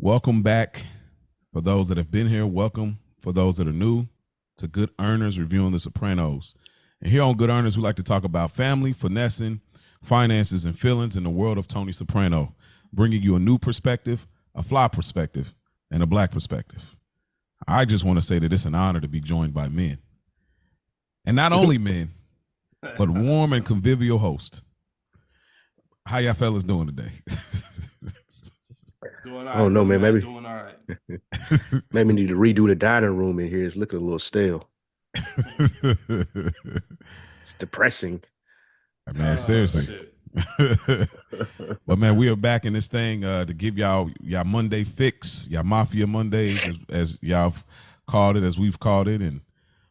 Welcome back. For those that have been here, welcome. For those that are new to Good Earners reviewing The Sopranos. And here on Good Earners, we like to talk about family, finessing, finances, and feelings in the world of Tony Soprano, bringing you a new perspective, a fly perspective, and a black perspective. I just want to say that it's an honor to be joined by men. And not only men, but warm and convivial hosts. How y'all fellas doing today? Doing all right. I don't know, man. Maybe doing all right. maybe need to redo the dining room in here. It's looking a little stale. It's depressing. Man, seriously. But man, we are back in this thing to give y'all Monday fix, y'all Mafia Mondays, as y'all called it, as we've called it, and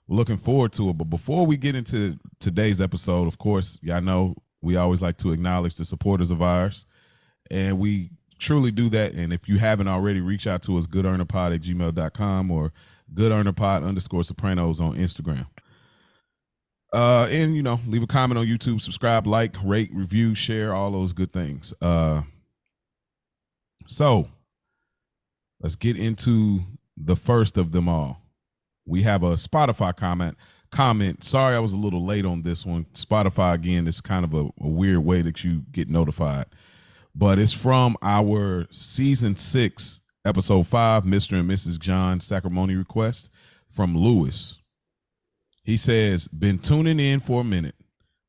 we're looking forward to it. But before we get into today's episode, of course, y'all know we always like to acknowledge the supporters of ours, and we truly do that. And if you haven't already, reach out to us, goodearnerpod@gmail.com or goodearnerpod_Sopranos on Instagram. And, leave a comment on YouTube, subscribe, like, rate, review, share, all those good things. So let's get into the first of them all. We have a Spotify comment. Sorry, I was a little late on this one. Spotify, again, is kind of a weird way that you get notified. But it's from our season 6, episode 5, Mr. and Mrs. John Sacramone request from Lewis. He says, been tuning in for a minute.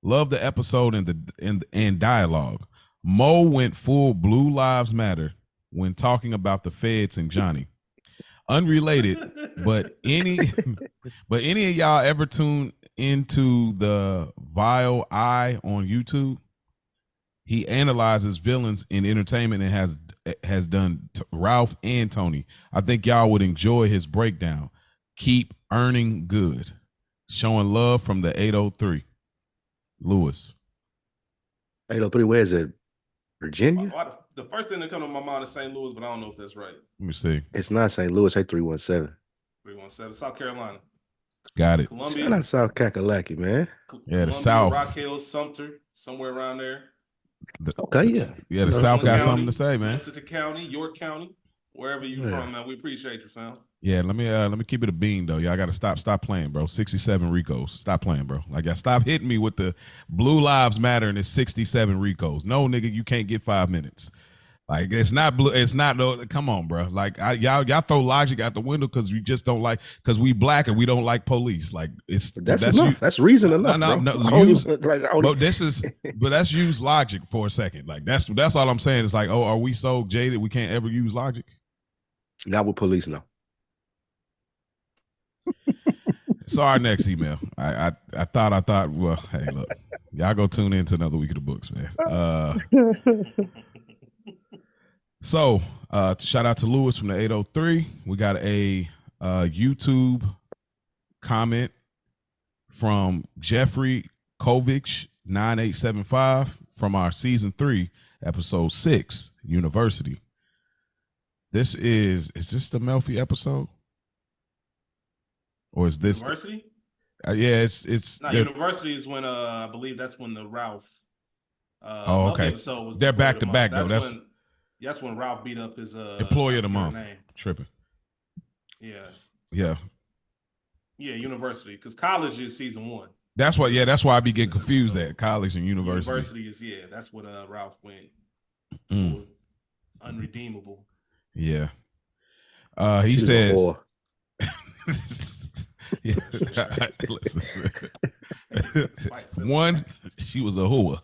Love the episode and dialogue. Mo went full Blue Lives Matter when talking about the feds and Johnny. Unrelated, but any of y'all ever tune into the Vile Eye on YouTube? He analyzes villains in entertainment and has done Ralph and Tony. I think y'all would enjoy his breakdown. Keep earning good. Showing love from the 803. Lewis. 803, where is it? Virginia? The first thing that comes to my mind is St. Louis, but I don't know if that's right. Let me see. It's not St. Louis, 8317. 317, South Carolina. Got it. Columbia. Shout out South Kakalaki, man. Yeah, the South. Rock Hills, Sumter, somewhere around there. Okay, yeah. Yeah, the South got County, something to say, man. Exeter County, York County, wherever you from, man. We appreciate you, fam. Yeah, let me keep it a bean though. Y'all got to stop playing, bro. 67 Ricos. Stop playing, bro. Like, y'all stop hitting me with the Blue Lives Matter and it's 67 Ricos. No, nigga, you can't get 5 minutes. Like, it's not blue. It's not. Come on, bro. Like, y'all throw logic out the window because you just don't like, because we black and we don't like police. Like, that's enough. That's reason enough. But that's use logic for a second. Like, that's all I'm saying. It's like, oh, are we so jaded we can't ever use logic? Not with police, no. So our next email. I thought. Well, hey, look, y'all go tune into another week of the books, man. So, shout out to Lewis from the 803. We got a YouTube comment from Jeffrey Kovich 9875 from our season 3, episode 6, University. Is this the Melfi episode? Or is this University? Yeah, it's not University is when I believe that's when the Ralph okay. episode was. They're back to back though. That's when Ralph beat up his employee of the month. Name. Tripping. Yeah. University, because college is season 1. That's why I be getting confused at college and university. University is that's what Ralph went unredeemable. Yeah. He says yeah. Listen. 1, she was a whore.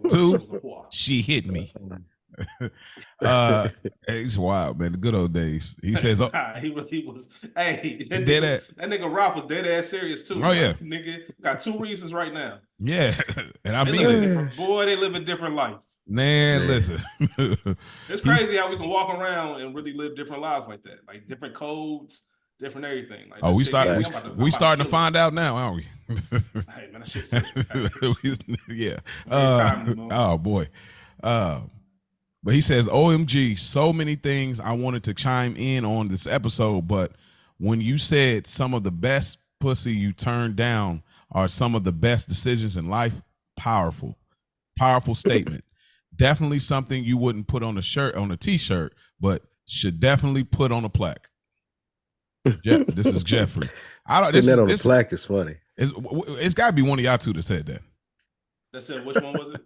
2, she hit me. It's wild, man. The good old days. He says, he was. Hey, that nigga Ralph was dead ass serious too. Oh yeah, nigga got 2 reasons right now. Yeah, and I mean, they live a different life. Man, listen, it's crazy how we can walk around and really live different lives like that, like different codes, different everything. Like, we starting to find out now, aren't we? Hey man, that shit's sick. Yeah. Oh boy. But he says, OMG, so many things I wanted to chime in on this episode, but when you said some of the best pussy you turned down are some of the best decisions in life, powerful statement. Definitely something you wouldn't put on a shirt, on a t-shirt, but should definitely put on a plaque. This is Jeffrey. Putting that on a plaque is funny. It's got to be one of y'all two that said that. That said, which one was it?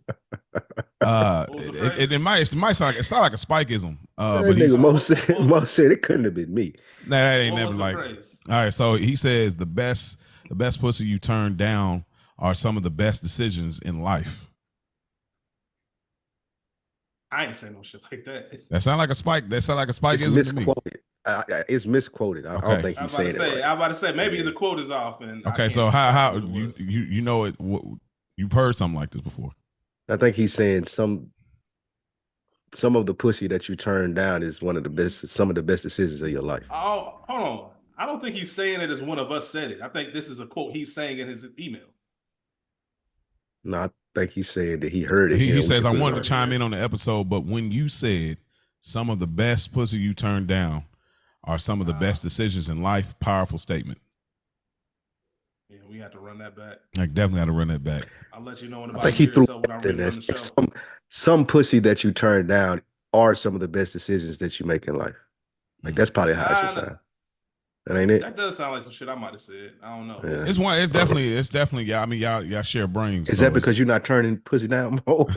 What was the phrase? It might sound like a Spikeism. That nigga Mo said it couldn't have been me. Nah, that ain't never like. All right, so he says the best pussy you turn down are some of the best decisions in life. I ain't saying no shit like that. That sound like a spike. That sound like a spike. It's misquoted. It's misquoted. I don't think he's saying it right. I'm about to say maybe the quote is off. And okay, so how you know it? You've heard something like this before? I think he's saying some of the pussy that you turn down is some of the best decisions of your life. Oh, hold on. I don't think he's saying it as one of us said it. I think this is a quote he's saying in his email. No, I think he's saying that he heard it. He says, I wanted to chime in on the episode, but when you said some of the best pussy you turned down are some of the best decisions in life, powerful statement. Yeah, we have to run that back. I definitely have to run that back. I'll let you know in I about think he threw that. Some pussy that you turn down are some of the best decisions that you make in life. Like that's probably how it should sound. That ain't it. That does sound like some shit I might have said. I don't know. Yeah. It's definitely. Yeah, I mean, y'all share brains. Is that because you're not turning pussy down more?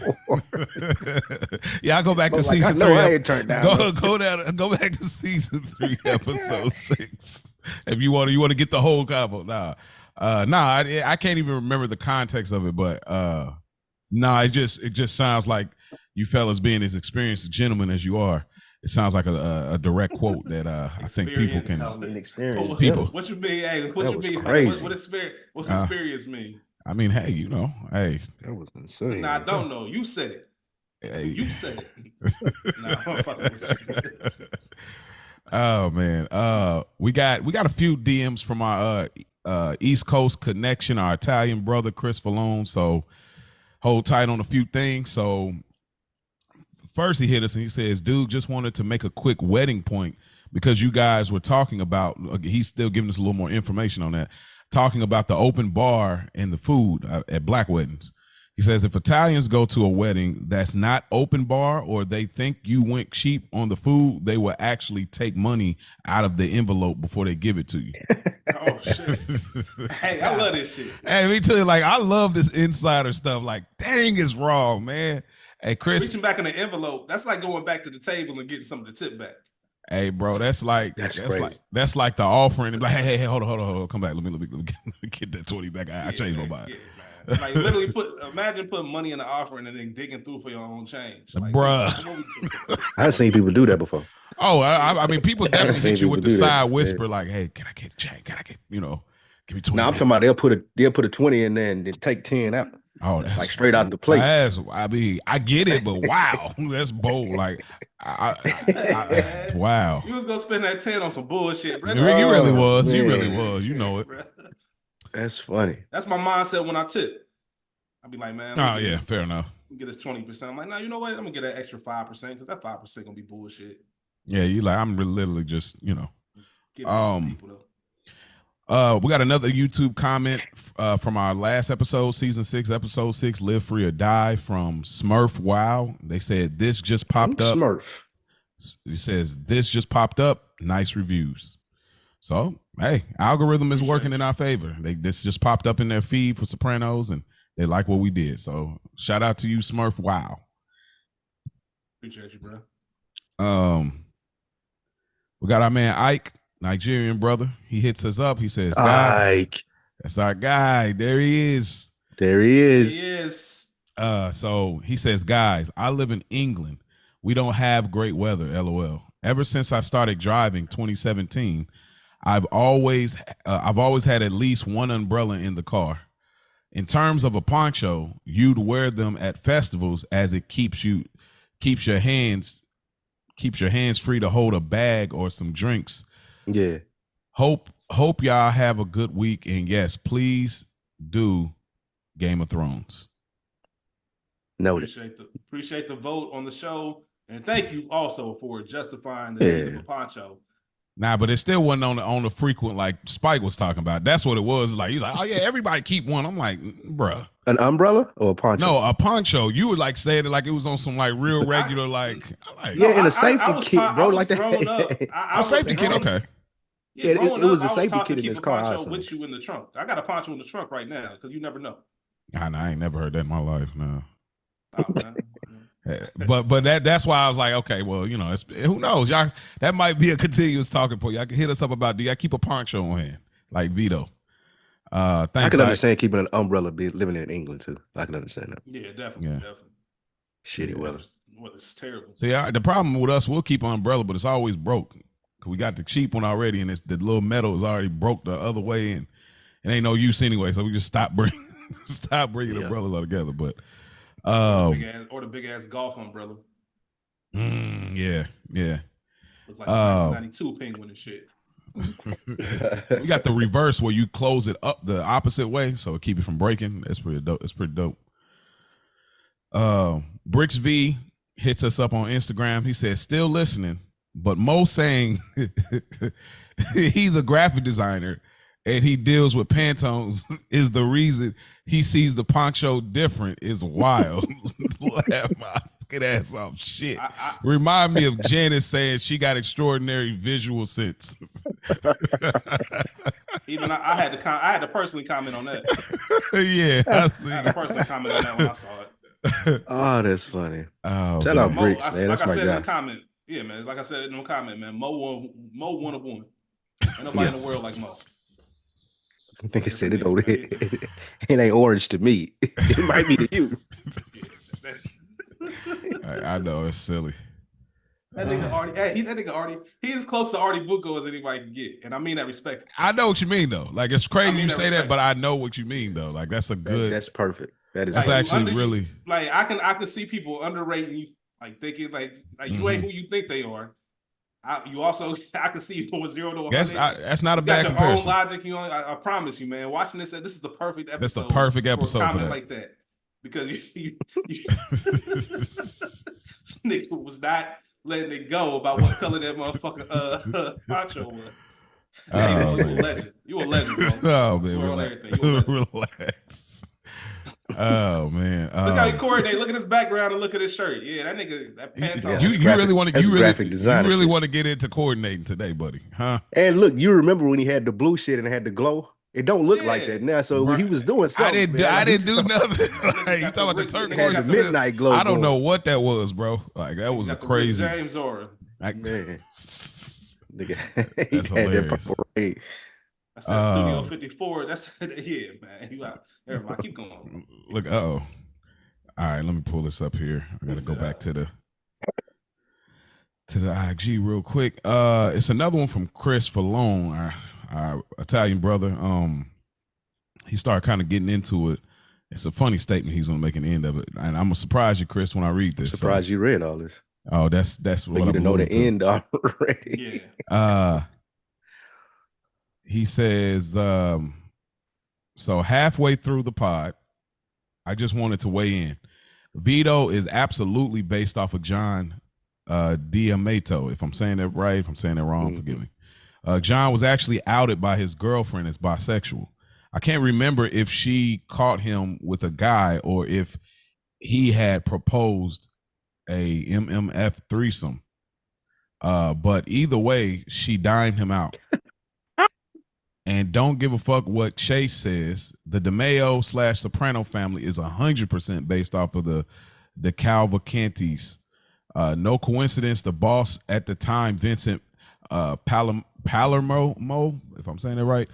Yeah, I go back to season 3. I ain't turned down. Go back to season 3, episode 6. If you want to get the whole combo. I can't even remember the context of it, but it just sounds like you fellas being as experienced gentlemen as you are. It sounds like a direct quote that I think people can experience. People. What you mean? Hey, what you mean? Crazy. What's experience mean? I mean, hey, hey. That was insane. Nah, I don't know. You said it. Hey. You said it. Nah, I'm fucking with you. Oh man. We got a few DMs from our East Coast connection, our Italian brother Chris Falone. So hold tight on a few things. So first he hit us and he says, dude, just wanted to make a quick wedding point because you guys were talking about, he's still giving us a little more information on that, talking about the open bar and the food at black weddings. He says, if Italians go to a wedding that's not open bar or they think you went cheap on the food, they will actually take money out of the envelope before they give it to you. Oh, shit. Hey, I love this shit. Hey, me too. Like, I love this insider stuff. Like, dang, it's wrong, man. Hey, Chris. Reaching back in the envelope, that's like going back to the table and getting some of the tip back. Hey, bro, that's like the offering. Like, hey, hold on, come back. Let me get that 20 back. I changed my mind. Yeah, like literally imagine putting money in the offering and then digging through for your own change. Like, bruh. I've seen people do that before. Oh, I mean, people definitely hit you with the side whisper, like, hey, can I get a change? Can I get, give me 20? Now I'm talking about they'll put a 20 in there and then take 10 out. Oh, that's like straight out the plate. I mean, I get it, but wow, that's bold. Like, wow. You was gonna spend that 10 on some bullshit, bro. You really was. You really was. You know it. That's funny. That's my mindset when I tip. I'll be like, man. Oh yeah, fair enough. Get us 20%. I'm like, no, you know what? I'm gonna get an extra 5% because that 5% gonna be bullshit. Yeah, you like I'm literally just Give some people though. We got another YouTube comment from our last episode, season 6, episode 6, Live Free or Die, from Smurf Wow. They said this just popped up. Smurf. He says this just popped up. Nice reviews. So hey, algorithm is working in our favor. This just popped up in their feed for Sopranos, and they like what we did. So shout out to you, Smurf Wow. Appreciate you, bro. We got our man Ike, Nigerian brother. He hits us up. He says, Ike. That's our guy. There he is. There he is. He is. So he says, guys, I live in England. We don't have great weather, LOL. Ever since I started driving 2017, I've always had at least one umbrella in the car. In terms of a poncho, you'd wear them at festivals as it keeps your hands free to hold a bag or some drinks. Yeah. Hope y'all have a good week, and yes, please do Game of Thrones. Noted. Appreciate the vote on the show, and thank you also for justifying the need of a poncho. Nah, but it still wasn't on the frequent like Spike was talking about. That's what it was. Like he's like, oh yeah, everybody keep one. I'm like, bruh. An umbrella or a poncho? No, a poncho. You would like say it like it was on some like real regular like. Yeah, in a safety kit, bro. Like growing that. up. A safety kit, okay. Yeah, growing it was up, a I was safety taught to kit in keep his a car. poncho with you in the trunk. I got a poncho in the trunk right now because you never know. I ain't never heard that in my life. No. Oh, man. But that's why I was like, okay, well, you know, who knows, y'all? That might be a continuous talking point. Y'all can hit us up about, do y'all keep a poncho on hand like Vito? Thanks. I can understand keeping an umbrella living in England too. I can understand that. Yeah, definitely. Shitty weather. Well, it's terrible. See, the problem with us, we'll keep an umbrella, but it's always broke. Cause we got the cheap one already, and the little metal is already broke the other way, and it ain't no use anyway. So we just stop bringing umbrellas all together. But or the big ass golf umbrella. Yeah. Looks like a 1992 penguin and shit. We got the reverse where you close it up the opposite way, so it keep it from breaking. It's pretty dope. It's pretty dope. Bricks V hits us up on Instagram. He says, still listening, but Mo saying he's a graphic designer and he deals with Pantones is the reason he sees the poncho different is wild. Laugh my fucking ass off. Shit. Remind me of Janice saying she got extraordinary visual sense. Even I had to personally comment on that. Yeah, I had to personally comment on that when I saw it. Oh, that's funny. Oh, shout out Bricks, man. That's like my I said guy. in the comment. Yeah, man. Like I said in the comment, man. Mo one of one. Ain't nobody in the world like Mo. Nigga said it ain't orange to me. It might be to you. I know it's silly. That nigga Artie, he's as close to Artie Bucco as anybody can get, and I mean that respect. I know what you mean though. Like it's crazy you say that, but I know what you mean though. Like that's a good. That's perfect. That's actually really. Like I can see people underrating you, like thinking like you ain't who you think they are. You also I can see you going 0 to 100. That's not a bad comparison. Own logic, you know. I promise you, man. Watching this is the perfect episode. That's the perfect episode for a comment that. like that because you nigga was not letting it go about what color that motherfucker poncho was. Yeah, you a legend. You a legend, bro. Oh man, relax. Oh man, look how he coordinate. Look at his background and look at his shirt. Yeah, that nigga, that Pantone. You really want to? You really want to get into coordinating today, buddy? Huh? And look, you remember when he had the blue shit and had the glow? It don't look like that now. So when he was doing something, I didn't do nothing. Like, you talking about the turquoise? The midnight glow. I don't know what that was, bro. Like that was a crazy James Aura. Man, nigga, that's hilarious. I said Studio 54. That's yeah, man. You out. Everybody, keep going. Look, all right, let me pull this up here. I gotta go back to the IG real quick. It's another one from Chris Falone, our Italian brother. He started kind of getting into it. It's a funny statement he's gonna make an end of it, and I'm gonna surprise you, Chris, when I read this. Surprised you read all this. Oh, that's what you to know the end already. Yeah. He says, so halfway through the pod, I just wanted to weigh in. Vito is absolutely based off of John D'Amato. If I'm saying that right, if I'm saying that wrong, forgive me. John was actually outed by his girlfriend as bisexual. I can't remember if she caught him with a guy or if he had proposed a MMF threesome. But either way, she dined him out. And don't give a fuck what Chase says. The DeMeo / Soprano family is 100% based off of the Cavalcantis. No coincidence. The boss at the time, Vincent Palermo, if I'm saying that right,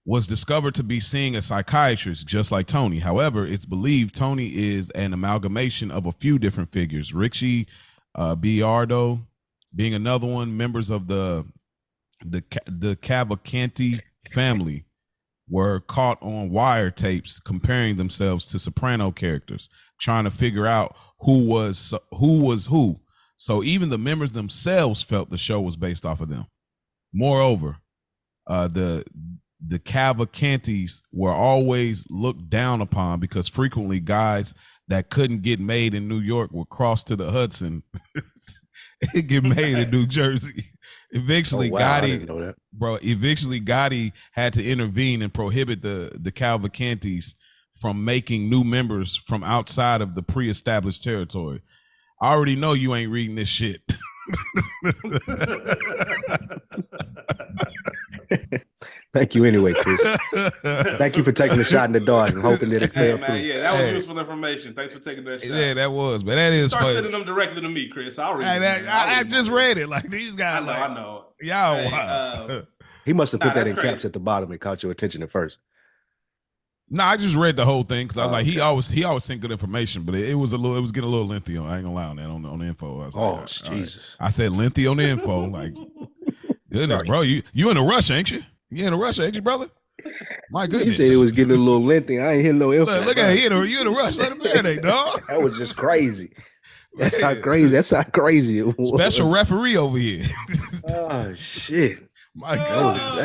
was discovered to be seeing a psychiatrist just like Tony. However, it's believed Tony is an amalgamation of a few different figures. Richie Biardo being another one. Members of the Cavalcanti family were caught on wiretapes comparing themselves to Soprano characters, trying to figure out who was who. So even the members themselves felt the show was based off of them. Moreover, the Cavalcantis were always looked down upon because frequently guys that couldn't get made in New York would cross to the Hudson and get made in New Jersey. Eventually, wow, I Gotti, didn't know that. bro. Eventually, Gotti had to intervene and prohibit the Cavalcantes from making new members from outside of the pre-established territory. I already know you ain't reading this shit. Thank you anyway, Chris. Thank you for taking the shot in the dark and hoping that it fell through. Yeah, that was useful information. Thanks for taking that shot. Yeah, that was, but that is. Start sending them directly to me, Chris. I'll read it. I just read it. Like these guys, I know. Y'all, wow. He must have put that in caps at the bottom and caught your attention at first. No, I just read the whole thing because I was like, he always sent good information, but it was getting a little lengthy. I ain't gonna lie on that on the info. I was like, Jesus! Right. I said lengthy on the info. Like, goodness, bro, you in a rush, ain't you? You in a rush, ain't you, brother? My goodness. He said it was getting a little lengthy. I ain't hearing no info. Look at you in a rush. Let him marinate, dog. That was just crazy. That's how crazy it was. Special referee over here. Oh shit. My goodness.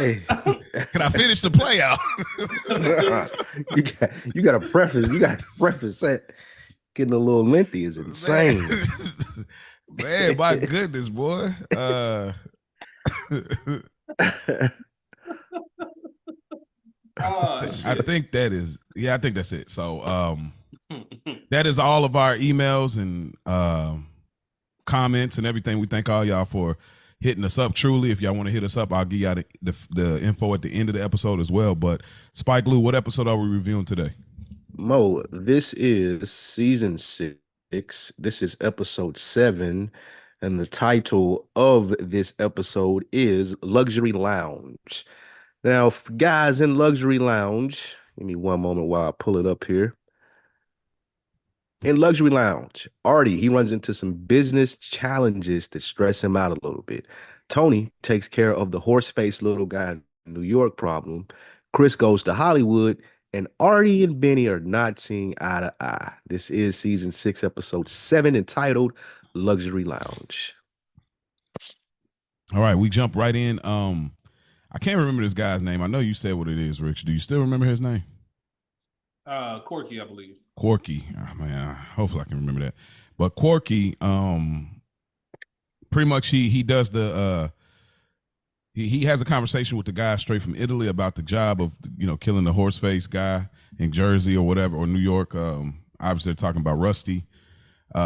Can I finish the play out? you got to preface. You got to preface that. Getting a little lengthy is insane. Man, my goodness, boy. I think that's it. So that is all of our emails and comments and everything. We thank all y'all for hitting us up. Truly, if y'all want to hit us up, I'll give y'all the info at the end of the episode as well. But Spike Lou, what episode are we reviewing today? Mo, this is season 6. This is episode 7. And the title of this episode is Luxury Lounge. Now, guys in Luxury Lounge, give me one moment while I pull it up here. In Luxury Lounge, Artie, he runs into some business challenges that stress him out a little bit. Tony takes care of the horse-faced little guy in New York problem. Chris goes to Hollywood, and Artie and Benny are not seeing eye to eye. This is season 6, episode 7, entitled Luxury Lounge. All right, we jump right in. I can't remember this guy's name. I know you said what it is, Rich. Do you still remember his name? Corky, I believe. Corky. Oh, man, hopefully I can remember that. But Corky, pretty much he does the he has a conversation with the guy straight from Italy about the job of killing the horse face guy in Jersey or whatever, or New York. Obviously they're talking about Rusty.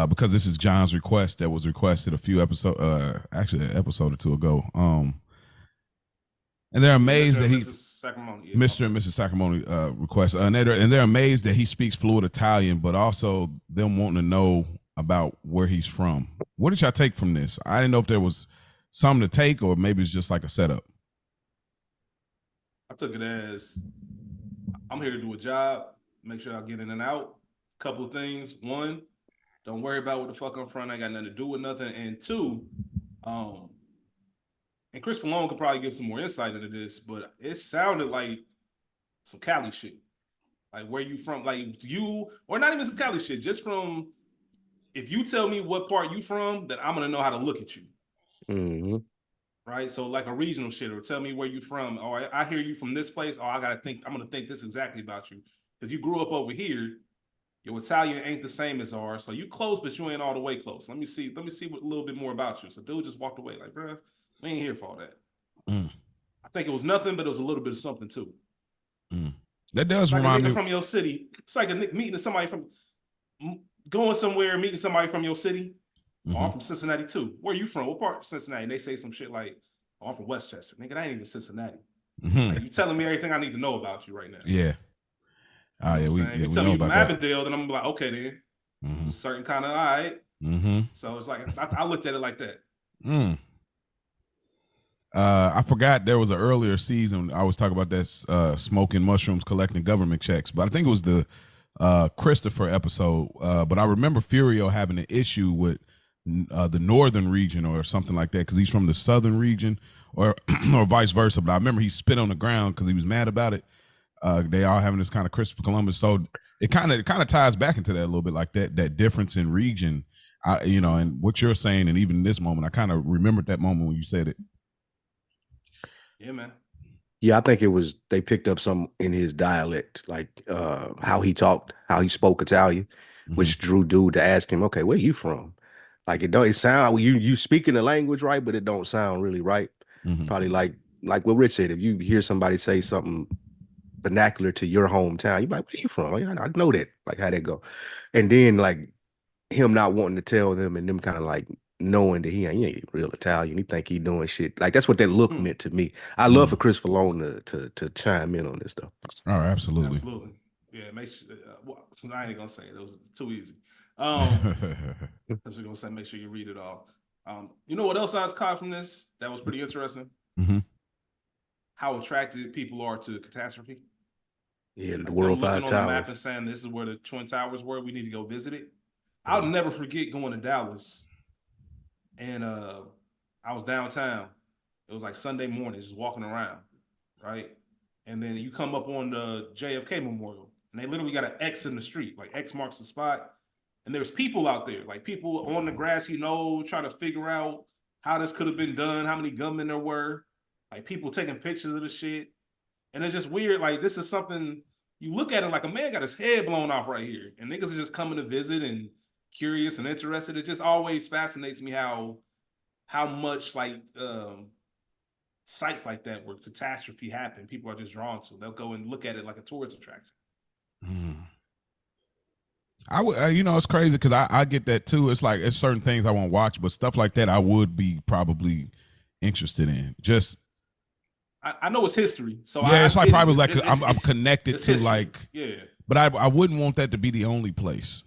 Because this is John's request that was requested a few actually an episode or two ago. And they're amazed that Mr. and Mrs. Sacramone request, and they're amazed that he speaks fluent Italian, but also them wanting to know about where he's from. What did y'all take from this? I didn't know if there was something to take, or maybe it's just like a setup. I took it as I'm here to do a job, make sure I get in and out. Couple of things. One, don't worry about what the fuck I'm from. I ain't got nothing to do with nothing. And two, and Chris Malone could probably give some more insight into this, but it sounded like some Cali shit. Like, where you from? Like, you, or not even some Cali shit, just from, if you tell me what part you from, then I'm going to know how to look at you. Mm-hmm. Right? So like a regional shit, or tell me where you from. Or I hear you from this place. Oh, I'm going to think this exactly about you. Because you grew up over here. Your Italian ain't the same as ours. So you close, but you ain't all the way close. Let me see what a little bit more about you. So dude just walked away like, bro, we ain't here for all that. I think it was nothing, but it was a little bit of something too. That does like remind a nigga me from your city. It's like a nigga meeting somebody from going somewhere, meeting somebody from your city. Oh, I'm from Cincinnati too. Where are you from? What part of Cincinnati? And they say some shit like, oh, I'm from Westchester. Nigga, that ain't even Cincinnati. Like, you telling me everything I need to know about you right now. Yeah. You tell me you from Avondale, then I'm like, okay, then. Certain kind of, all right. So it's like, I looked at it like that. I forgot there was an earlier season. I was talking about that smoking mushrooms, collecting government checks, but I think it was the Christopher episode. But I remember Furio having an issue with the northern region or something like that because he's from the southern region, or or vice versa. But I remember he spit on the ground because he was mad about it. They all having this kind of Christopher Columbus, so it kind of ties back into that a little bit, like that difference in region, and what you're saying, and even in this moment, I kind of remembered that moment when you said it. Yeah, man. Yeah, I think it was they picked up some in his dialect, like how he talked, how he spoke Italian, which drew dude to ask him, okay, where you from? Like it sound you speaking the language right, but it don't sound really right. Mhm. Probably like what Rich said, if you hear somebody say something vernacular to your hometown, you're like, where you from? Like, I know that. Like, how that go? And then like him not wanting to tell them and them kind of like knowing that he ain't real Italian. He think he doing shit. Like that's what that look meant to me. I love for Chris Malone to chime in on this stuff. Oh, absolutely. Absolutely. Yeah, make sure. Well, I ain't gonna say it. It was too easy. I was gonna say make sure you read it all. You know what else I was caught from this that was pretty interesting? Mm-hmm. How attracted people are to catastrophe. Yeah, the Like World them looking Five on the map Towers. and saying this is where the Twin Towers were. We need to go visit it. I'll never forget going to Dallas, and I was downtown. It was like Sunday morning, just walking around, right? And then you come up on the JFK Memorial, and they literally got an X in the street, like X marks the spot. And there's people out there, like people on the grassy knoll trying to figure out how this could have been done, how many gunmen there were, like people taking pictures of the shit. And it's just weird. Like this is something you look at it like a man got his head blown off right here, and niggas are just coming to visit and curious and interested. It just always fascinates me how much like sites like that where catastrophe happen, people are just drawn to. They'll go and look at it like a tourist attraction. I would, it's crazy because I get that too. It's like it's certain things I won't watch, but stuff like that I would be probably interested in. Just I know it's history, so yeah, it's like probably like I'm it's connected to history. like yeah. But I wouldn't want that to be the only place,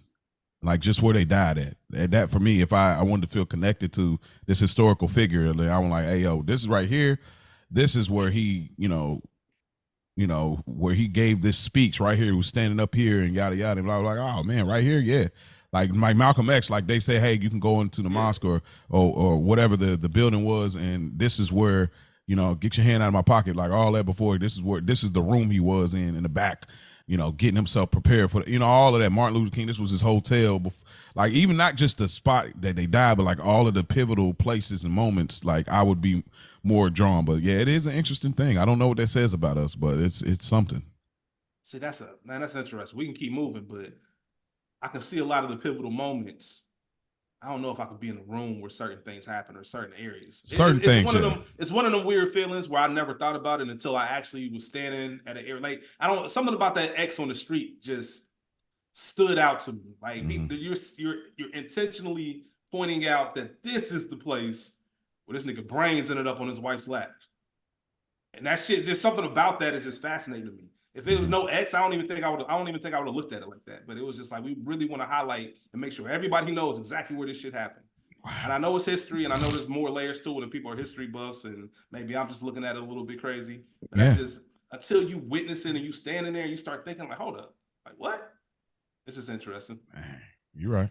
like just where they died at. And that for me, if I wanted to feel connected to this historical figure, like, I'm like, hey yo, this is right here. This is where he, where he gave this speech right here. He was standing up here and yada yada. And I was like, oh man, right here, yeah. Like Malcolm X, like they say, hey, you can go into the mosque or whatever the building was, and this is where, get your hand out of my pocket, like all that before. This is the room he was in the back, getting himself prepared for all of that. Martin Luther King, this was his hotel. Like even not just the spot that they died, but like all of the pivotal places and moments, like I would be more drawn. But yeah, it is an interesting thing. I don't know what that says about us, but it's something. See, that's interesting. We can keep moving, but I can see a lot of the pivotal moments. I don't know if I could be in a room where certain things happen or certain areas. Things. One of them. It's one of them weird feelings where I never thought about it until I actually was standing at an area. Like something about that X on the street just stood out to me. Like you're intentionally pointing out that this is the place where this nigga brains ended up on his wife's lap, and that shit, just something about that is just fascinating to me. If it was no X, I don't even think I would have looked at it like that. But it was just like we really want to highlight and make sure everybody knows exactly where this shit happened. Wow. And I know it's history, and I know there's more layers to it, and people are history buffs, and maybe I'm just looking at it a little bit crazy. But that's just until you witness it and you standing there, and you start thinking like, hold up, like what? It's just interesting. You're right.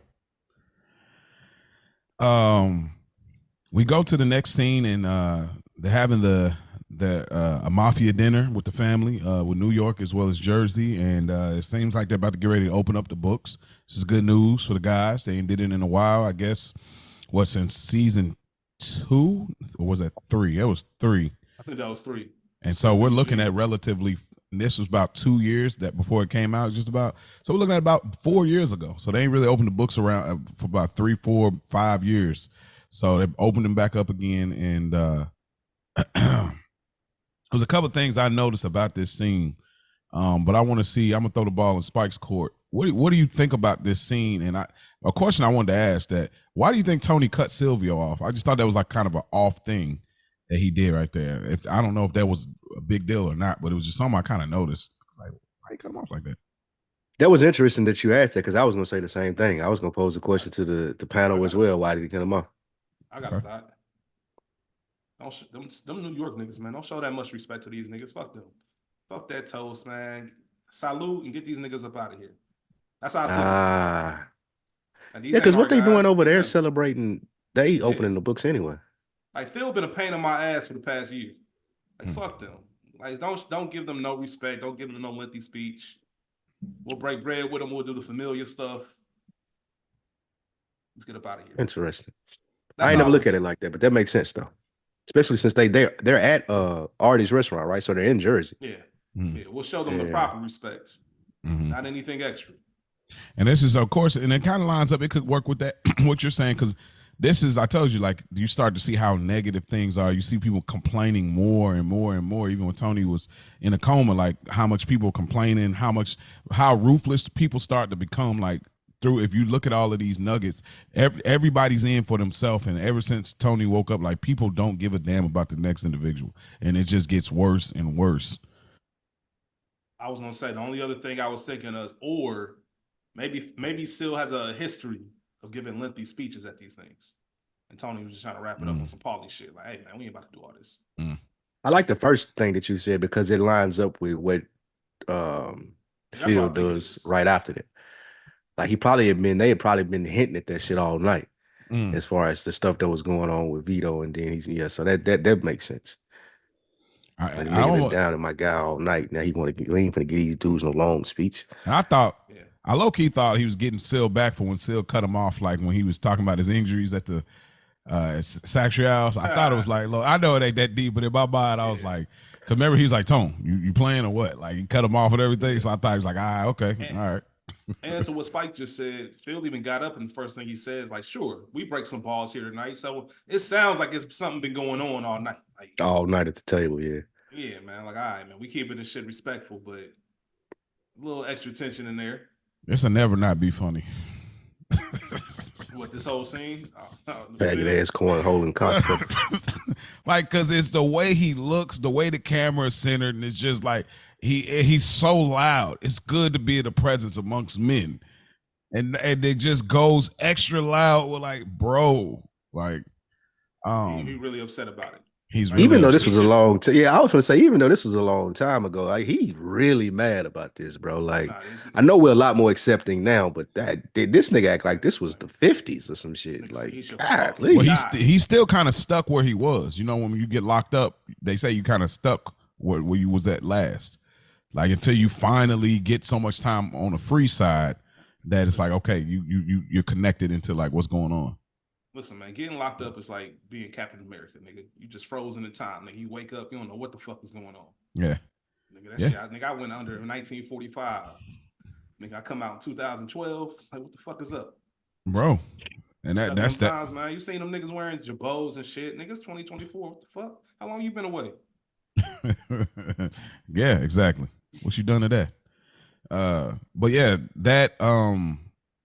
We go to the next scene, and they're having a mafia dinner with the family with New York as well as Jersey, and it seems like they're about to get ready to open up the books. This is good news for the guys. They ain't did it in a while, I guess. What, since season 2 or was that 3? It was 3. I think that was 3. And so we're looking at relatively. This was about 2 years that before it came out, just about. So we're looking at about 4 years ago. So they ain't really opened the books around for about 3, 4, 5 years. So they opened them back up again, and there's a couple of things I noticed about this scene, but I want to see. I'm gonna throw the ball in Spike's court. What do you think about this scene? And a question I wanted to ask that: why do you think Tony cut Silvio off? I just thought that was like kind of an off thing that he did right there. I don't know if that was a big deal or not, but it was just something I kind of noticed. I was like, why you cut him off like that? That was interesting that you asked that because I was going to say the same thing. I was going to pose a question to the panel as well. Why did he cut him off? I got a thought. Them New York niggas, man, don't show that much respect to these niggas. Fuck them. Fuck that toast, man. Salute and get these niggas up out of here. That's how I took it. Yeah, because what they doing over there celebrating, they opening the books anyway. Like Phil been a pain in my ass for the past year. Like fuck them. Like don't give them no respect. Don't give them no lengthy speech. We'll break bread with them. We'll do the familiar stuff. Let's get up out of here. Interesting. I ain't never look at it like that, but that makes sense though. Especially since they're at Artie's restaurant, right? So they're in Jersey. Yeah. Yeah. We'll show them the proper respect. Not anything extra. And this is, of course, and it kind of lines up. It could work with that, what you're saying, because this is, I told you, like, you start to see how negative things are. You see people complaining more and more and more. Even when Tony was in a coma, like how much people complaining, how ruthless people start to become. Like through, if you look at all of these nuggets, everybody's in for themselves. And ever since Tony woke up, like people don't give a damn about the next individual, and it just gets worse and worse. I was gonna say the only other thing I was thinking of, or maybe Seal has a history of giving lengthy speeches at these things, and Tony was just trying to wrap it up on some Paulie shit. Like, hey man, we ain't about to do all this. I like the first thing that you said because it lines up with what That's what Phil I think it does is. right after that. Like they had probably been hinting at that shit all night as far as the stuff that was going on with Vito, and then so that makes sense. Like nigga been down in my guy all night. Now he ain't finna give these dudes no long speech. And I low key thought he was getting Seal back for when Seal cut him off, like when he was talking about his injuries at the Sacrials. I thought it was like, look, I know it ain't that deep, but in my mind, I was like, because remember he was like, Tone, you playing or what? Like he cut him off and everything. So I thought he was like, okay, all right. And to what Spike just said, Phil even got up and the first thing he says, like, sure, we break some balls here tonight. So it sounds like it's something been going on all night. Like all night at the table, yeah. Yeah, man. Like, all right, man, we keeping this shit respectful, but a little extra tension in there. This will never not be funny. What, this whole scene? Faggot ass cornhole concept. Like, cause it's the way he looks, the way the camera is centered, and it's just like he's so loud. It's good to be in the presence amongst men. And it just goes extra loud with like, bro. Like he really upset about it. He's really even though this was a long time. Yeah, I was gonna say, even though this was a long time ago, like he's really mad about this, bro. Like, I know we're a lot more accepting now, but this nigga act like this was the 50s or some shit. Like, God, well, he's still kind of stuck where he was. You know, when you get locked up, they say you kind of stuck where you was at last. Like until you finally get so much time on the free side that it's like, okay, you're connected into like what's going on. Listen, man, getting locked up is like being Captain America, nigga. You just frozen in time, nigga. You wake up, you don't know what the fuck is going on. Yeah. Nigga, shit, nigga, I went under in 1945. Nigga, I come out in 2012. Like, what the fuck is up? Bro. And that's that. Times, man. You seen them niggas wearing jabos and shit. Niggas 2024. What the fuck? How long you been away? Yeah, exactly. What you done to that? But yeah, that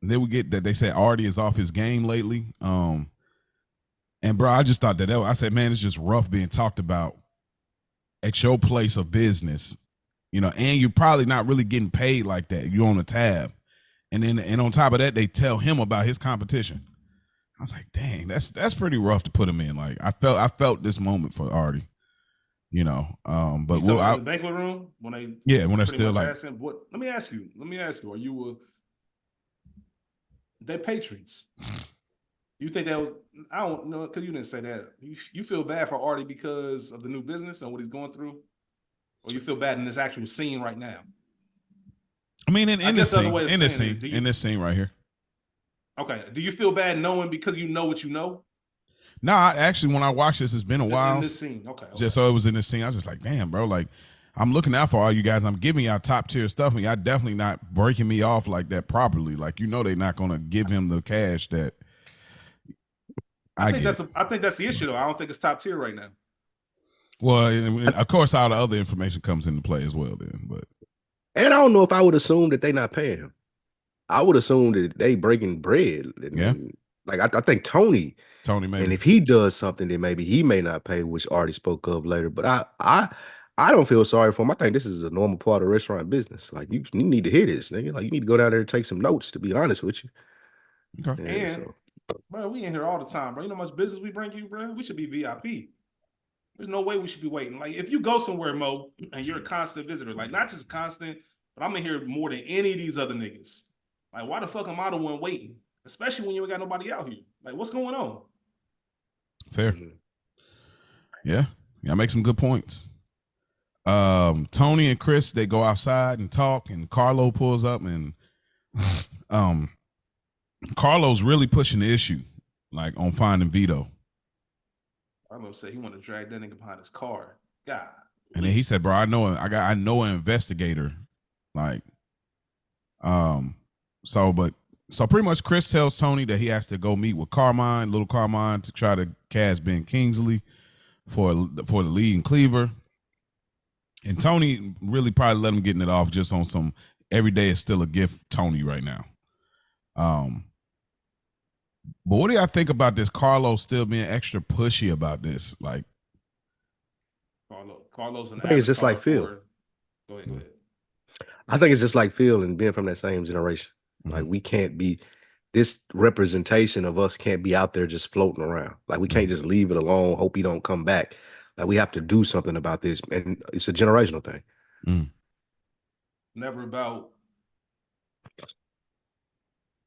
then we get that they say Artie is off his game lately. And bro, I just thought that I said, man, it's just rough being talked about at your place of business, you know, and you're probably not really getting paid like that. You're on a tab. And on top of that, they tell him about his competition. I was like, dang, that's pretty rough to put him in. Like I felt this moment for Artie, you know. But in the banquet room when they're still like asking, what let me ask you, are you they Patriots? You think that was, I don't know, because you didn't say that. You feel bad for Artie because of the new business and what he's going through? Or you feel bad in this actual scene right now? I mean, in this scene right here. Okay. Do you feel bad knowing because you know what you know? No, actually, when I watched this, it's been a while. In this scene, okay. Just so it was in this scene. I was just like, damn, bro, like, I'm looking out for all you guys. I'm giving y'all top tier stuff, and y'all definitely not breaking me off like that properly. Like, you know, they're not gonna give him the cash that I think that's the issue, though. I don't think it's top tier right now. Well, of course, all the other information comes into play as well. Then, but and I don't know if I would assume that they not paying him. I would assume that they breaking bread. And, like I think Tony maybe. And if he does something, then maybe he may not pay, which Artie spoke of later. But I don't feel sorry for him. I think this is a normal part of restaurant business. Like you need to hear this, nigga. Like you need to go down there and take some notes. To be honest with you. Okay. And bro, we in here all the time, bro. You know how much business we bring you, bro? We should be VIP. There's no way we should be waiting. Like, if you go somewhere, Mo, and you're a constant visitor, like, not just constant, but I'm in here more than any of these other niggas. Like, why the fuck am I the one waiting? Especially when you ain't got nobody out here. Like, what's going on? Fair. Yeah. Y'all make some good points. Tony and Chris, they go outside and talk, and Carlo pulls up, and Carlo's really pushing the issue, like on finding Vito. Carlo said he want to drag that nigga behind his car. God. And then he said, "Bro, I know an investigator." Like, but So pretty much Chris tells Tony that he has to go meet with Little Carmine, to try to cast Ben Kingsley for the lead Cleaver. And Tony really probably let him getting it off just on some every day is still a gift Tony right now. But what do y'all think about this Carlos still being extra pushy about this? Like Carlos and I think it's just like Phil. Go ahead. I think it's just like Phil and being from that same generation. Mm-hmm. Like we can't be this representation of us can't be out there just floating around. Like we can't just leave it alone, hope he don't come back. Like we have to do something about this. And it's a generational thing. Mm. Never about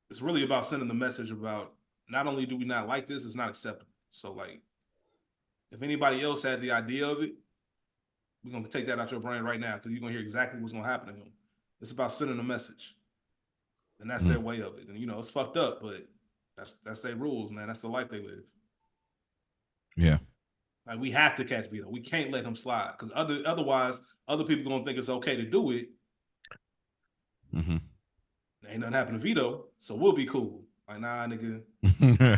it's really about sending the message about not only do we not like this, it's not acceptable. So like if anybody else had the idea of it, we're gonna take that out your brain right now because you're gonna hear exactly what's gonna happen to him. It's about sending a message. And that's their way of it. And it's fucked up, but that's their rules, man. That's the life they live. Yeah. Like we have to catch Vito. We can't let him slide. Because otherwise, other people gonna think it's okay to do it. Mm-hmm. Ain't nothing happen to Vito, so we'll be cool. Like, nah, nigga.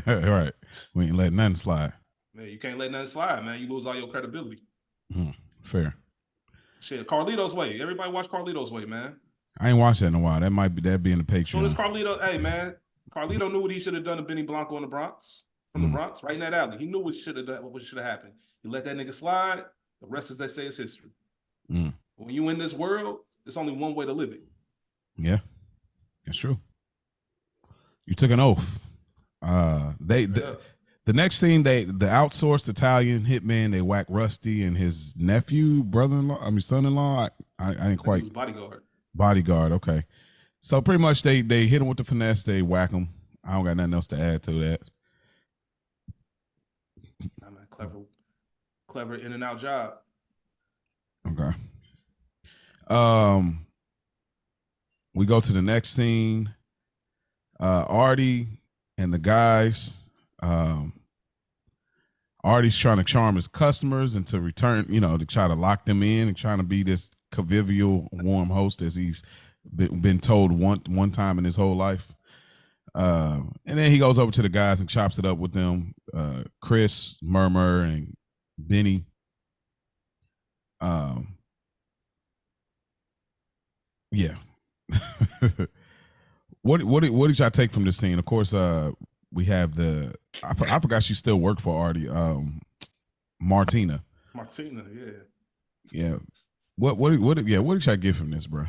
Right. We ain't letting nothing slide. Man, you can't let nothing slide, man. You lose all your credibility. Fair. Shit, Carlito's Way. Everybody watch Carlito's Way, man. I ain't watched that in a while. That be in the Patreon. As soon as hey man, Carlito knew what he should have done to Benny Blanco in the Bronx, the Bronx, right in that alley. He knew what should have happened. He let that nigga slide. The rest, as they say, is history. When you in this world, there's only one way to live it. Yeah, that's true. You took an oath. The next scene, the outsourced Italian hitman, they whack Rusty and his nephew, son-in-law. I didn't quite. He was bodyguard. Okay. So pretty much they hit him with the finesse. They whack him. I don't got nothing else to add to that. I'm a clever in and out job. Okay. We go to the next scene. Artie and the guys. Artie's trying to charm his customers and to return, to try to lock them in and trying to be this convivial, warm host as he's been told one time in his whole life. And then he goes over to the guys and chops it up with them. Chris, Murmur, and Benny. Yeah. What did y'all take from this scene? Of course, we have I forgot she still worked for Artie. Martina. Yeah. Yeah. What did y'all get from this, bro?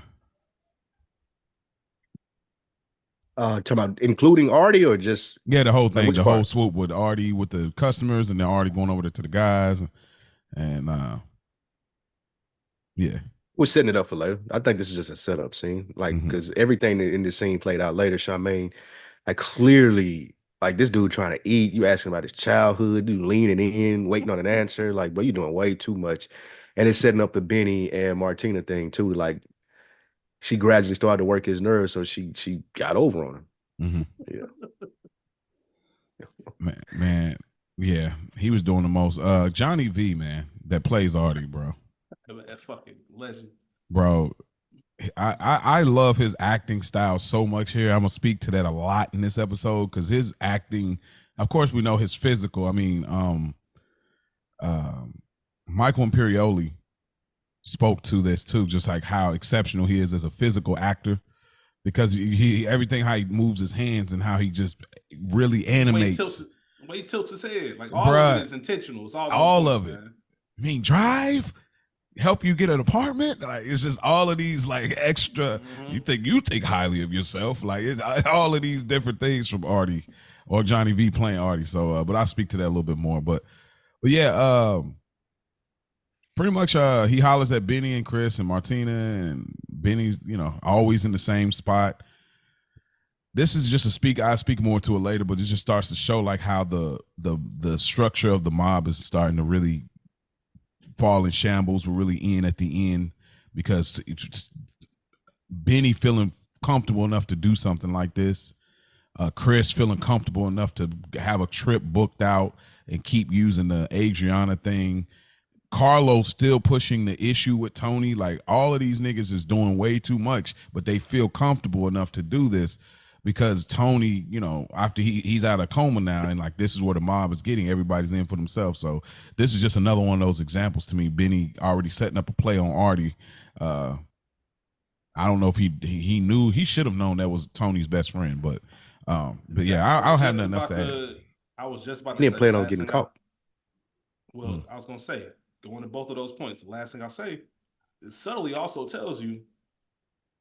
Talking about including Artie or just the whole thing, the part? whole swoop with Artie with the customers and then Artie going over to the guys and yeah. We're setting it up for later. I think this is just a setup scene. Like, because everything in this scene played out later. Charmaine, like clearly, like this dude trying to eat, you asking about his childhood, dude leaning in, waiting on an answer. Like, bro, you doing way too much. And it's setting up the Benny and Martina thing too. Like, she gradually started to work his nerves, so she got over on him. Yeah. Man, yeah, he was doing the most. Johnny V, man, that plays Artie, bro. That fucking legend, bro. I love his acting style so much here. I'm gonna speak to that a lot in this episode because his acting, of course, we know his physical. I mean, Michael Imperioli spoke to this too, just like how exceptional he is as a physical actor, because he everything how he moves his hands and how he just really animates. The way he tilts his head, like all of it is intentional. It's all of it. Man. I mean, drive. Help you get an apartment, like it's just all of these like extra. You think highly of yourself, like it's all of these different things from Artie or Johnny V playing Artie. So, but I'll speak to that a little bit more. But yeah, pretty much he hollers at Benny and Chris and Martina, and Benny's always in the same spot. This is just I speak more to it later, but it just starts to show like how the structure of the mob is starting to really fall in shambles. We're really in at the end because Benny feeling comfortable enough to do something like this. Chris feeling comfortable enough to have a trip booked out and keep using the Adriana thing. Carlos still pushing the issue with Tony. Like all of these niggas is doing way too much, but they feel comfortable enough to do this because Tony, you know, after he's out of coma now, and like this is where the mob is getting, everybody's in for themselves. So this is just another one of those examples to me. Benny already setting up a play on Artie. I don't know if he knew, he should have known that was Tony's best friend, but yeah, I'll have nothing else to add. I was just about to He didn't say plan the on last getting thing caught. I was gonna say, going to both of those points, the last thing I'll say, it subtly also tells you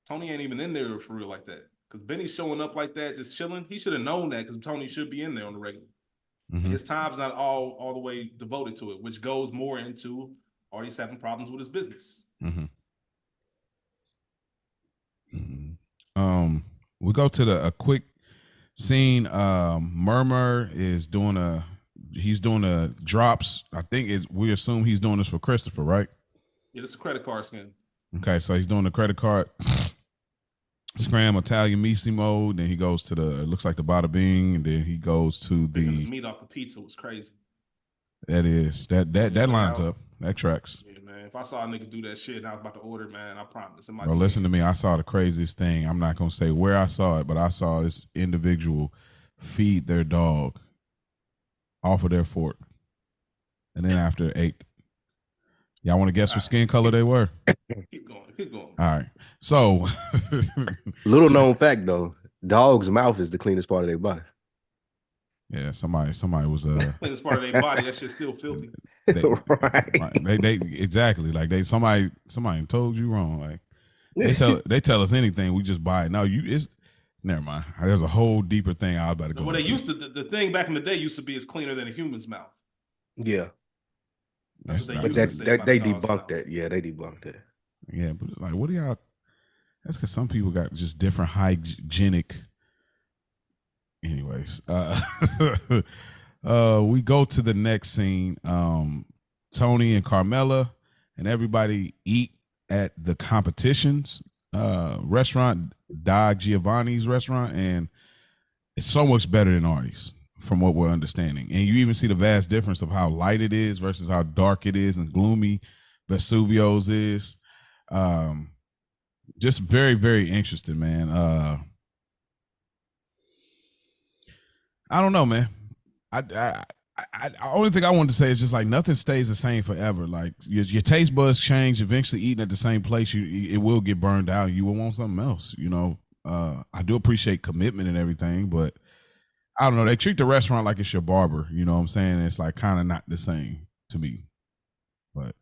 Tony ain't even in there for real like that. Because Benny's showing up like that, just chilling. He should have known that because Tony should be in there on the regular. And his time's not all the way devoted to it, which goes more into Artie's having problems with his business. We go to a quick scene. Murmur is doing a drops. I think we assume he's doing this for Christopher, right? Yeah, this is a credit card scam. Okay, so he's doing the credit card scram Italian Misi mode. Then he goes to it looks like the Bada Bing, and then he goes to the meat off the pizza was crazy. That lines up. That tracks. Yeah, man. If I saw a nigga do that shit and I was about to order, man, I promise. Bro, listen to me. I saw the craziest thing. I'm not gonna say where I saw it, but I saw this individual feed their dog off of their fork, and then after it ate. Y'all want to guess what skin color they were? Keep going. All right. So, little known fact though, dog's mouth is the cleanest part of their body. Yeah, somebody was cleanest part of their body. That shit's still filthy. Right. They exactly like somebody told you wrong. Like they tell us anything, we just buy it. No, it's never mind. There's a whole deeper thing I was about to go. Well, the thing back in the day used to be is cleaner than a human's mouth. Yeah. But they debunked that. Yeah, they debunked that. Yeah, but like, what do y'all? That's because some people got just different hygienic. Anyways, we go to the next scene. Tony and Carmela and everybody eat at the competitions restaurant, Dog Giovanni's restaurant, and it's so much better than Artie's from what we're understanding. And you even see the vast difference of how light it is versus how dark it is and gloomy Vesuvio's is. Just very, very interesting, man. I don't know, man. I only thing I wanted to say is just like nothing stays the same forever. Like your taste buds change. Eventually, eating at the same place, it will get burned out. You will want something else. You know, I do appreciate commitment and everything, but I don't know. They treat the restaurant like it's your barber. You know what I'm saying? It's like kind of not the same to me, but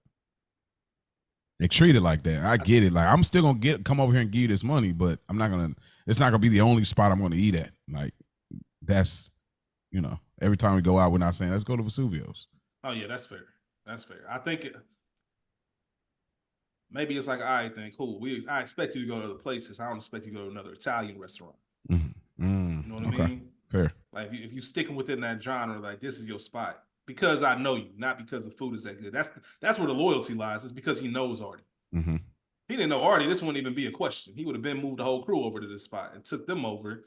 they treat it like that. I get it. Like I'm still gonna come over here and give you this money, but it's not gonna be the only spot I'm gonna eat at. Like that's, you know, every time we go out, we're not saying let's go to Vesuvio's. Oh yeah, that's fair. I think maybe it's like, all right, then cool. I expect you to go to other places. I don't expect you to go to another Italian restaurant. You know what I mean? Fair. Like if you sticking within that genre, like this is your spot because I know you, not because the food is that good. That's where the loyalty lies. It's because he knows Artie. If he didn't know Artie, this wouldn't even be a question. He would have been moved the whole crew over to this spot and took them over.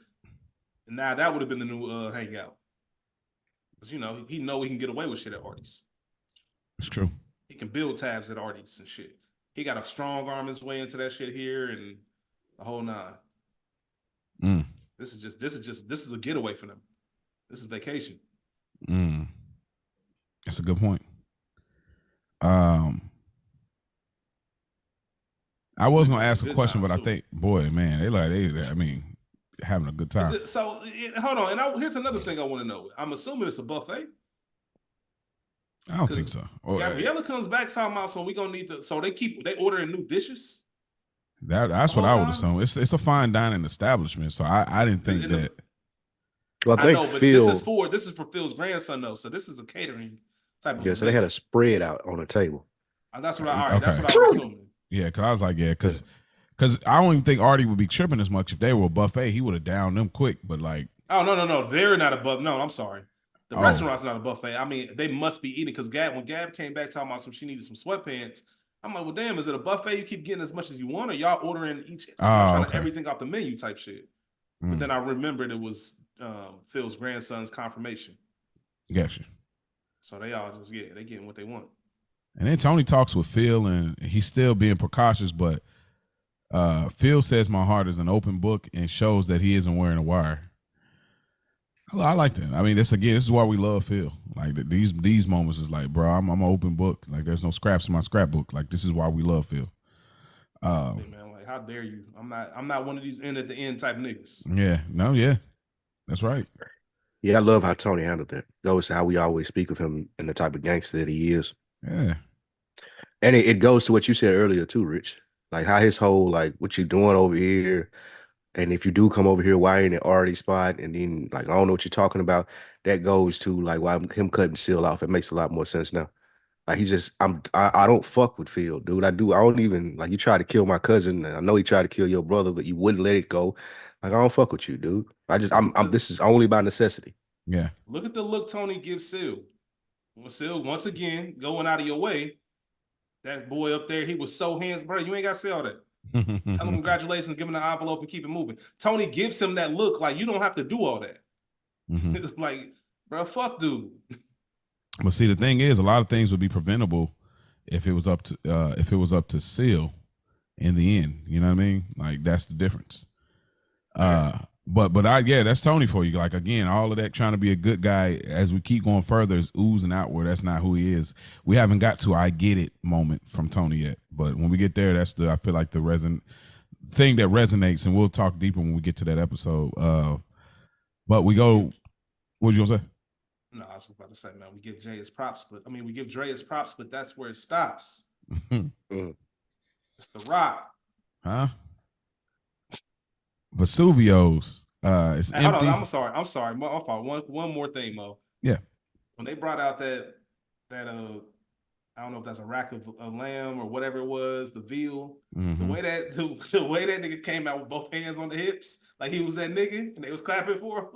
And now that would have been the new hangout. Because, you know, he can get away with shit at Artie's. It's true. He can build tabs at Artie's and shit. He got a strong arm his way into that shit here and the whole nine. This is a getaway for them. This is vacation. That's a good point. I was gonna ask a question, but I think, boy, man, I mean, having a good time. Hold on, here's another thing I want to know. I'm assuming it's a buffet. I don't think so. Gabriella comes back talking about, so we gonna need to. So they ordering new dishes. That's what I would assume. It's a fine dining establishment, so I didn't think that. Well, I know, but this is for Phil's grandson though, so this is a catering type of. Yeah, so they had a spread out on the table. That's what I was assuming. Yeah, because I was like, because I don't even think Artie would be tripping as much if they were a buffet. He would have downed them quick, but like. Oh no, they're not a buffet. No, I'm sorry. The restaurant's not a buffet. I mean, they must be eating because when Gab came back talking about she needed some sweatpants. I'm like, well, damn, is it a buffet? You keep getting as much as you want, or y'all ordering everything off the menu type shit. But then I remembered it was Phil's grandson's confirmation. Gotcha. So they all just they getting what they want. And then Tony talks with Phil, and he's still being precautious, but Phil says my heart is an open book and shows that he isn't wearing a wire. I like that. I mean, this is why we love Phil. Like these moments is like, bro, I'm an open book. Like there's no scraps in my scrapbook. Like this is why we love Phil. Hey man, like how dare you? I'm not one of these end at the end type niggas. Yeah, that's right. Yeah, I love how Tony handled that. Goes to how we always speak of him and the type of gangster that he is. Yeah. And it goes to what you said earlier too, Rich. Like how his whole like what you doing over here, and if you do come over here, why ain't it already spot? And then like I don't know what you're talking about. That goes to like why him cutting Seal off. It makes a lot more sense now. Like he's just I don't fuck with Phil, dude. I don't even like you tried to kill my cousin, and I know he tried to kill your brother, but you wouldn't let it go. Like I don't fuck with you, dude. I'm this is only by necessity. Yeah. Look at the look Tony gives Seal. Seal once again going out of your way. That boy up there, he was so hands, bro. You ain't got to say all that. Tell him congratulations, give him the envelope, and keep it moving. Tony gives him that look like you don't have to do all that. Like, bro, fuck, dude. But see, the thing is, a lot of things would be preventable if it was up to Seal in the end. You know what I mean? Like that's the difference. But that's Tony for you. Like again, all of that trying to be a good guy as we keep going further is oozing outward. That's not who he is. We haven't got to I get it moment from Tony yet. But when we get there, that's I feel like the thing that resonates, and we'll talk deeper when we get to that episode. But we go. What you gonna say? No, I was about to say, man, we give Jay his props, but I mean, we give Dre his props, but that's where it stops. It's the Rock. Huh? Vesuvio's it's hey, hold empty. on, I'm sorry. One more thing, Mo. Yeah. When they brought out that I don't know if that's a rack of lamb or whatever it was, the veal. The way that the way that nigga came out with both hands on the hips, like he was that nigga, and they was clapping for him.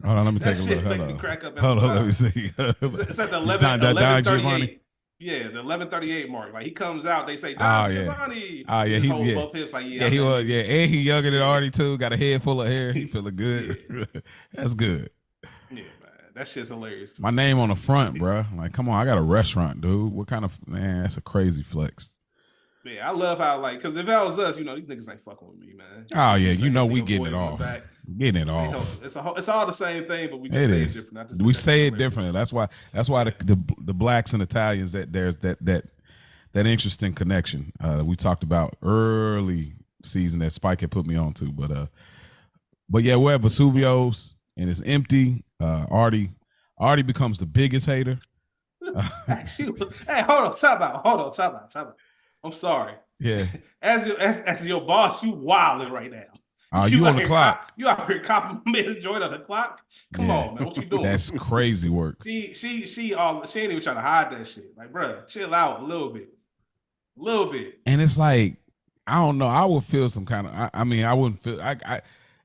Hold on, let me take a look. That shit make me crack up. Hold on, let me see. It's at the 11:38. Yeah, the 11:38 mark. Like he comes out, they say, Don Giovanni. He holds both hips like, he was, and he younger than Artie too. Got a head full of hair. He feeling good. That's good. Yeah, man, that shit's hilarious. My name on the front, bro. Like, come on, I got a restaurant, dude. What kind of man? That's a crazy flex. Yeah, I love how because if that was us, these niggas ain't fucking with me, man. Oh yeah, we getting it off. Getting it off. It's all the same thing, but we just say it different. We say it differently. That's why the blacks and Italians that there's that interesting connection we talked about early season that Spike had put me on to. But yeah, we're at Vesuvio's and it's empty. Artie becomes the biggest hater. Hey, hold on, time out. I'm sorry. Yeah. As your boss, you wilding right now. You on the clock. You out here complimenting Joy on the clock? Come on, man. What you doing? That's crazy work. She ain't even trying to hide that shit. Like, bro, chill out a little bit. And it's like, I don't know. I would feel some kind of. I mean, I wouldn't feel.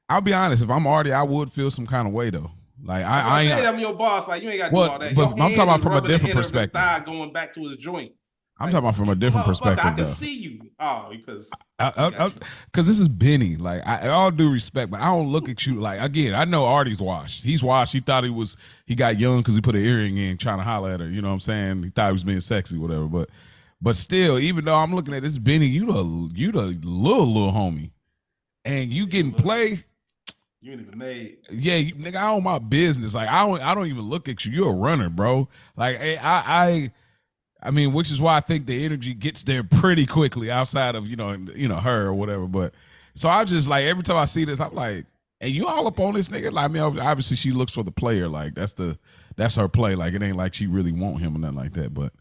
I'll be honest. If I'm Artie, I would feel some kind of way though. Like I say I'm your boss. Like you ain't got to do all that. But I'm talking about from a different perspective. Going back to his joint. I'm talking about from a different perspective. I can see you. Oh, because this is Benny. Like all due respect, but I don't look at you like again. I know Artie's washed. He's washed. He thought he got young because he put an earring in, trying to holler at her. You know what I'm saying? He thought he was being sexy, whatever. But still, even though I'm looking at this Benny, you the little homie, and you getting play. You ain't even made. Yeah, nigga, I own my business. Like I don't even look at you. You're a runner, bro. Like I mean, which is why I think the energy gets there pretty quickly outside of, her or whatever. But so I just like every time I see this, I'm like, hey, you all up on this nigga? Like, I mean, obviously she looks for the player. Like that's her play. Like it ain't like she really want him or nothing like that. But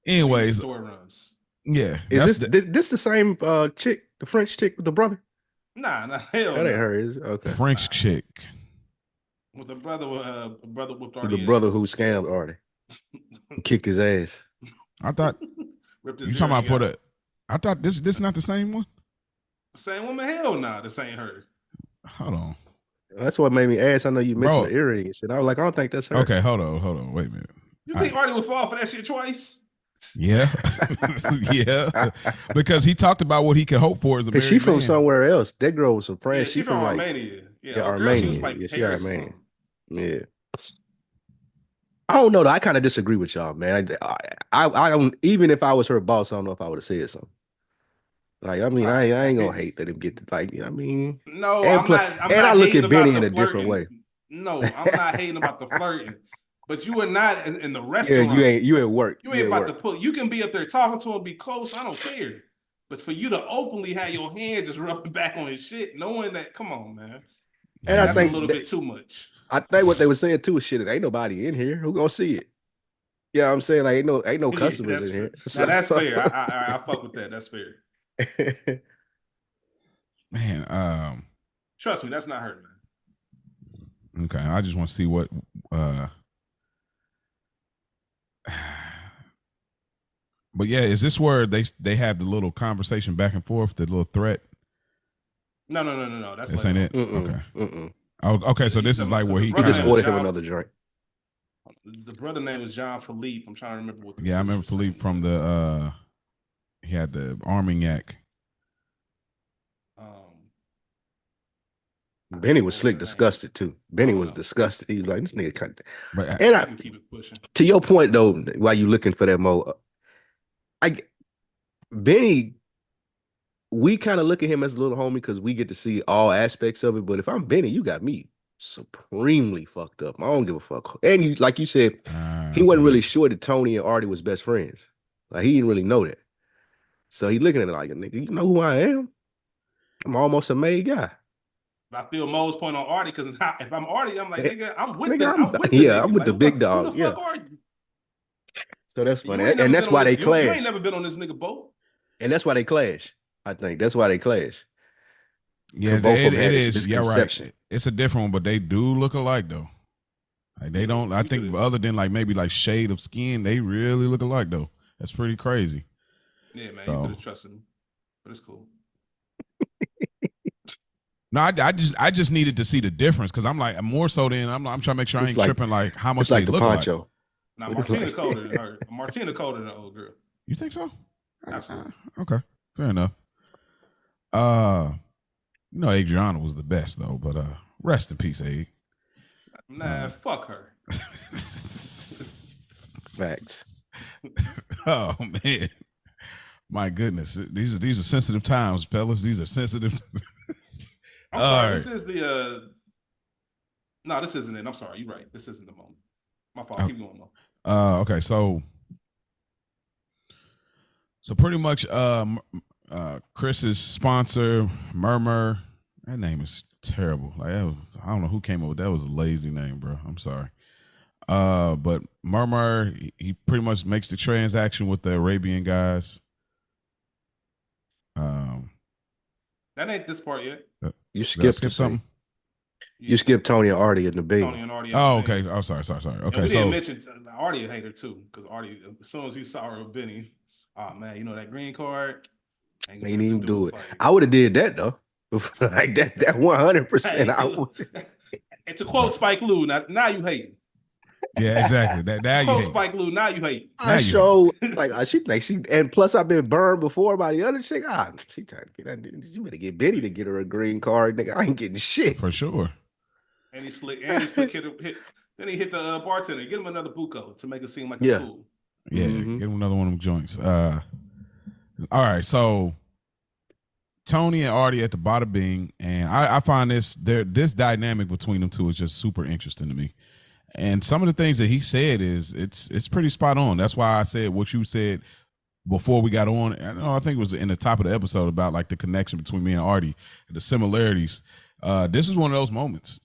anyways, story runs. Yeah. Is this the same chick, the French chick with the brother? Nah, hell that ain't her, is it? Okay. French chick. With the brother whooped Artie. The brother who scammed Artie. Kicked his ass. I thought you talking about for the. I thought this not the same one. Same woman? Hell nah, this ain't her. Hold on. That's what made me ask. I know you mentioned the earring and shit. I was like, I don't think that's her. Okay, hold on. Wait a minute. You think Artie would fall for that shit twice? Yeah, yeah. Because he talked about what he could hope for as a married man. She from somewhere else. That girl was from France. Yeah, she from Armenia. Yeah, Armenia. She Armenian. Yeah. I don't know though. I kind of disagree with y'all, man. I even if I was her boss, I don't know if I would have said something. Like, I mean, Right. I ain't gonna hate that him get to, like, you know what I mean, No, and I'm plus, not. I'm and I not look hating at about Benny in the a different way. flirting. No, I'm not hating about the flirting. But you are not in the Yeah, restaurant. you at work. You You ain't at about to work. put. You can be up there talking to him, be close. I don't care. But for you to openly have your hand just rubbing back on his shit, knowing that, come on, man, And Yeah, I that's a you, little think bit too much. what they were saying too is shit. There ain't nobody in here who gonna see it. Yeah, I'm saying like ain't no Yeah, customers that's in fair. here. Now So, that's fair. I fuck with that. That's fair. man. Trust me, that's not hurting, man. Okay, I just want to see what. But yeah, is this where they have the little conversation back and forth, the little threat? No. That's This later ain't on. it. Okay. mm-mm. Oh, okay. So You this is talking about like because where the he He brother just kind name of. was ordered him John. another drink. The brother name was John Philippe. I'm trying to remember what the Yeah, I remember sister's Philippe name from is. the. He had the Armagnac. Benny was What was slick her name? disgusted too. I Benny don't was know. disgusted. He was like, this nigga cut. But And We can keep it pushing. to your point though, while you looking for that mo, I Benny, we kind of look at him as a little homie because we get to see all aspects of it. But if I'm Benny, you got me supremely fucked up. I don't give a fuck. And you, like you said, he wasn't okay. really sure that Tony and Artie was best friends. Like he didn't really know that. So he looking at it like, nigga, you know who I am? I'm almost a made guy. But I feel Mo's point on Artie because if I'm Artie, I'm like, Eh, nigga, I'm Nigga, with the yeah, I'm nigga. with Like, the big who dog. the Yeah. fuck are you? So that's funny. You ain't And never been that's on why this. they You ain't clash. never been on this nigga boat. And that's why they clash. I think that's why they clash. Yeah, Because both of them it had this is. Yeah, right. misconception. It's a different one, but they do look alike though. Like they don't. I You think could, other than like maybe like shade of skin, they really look alike though. That's pretty crazy. yeah, man, you could So have trusted him, but it's cool. no, I just needed to see the difference because I'm like more so than I'm trying to make sure I It's ain't like tripping like how much it's like they the look alike. poncho. Now What it's Martina like. colder than her. Martina colder than the old girl. You think so? Absolutely. Okay, fair enough. Uh, you know, Adriana was the best though, but rest in peace, Aid. Nah, fuck her. Facts. Oh man, my goodness, these are sensitive times, fellas. These are sensitive. I'm sorry. This is the. No, this isn't it. I'm sorry. You're right. This isn't the moment. My fault. Keep going, Mo. Okay, so pretty much Chris's sponsor, Murmur, that name is terrible. Like I don't know who came up with that. Was a lazy name, bro. I'm sorry. But Murmur, he pretty much makes the transaction with the Arabian guys. That ain't this part yet. You skipped something. You skipped Tony and Artie in the bing. Tony and Artie. Oh, okay. Oh, sorry. Okay, and we didn't mention Artie a hater too, because Artie, as soon as he saw her with Benny, oh man, you know that green card. Ain't even do it. I would have did that though. Like that 100%. And to quote Spike Lee, now you hate. Yeah, exactly. Now you hate. Spike Lee, now you hate. I show like she and plus I've been burned before by the other chick. She trying to get that. You better get Benny to get her a green card, nigga. I ain't getting shit for sure. And he slick hit. Then he hit the bartender. Get him another buco to make it seem like it's cool. Yeah, get him another one of them joints. All right, so Tony and Artie at the bada bing, and I find this dynamic between them two is just super interesting to me. And some of the things that he said is it's pretty spot on. That's why I said what you said before we got on. I think it was in the top of the episode about like the connection between me and Artie, the similarities. This is one of those moments.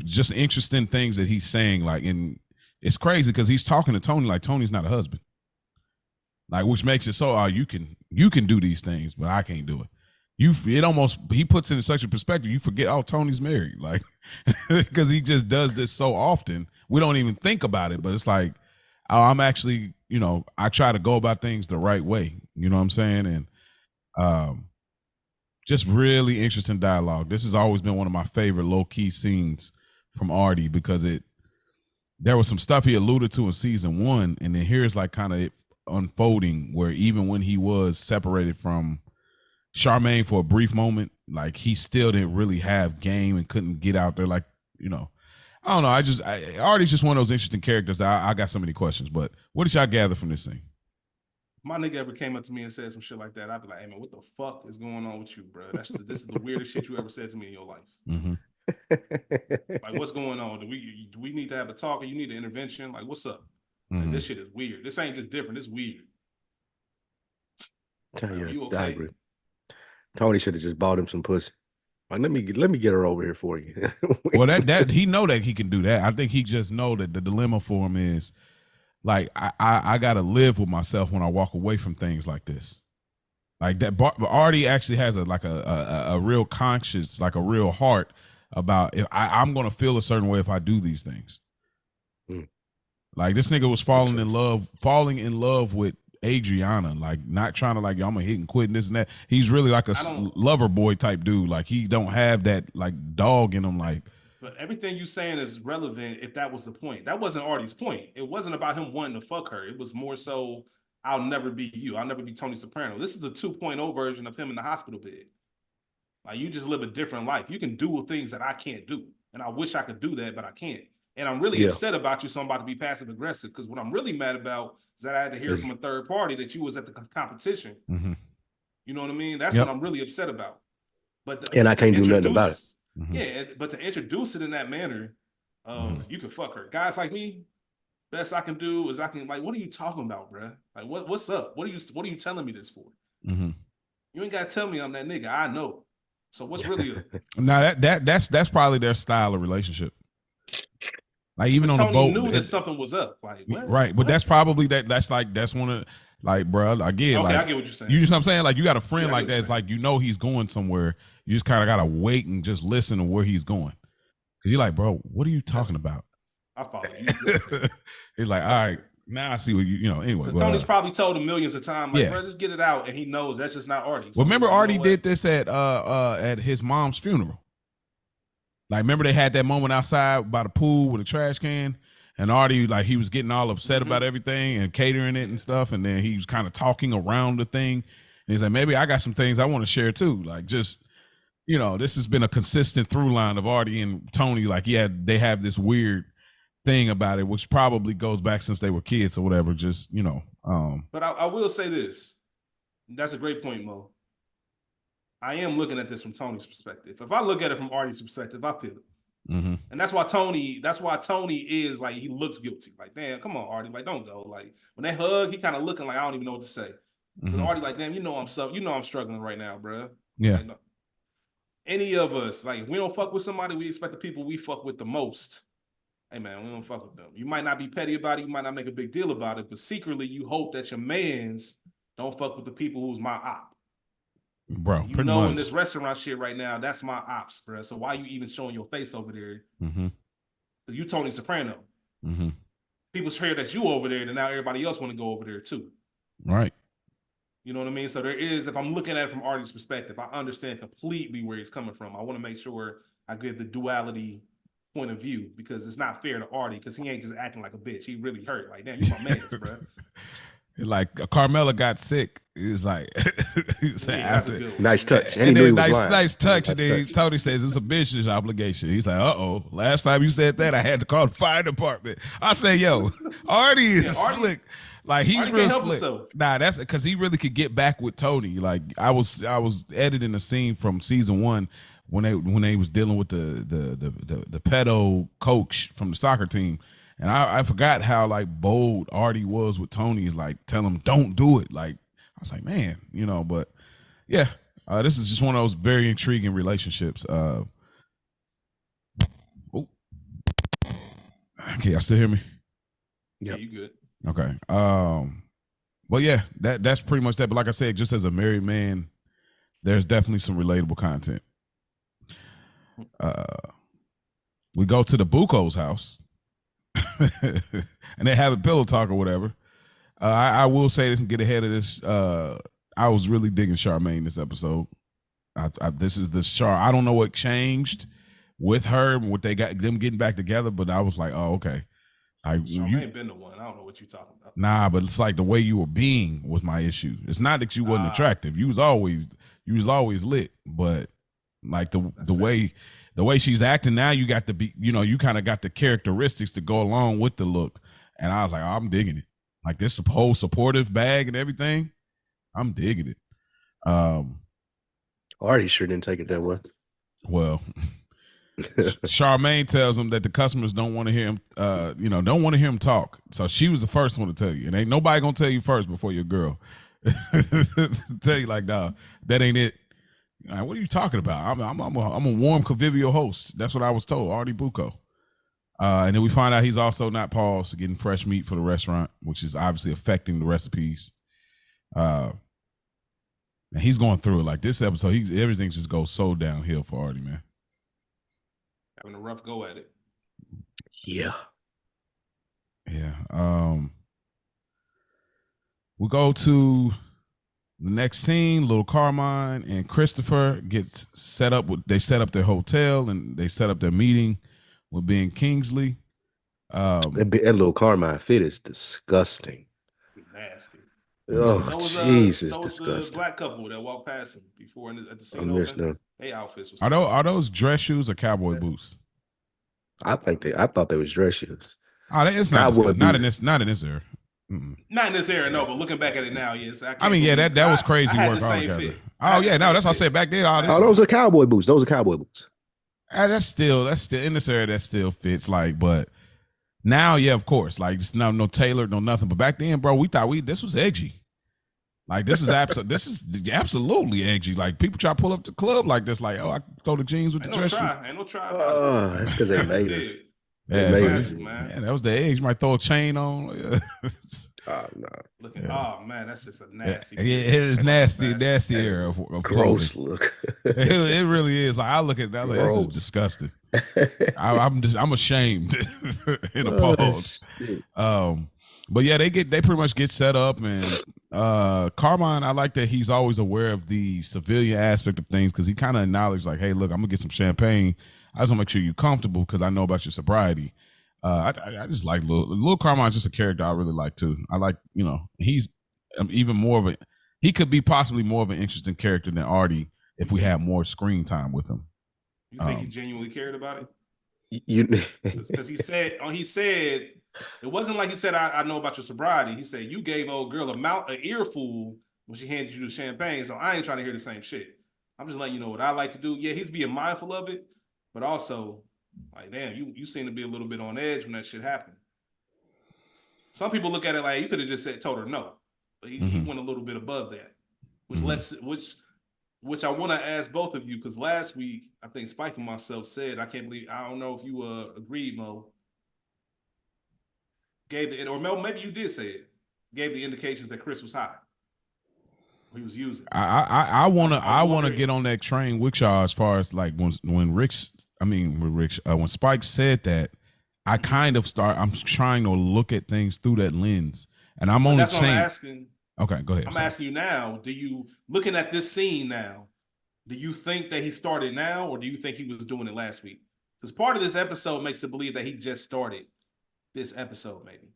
Just interesting things that he's saying, like, and it's crazy because he's talking to Tony like Tony's not a husband. Like, which makes it so you can do these things, but I can't do it. He puts it in such a perspective, you forget, Tony's married. Like, because he just does this so often. We don't even think about it, but it's like, I'm actually, I try to go about things the right way. You know what I'm saying? And just really interesting dialogue. This has always been one of my favorite low-key scenes from Artie because there was some stuff he alluded to in season 1, and then here's like kind of it unfolding where even when he was separated from Charmaine for a brief moment, like he still didn't really have game and couldn't get out there. Like, I don't know. Artie's just one of those interesting characters. I got so many questions, but what did y'all gather from this scene? my nigga ever came up to me and said some shit like that, I'd be like, hey man, what the fuck is going on with you, bro? This is the weirdest shit you ever said to me in your life. Mm-hmm. Like, what's going on? Do we need to have a talk, or you need an intervention? Like, what's up? Mm-hmm. Like, this shit is weird. This ain't just different. It's weird. Tell Like, you, are you I okay? agree. Tony should have just bought him some pussy. Like, let me get her over here for you. Well, that he know that he can do that. I think he just know that the dilemma for him is like I gotta live with myself when I walk away from things like this. Like that, Artie actually has a real conscience, like a real heart about if I'm gonna feel a certain way if I do these things. Like this nigga was falling in love with Adriana, like not trying to like, yo, I'm gonna hit and quit and this and that. He's really like a lover boy type dude. Like he don't have that like dog in him. Like, but everything you saying is relevant if that was the point. That wasn't Artie's point. It wasn't about him wanting to fuck her. It was more so, I'll never be you. I'll never be Tony Soprano. This is the 2.0 version of him in the hospital bed. Like, you just live a different life. You can do things that I can't do. And I wish I could do that, but I can't. And I'm really upset about you, so I'm about to be passive aggressive, because what I'm really mad about is that I had to hear from a third party that you was at the competition. mm-hmm. You know what I mean? That's what I'm really upset about. And I can't do nothing about it. Mm-hmm. Yeah, but to introduce it in that manner of you can fuck her. Guys like me, best I can do is I can, like, what are you talking about, bro? Like, what's up? What are you telling me this for? Mm-hmm. You ain't gotta tell me I'm that nigga. I know. So what's really up? Now that's probably their style of relationship. Like even on Tony the boat, knew that something was up. Like, what? Right, but that's probably that's one of like, bro. I get okay, like, I get what you're saying. You just know what I'm saying, like you got a friend like that. It's like you know he's going somewhere. You just kind of gotta wait and just listen to where he's going, because you're like, bro, what are you talking about? I follow you. He's like, all right, now I see what you know. Anyway, because Tony's probably told him millions of times, like, bro, just get it out, and he knows that's just not Artie. So well, remember like, Artie did this at his mom's funeral. Like, remember they had that moment outside by the pool with a trash can, and Artie, like, he was getting all upset about everything and catering it and stuff, and then he was kind of talking around the thing, and he's like, maybe I got some things I want to share too. Like, just, you know, this has been a consistent through line of Artie and Tony. Like, they have this weird thing about it, which probably goes back since they were kids or whatever. Just, you know. But I will say this. That's a great point, Mo. I am looking at this from Tony's perspective. If I look at it from Artie's perspective, I feel it. Mm-hmm. And that's why Tony is like, he looks guilty. Like, damn, come on, Artie. Like, don't go. Like, when they hug, he kind of looking like, I don't even know what to say. Because Artie, like, damn, I'm struggling right now, bro. Yeah. Like, no. Any of us, like, if we don't fuck with somebody, we expect the people we fuck with the most. Hey man, we don't fuck with them. You might not be petty about it, you might not make a big deal about it, but secretly you hope that your mans don't fuck with the people who's my op. Bro, you know much. In this restaurant shit right now, that's my ops, bro. So why you even showing your face over there? Mm-hmm. You Tony Soprano. Mm-hmm. People hear that you over there, and now everybody else want to go over there too. Right. You know what I mean? So there is, if I'm looking at it from Artie's perspective, I understand completely where he's coming from. I want to make sure I give the duality point of view, because it's not fair to Artie, because he ain't just acting like a bitch. He really hurt. Like, damn, you my man, bro. Like Carmella got sick. He was like, nice touch. And he knew he was lying. Nice touch. And then Tony says it's a business obligation. He's like, last time you said that, I had to call the fire department. I say, yo, Artie is slick. Like, he's real slick. Nah, that's because he really could get back with Tony. Like, I was editing a scene from season 1 when they was dealing with the pedo coach from the soccer team. And I forgot how, like, bold Artie was with Tony. Is like, tell him, don't do it. Like, I was like, man, you know, but yeah, this is just one of those very intriguing relationships. Okay, y'all still hear me? Yeah, you good. Okay. But yeah, that's pretty much that. But like I said, just as a married man, there's definitely some relatable content. We go to the Buco's house. And they have a pillow talk or whatever. I will say this and get ahead of this. I was really digging Charmaine this episode. This is the Char. I don't know what changed with her, what they got them getting back together, but I was like, oh, okay. Charmaine been the one. I don't know what you're talking about. Nah, but it's like the way you were being was my issue. It's not that you wasn't attractive. You was always lit, but like the way she's acting now, you got to be, you know, you kind of got the characteristics to go along with the look. And I was like, oh, I'm digging it. Like this whole supportive bag and everything. I'm digging it. Artie sure didn't take it that way. Well, Charmaine tells him that the customers don't want to hear him, don't want to hear him talk. So she was the first one to tell you, and ain't nobody gonna tell you first before your girl. Tell you like, nah, that ain't it. What are you talking about? I'm a warm convivial host. That's what I was told. Artie Bucco. And then we find out he's also not paused getting fresh meat for the restaurant, which is obviously affecting the recipes. And he's going through it like this episode. Everything just goes so downhill for Artie, man. Having a rough go at it. Yeah. We go to the next scene. Little Carmine and Christopher gets set up. They set up their hotel and they set up their meeting with Ben Kingsley. That little Carmine fit is disgusting. Nasty. Oh, Jesus, so disgusting. The black couple that walked past him before at the scene open. Their outfits was are those dress shoes or cowboy boots? I thought they was dress shoes. Oh, it's not in this era. Mm-mm. Not in this era, no. But looking back at it now, yes. That was crazy work altogether. Oh yeah, no, that's what I said back then. Those are cowboy boots. That's still in this era. That still fits. Like, but now, yeah, of course. Like, just no tailored, no nothing. But back then, bro, we thought this was edgy. Like, this is absolutely edgy. Like, people try to pull up the club like this. Like, I throw the jeans with the dress shoes. Ain't no try. Oh, that's because they made us. Yeah, that was the age. You might throw a chain on. Oh no! Oh man, that's just a nasty. It is nasty era of gross clothing. Look. it really is. Like I look at that, like, this is disgusting. I'm ashamed and appalled. But yeah, they pretty much get set up, and Carmine, I like that he's always aware of the civilian aspect of things because he kind of acknowledged like, hey, look, I'm gonna get some champagne. I just want to make sure you're comfortable because I know about your sobriety. I just like Lil Carmine's just a character I really like too. I like, he's even more of he could be possibly more of an interesting character than Artie if we had more screen time with him. You think he genuinely cared about it? Because he said it wasn't like he said, I know about your sobriety. He said you gave old girl an earful when she handed you the champagne. So I ain't trying to hear the same shit. I'm just letting you know what I like to do. Yeah, he's being mindful of it. But also, like, damn, you seem to be a little bit on edge when that shit happened. Some people look at it like you could have just told her no, but he went a little bit above that, which I want to ask both of you because last week I think Spike and myself said I don't know if you agreed, Mo. Or Mel, maybe you did say it. Gave the indications that Chris was high. He was using. I wanna get on that train with y'all as far as like when Spike said that, I kind of I'm trying to look at things through that lens, and I'm only saying. I'm asking. Okay, go ahead. I'm asking you now. Looking at this scene now, do you think that he started now, or do you think he was doing it last week? Because part of this episode makes it believe that he just started this episode, maybe.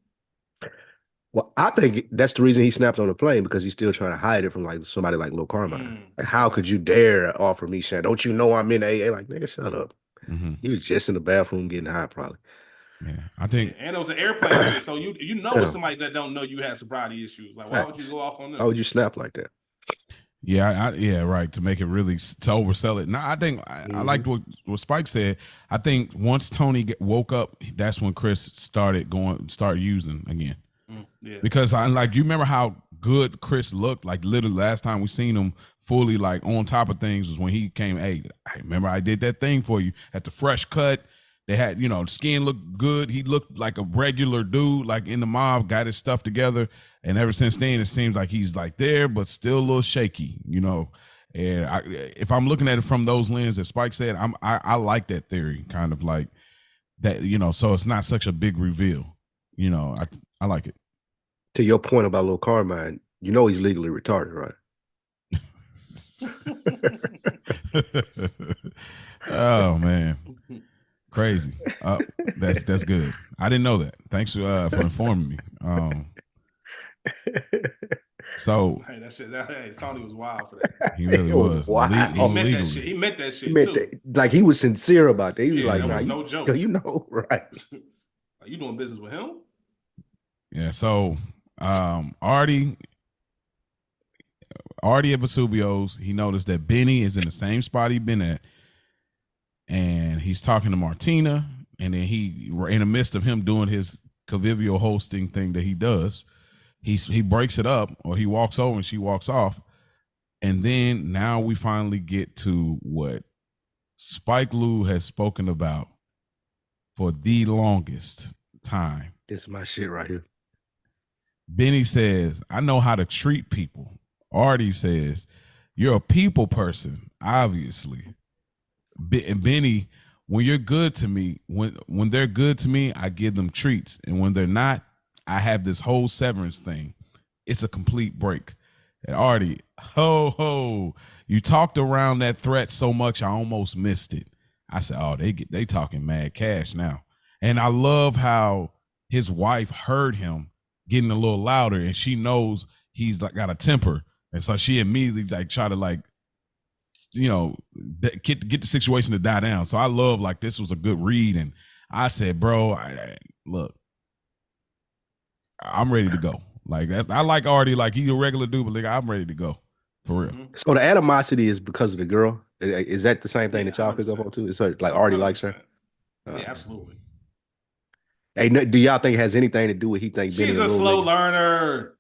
Well, I think that's the reason he snapped on the plane because he's still trying to hide it from like somebody like Lil Carmine. Like, how could you dare offer me shit? Don't you know I'm in AA? Like, nigga, shut up. He was just in the bathroom getting high, probably. Yeah, I think. And it was an airplane, so you it's somebody that don't know you had sobriety issues. Like, why would you go off on them? Why would you snap like that? Yeah, right. To make it really to oversell it. No, I think I liked what Spike said. I think once Tony woke up, that's when Chris start using again. Yeah. Because you remember how good Chris looked? Like literally last time we seen him fully like on top of things was when he came. Hey, I remember I did that thing for you at the fresh cut. They had, the skin looked good. He looked like a regular dude, like in the mob, got his stuff together. And ever since then, it seems like he's like there, but still a little shaky, And if I'm looking at it from those lenses, as Spike said, I like that theory, kind of like that, so it's not such a big reveal. I like it. To your point about Lil Carmine, he's legally retarded, right? Oh man. Crazy. That's good. I didn't know that. Thanks for informing me. So hey, that shit. Hey, Tony was wild for that. He really was. Wow. He meant that shit. He meant that shit too. Like he was sincere about that. He was like, that was no joke. Right? Are you doing business with him? Yeah. So Artie at Vesuvio's, he noticed that Benny is in the same spot he'd been at, and he's talking to Martina, and then he, in the midst of him doing his convivial hosting thing that he does, he breaks it up, or he walks over and she walks off, and then now we finally get to what Spike Lee has spoken about for the longest time. This is my shit right here. Benny says, I know how to treat people. Artie says, you're a people person, obviously. And Benny, when you're good to me, when they're good to me, I give them treats. And when they're not, I have this whole severance thing. It's a complete break. And Artie, ho, you talked around that threat so much, I almost missed it. I said, oh, they talking mad cash now. And I love how his wife heard him getting a little louder, and she knows he's like got a temper. And so she immediately like try to like, you know, get the situation to die down. So I love like this was a good read. And I said, bro, look, I'm ready to go. Like I like Artie, like he's a regular dude, but like I'm ready to go for real. So the animosity is because of the girl. Is that the same thing that y'all pick up on too? It's like Artie likes her. Yeah, absolutely. Hey, do y'all think it has anything to do with he think she's a slow learner?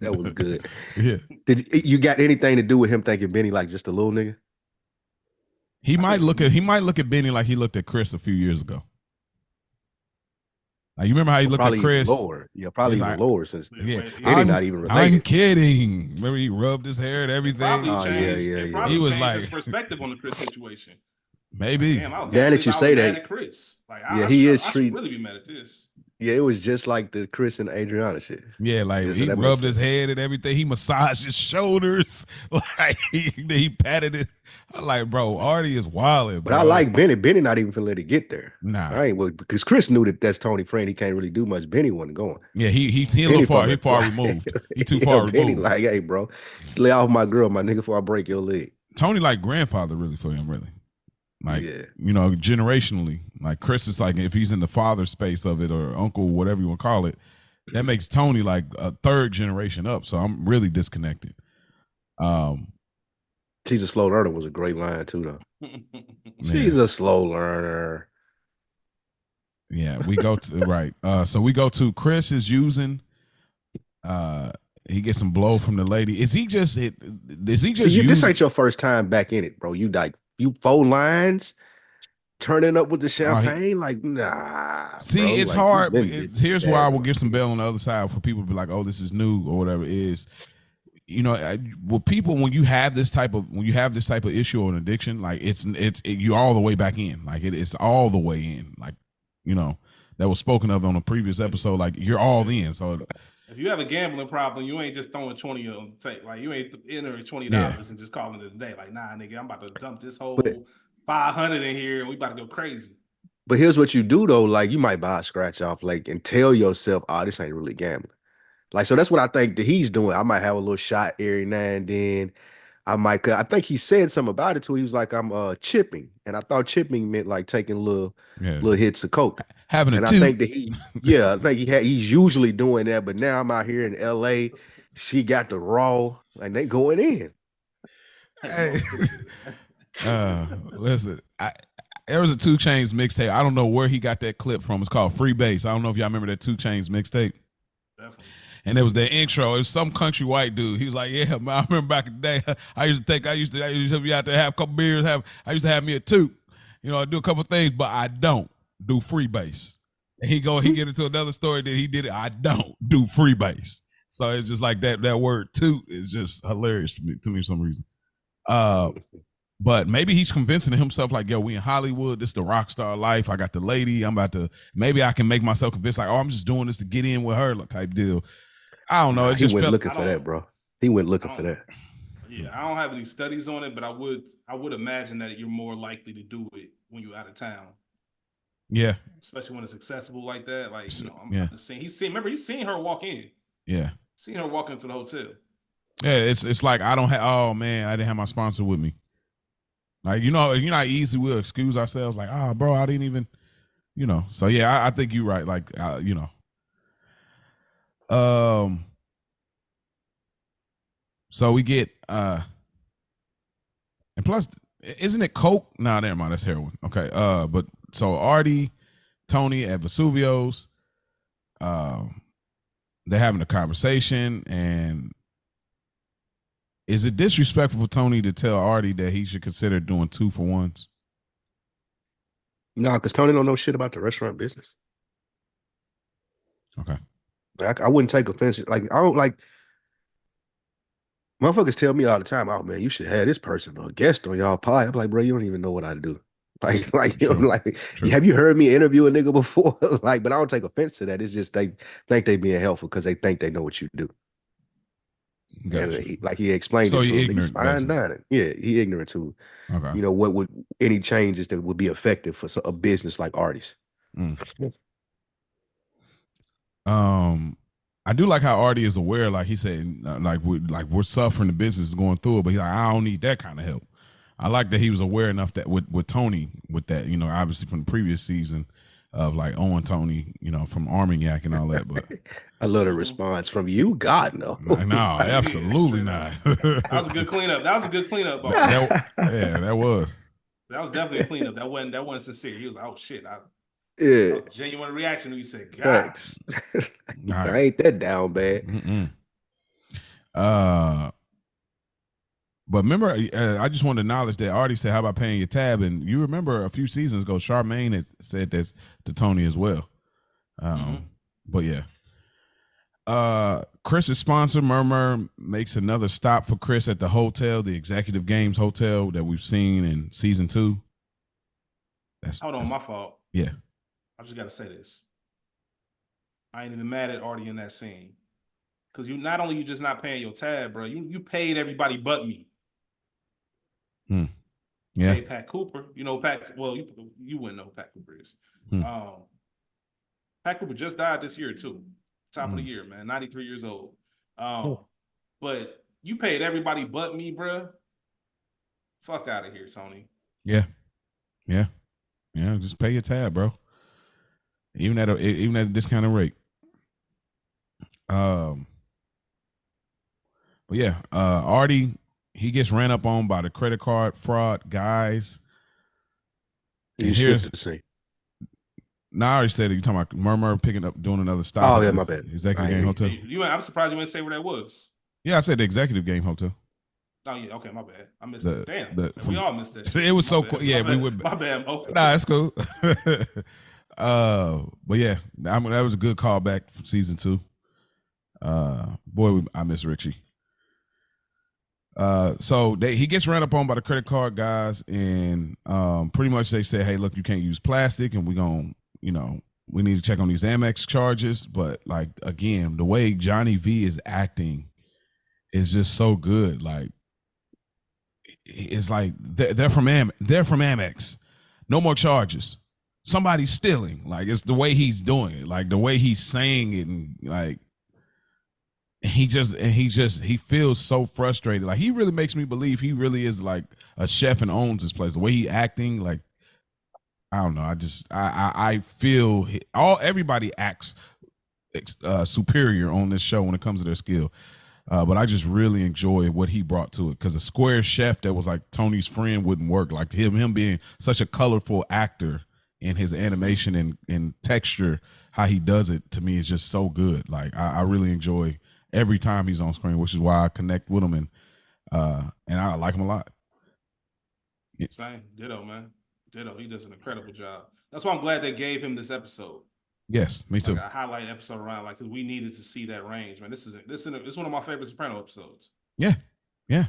That was good. Yeah. Did you got anything to do with him thinking Benny like just a little nigga? He might look at Benny like he looked at Chris a few years ago. Like, you remember how he looked at Chris? Lower. Yeah, probably even lower since I'm not even related. I'm kidding. Remember he rubbed his hair and everything? Yeah. He was like his perspective on the Chris situation. Maybe. Now that you say that, Chris. Like, he is I should really be mad at this. Yeah, it was just like the Chris and Adriana shit. Yeah, like he rubbed his head and everything. He massaged his shoulders. Like he patted it. I'm like, bro, Artie is wilding. But I like Benny. Benny not even finna let it get there. Nah, I ain't because Chris knew that's Tony Friend. He can't really do much. Benny wasn't going. Yeah, he a little far. He far removed. He too far removed. Benny like, hey, bro, lay off my girl, my nigga, before I break your leg. Tony like grandfather really for him, really. Like, you know, generationally, like Chris is like, if he's in the father space of it or uncle, whatever you want to call it, that makes Tony like a third generation up. So I'm really disconnected. She's a slow learner was a great line too, though. She's a slow learner. Yeah, we go to right. So we go to Chris is using. He gets some blow from the lady. Is he just? This ain't your first time back in it, bro. You 4 lines, turning up with the champagne, like nah. See, bro. it's hard. Here's where I will give some bail on the other side for people to be like, "Oh, this is new" or whatever it is. You know, with people when you have this type of issue or an addiction, like you're all the way back in. Like it's all the way in. Like, you know, that was spoken of on a previous episode. Like you're all in. So if you have a gambling problem, you ain't just throwing 20 on the tape. Like you ain't entering $20 and just calling it a day. Like, nah, nigga, I'm about to dump this whole 500 in here and we about to go crazy. But here's what you do though, like you might buy a scratch off, like, and tell yourself, oh, this ain't really gambling. Like, so that's what I think that he's doing. I might have a little shot every now and then. I think he said something about it too. He was like, I'm chipping. And I thought chipping meant like taking little hits of coke. Having I think that he's usually doing that, but now I'm out here in LA. She got the raw and they going in. Hey. Listen, there was a 2 Chainz mixtape. I don't know where he got that clip from. It's called Free Bass. I don't know if y'all remember that 2 Chainz mixtape. Definitely. And it was the intro. It was some country white dude. He was like, "Yeah, man, I remember back in the day. I used to be out there, have a couple beers. I used to have me a toot. You know, I do a couple things, but I don't do free bass." And he get into another story that he did it. I don't do free bass. So it's just like that word toot is just hilarious to me for some reason. But maybe he's convincing himself like, yo, we in Hollywood. This is the rock star life. I got the lady. Maybe I can make myself convinced like, oh, I'm just doing this to get in with her type deal. I don't know. It just went looking for that, bro. He went looking for that. Yeah, I don't have any studies on it, but I would imagine that you're more likely to do it when you're out of town. Yeah. Especially when it's accessible like that. Like, you know, he's seen her walk in. Yeah. Seen her walk into the hotel. Yeah, it's like I didn't have my sponsor with me. Like, you know how easy we'll excuse ourselves, like, oh bro, I didn't even you know. So yeah, I think you're right. Like you know, so we get and plus, isn't it coke? Nah, never mind. That's heroin. Okay. But so Artie, Tony at Vesuvio's, they're having a conversation, and is it disrespectful for Tony to tell Artie that he should consider doing 2-for-1s? No, because Tony don't know shit about the restaurant business. Okay. I wouldn't take offense. Like I don't like motherfuckers tell me all the time, "Oh man, you should have this person or a guest on y'all pie." I'm like, bro, you don't even know what I do. Like, you know, True. like, True. have you heard me interview a nigga before? Like, but I don't take offense to that. It's just they think they being helpful because they think they know what you do. Gotcha. And like he explained So it to he him. He's ignorant, fine basically. dining. Yeah, he ignorant to, Okay. you know, what would any changes that would be effective for a business like Artie's. Mm. I do like how Artie is aware. Like he said, we're suffering, the business is going through it, but he's like, I don't need that kind of help. I like that he was aware enough that with Tony, with that, you know, obviously from the previous season of like Owen Tony, you know, from Armagnac and all that. But I love the response from you. God, no. no, absolutely Yeah, not. That was a good cleanup. That was a good cleanup, boss. That was. That was definitely a cleanup. That wasn't sincere. He was like, oh shit. Yeah. Genuine reaction when you said, God. Thanks. Right. I ain't that down bad. But remember, I just wanted to acknowledge that Artie said, "How about paying your tab?" And you remember a few seasons ago, Charmaine had said this to Tony as well. But yeah, Chris's sponsor, Murmur, makes another stop for Chris at the hotel, the Executive Games Hotel that we've seen in season 2. Hold on, my fault. Yeah, I just got to say this. I ain't even mad at Artie in that scene. Because you not only you just not paying your tab, bro, you paid everybody but me. Yeah. Paid Pat Cooper. You know, you wouldn't know who Pat Cooper is. Pat Cooper just died this year, too. Top of the year, man. 93 years old. But you paid everybody but me, bro. Fuck out of here, Tony. Yeah. Just pay your tab, bro. Even at a discounted rate. But yeah, Artie, he gets ran up on by the credit card fraud guys. You skipped the scene. No, I already said it. You talking about Murmur picking up, doing another stop? Oh, yeah, my bad. Executive Game Hotel. I'm surprised you didn't say where that was. Yeah, I said the Executive Game Hotel. Oh yeah, okay, my bad. I missed it. Damn, we all missed that shit. It was so cool. Yeah, we would. My bad. Okay. Nah, it's cool. But yeah, that was a good callback from season 2. Boy, I miss Richie. So he gets ran up on by the credit card guys, and pretty much they say, hey, look, you can't use plastic, and we're gonna, you know, we need to check on these Amex charges. But like, again, the way Johnny V is acting is just so good. Like, it's like they're from Amex. No more charges. Somebody's stealing. Like, it's the way he's doing it, like the way he's saying it, and like he feels so frustrated. Like, he really makes me believe he really is like a chef and owns this place. The way he acting, like, I don't know. I feel everybody acts superior on this show when it comes to their skill. But I just really enjoy what he brought to it, because a square chef that was like Tony's friend wouldn't work. Like him being such a colorful actor in his animation and texture, how he does it, to me is just so good. Like, I really enjoy every time he's on screen, which is why I connect with him, and I like him a lot. Same. Ditto, man. Ditto. He does an incredible job. That's why I'm glad they gave him this episode. Yes, me too. Like a highlight episode around, like, because we needed to see that range, man. This is one of my favorite Soprano episodes. Yeah,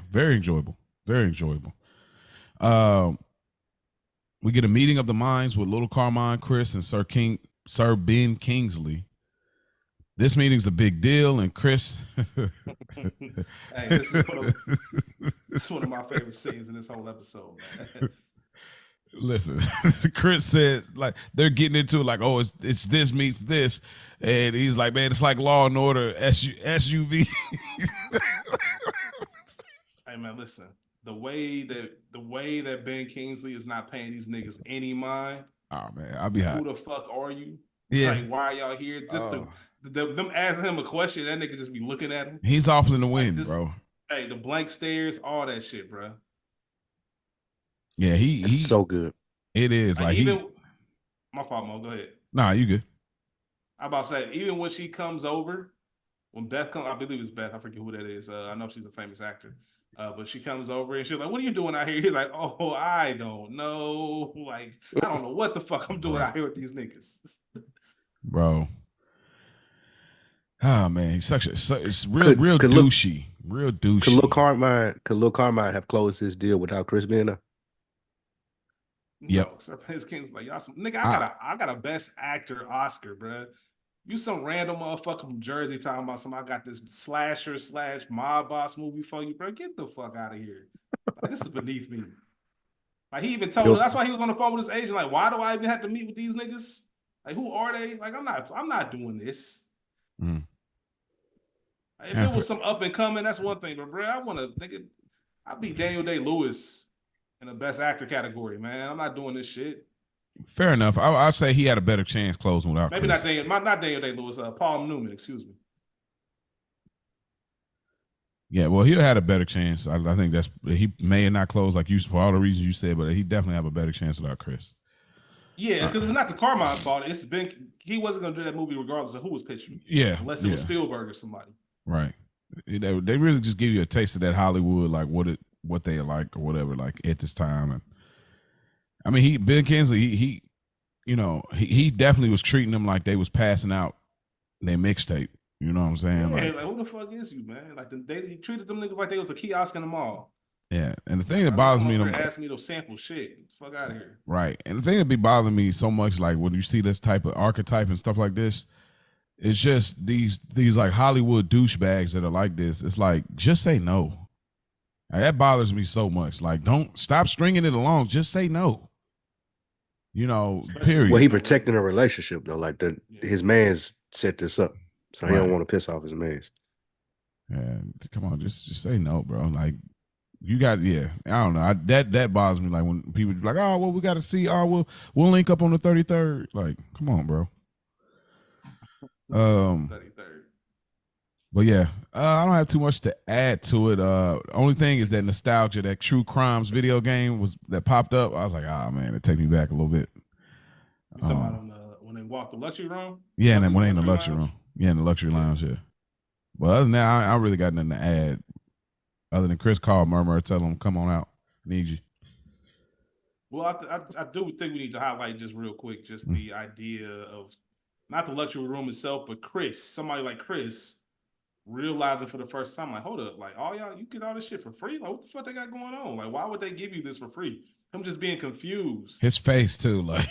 very enjoyable. Very enjoyable. We get a meeting of the minds with Little Carmine, Chris, and Sir Ben Kingsley. This meeting's a big deal, and Chris. Hey, this is one of my favorite scenes in this whole episode, man. Listen, Chris said, like, they're getting into it, like, oh, it's this meets this, and he's like, man, it's like Law and Order SUV. Hey, man, listen. The way that Ben Kingsley is not paying these niggas any mind. Oh man, I'll be Like, hot. who the fuck are you? Yeah. Like, why are y'all here? Just them asking him a question, that nigga just be looking at him. He's off in the Like, wind, bro. Hey, the blank stares, all that shit, bro. Yeah, It's so good. It is like even my fault, Mo. Go ahead. Nah, you good. I about to say, even when she comes over, when Beth comes, I believe it's Beth. I forget who that is. I know she's a famous actor. But she comes over and she's like, "What are you doing out here?" He's like, "Oh, I don't know. Like, I don't know what the fuck I'm doing out here with these niggas." Bro. Oh man, he's it's real douchey. Real douchey. Could Lil Carmine have closed his deal without Chris being there? Yep. No, Sir Prince King's like, y'all some nigga, I got a best actor Oscar, bro. You some random motherfucker from Jersey talking about I got this slasher / mob boss movie for you, bro. Get the fuck out of here. Like, this is beneath me. Like, he even told us, that's why he was on the phone with his agent. Like, why do I even have to meet with these niggas? Like, who are they? Like, I'm not doing this. Mm. If it was some up and coming, that's one thing. But bro, I want to nigga, I'd be Daniel Day-Lewis in the best actor category, man. I'm not doing this shit. Fair enough. I'll say he had a better chance closing without maybe Chris. not Daniel Day-Lewis, Paul Newman, excuse me. Yeah, well, he had a better chance. I think he may not close like you for all the reasons you said, but he definitely have a better chance without Chris. Yeah, because it's not the Carmine's fault. He wasn't gonna do that movie regardless of who was pitching. Yeah, unless it was Spielberg or somebody. Right. They really just give you a taste of that Hollywood, like what they like or whatever, like at this time. And I mean, Ben Kingsley, he definitely was treating them like they was passing out their mixtape. You know what I'm saying? Yeah, like who the fuck is you, man? Like he treated them niggas like they was a kiosk in the mall. Yeah, and the thing that bothers me, asked me to sample shit. Get the fuck out of here. Right, and the thing that be bothering me so much, like when you see this type of archetype and stuff like this, it's just these like Hollywood douchebags that are like this. It's like, just say no. Like, that bothers me so much. Like, don't stop stringing it along. Just say no. You know, period. Well, he protecting a relationship though. Like his man's set this up, so he don't want to piss off his man's. Yeah, come on, just say no, bro. Like, you got, I don't know. That bothers me. Like when people like, oh well, we got to see. Oh, we'll link up on the 33rd. Like, come on, bro. 33rd. But yeah, I don't have too much to add to it. Only thing is that nostalgia, that True Crimes video game that popped up. I was like, man, it take me back a little bit. You talking about when they walk the luxury room? Yeah, and then when they in the luxury room. Yeah, in the luxury lounge. Yeah. But other than that, I really got nothing to add. Other than Chris called Murmur, tell him come on out. Need you. Well, I do think we need to highlight just real quick, just the idea of not the luxury room itself, but somebody like Chris, realizing for the first time, like, hold up, like all y'all, you get all this shit for free? Like, what the fuck they got going on? Like, why would they give you this for free? Him just being confused. His face too, like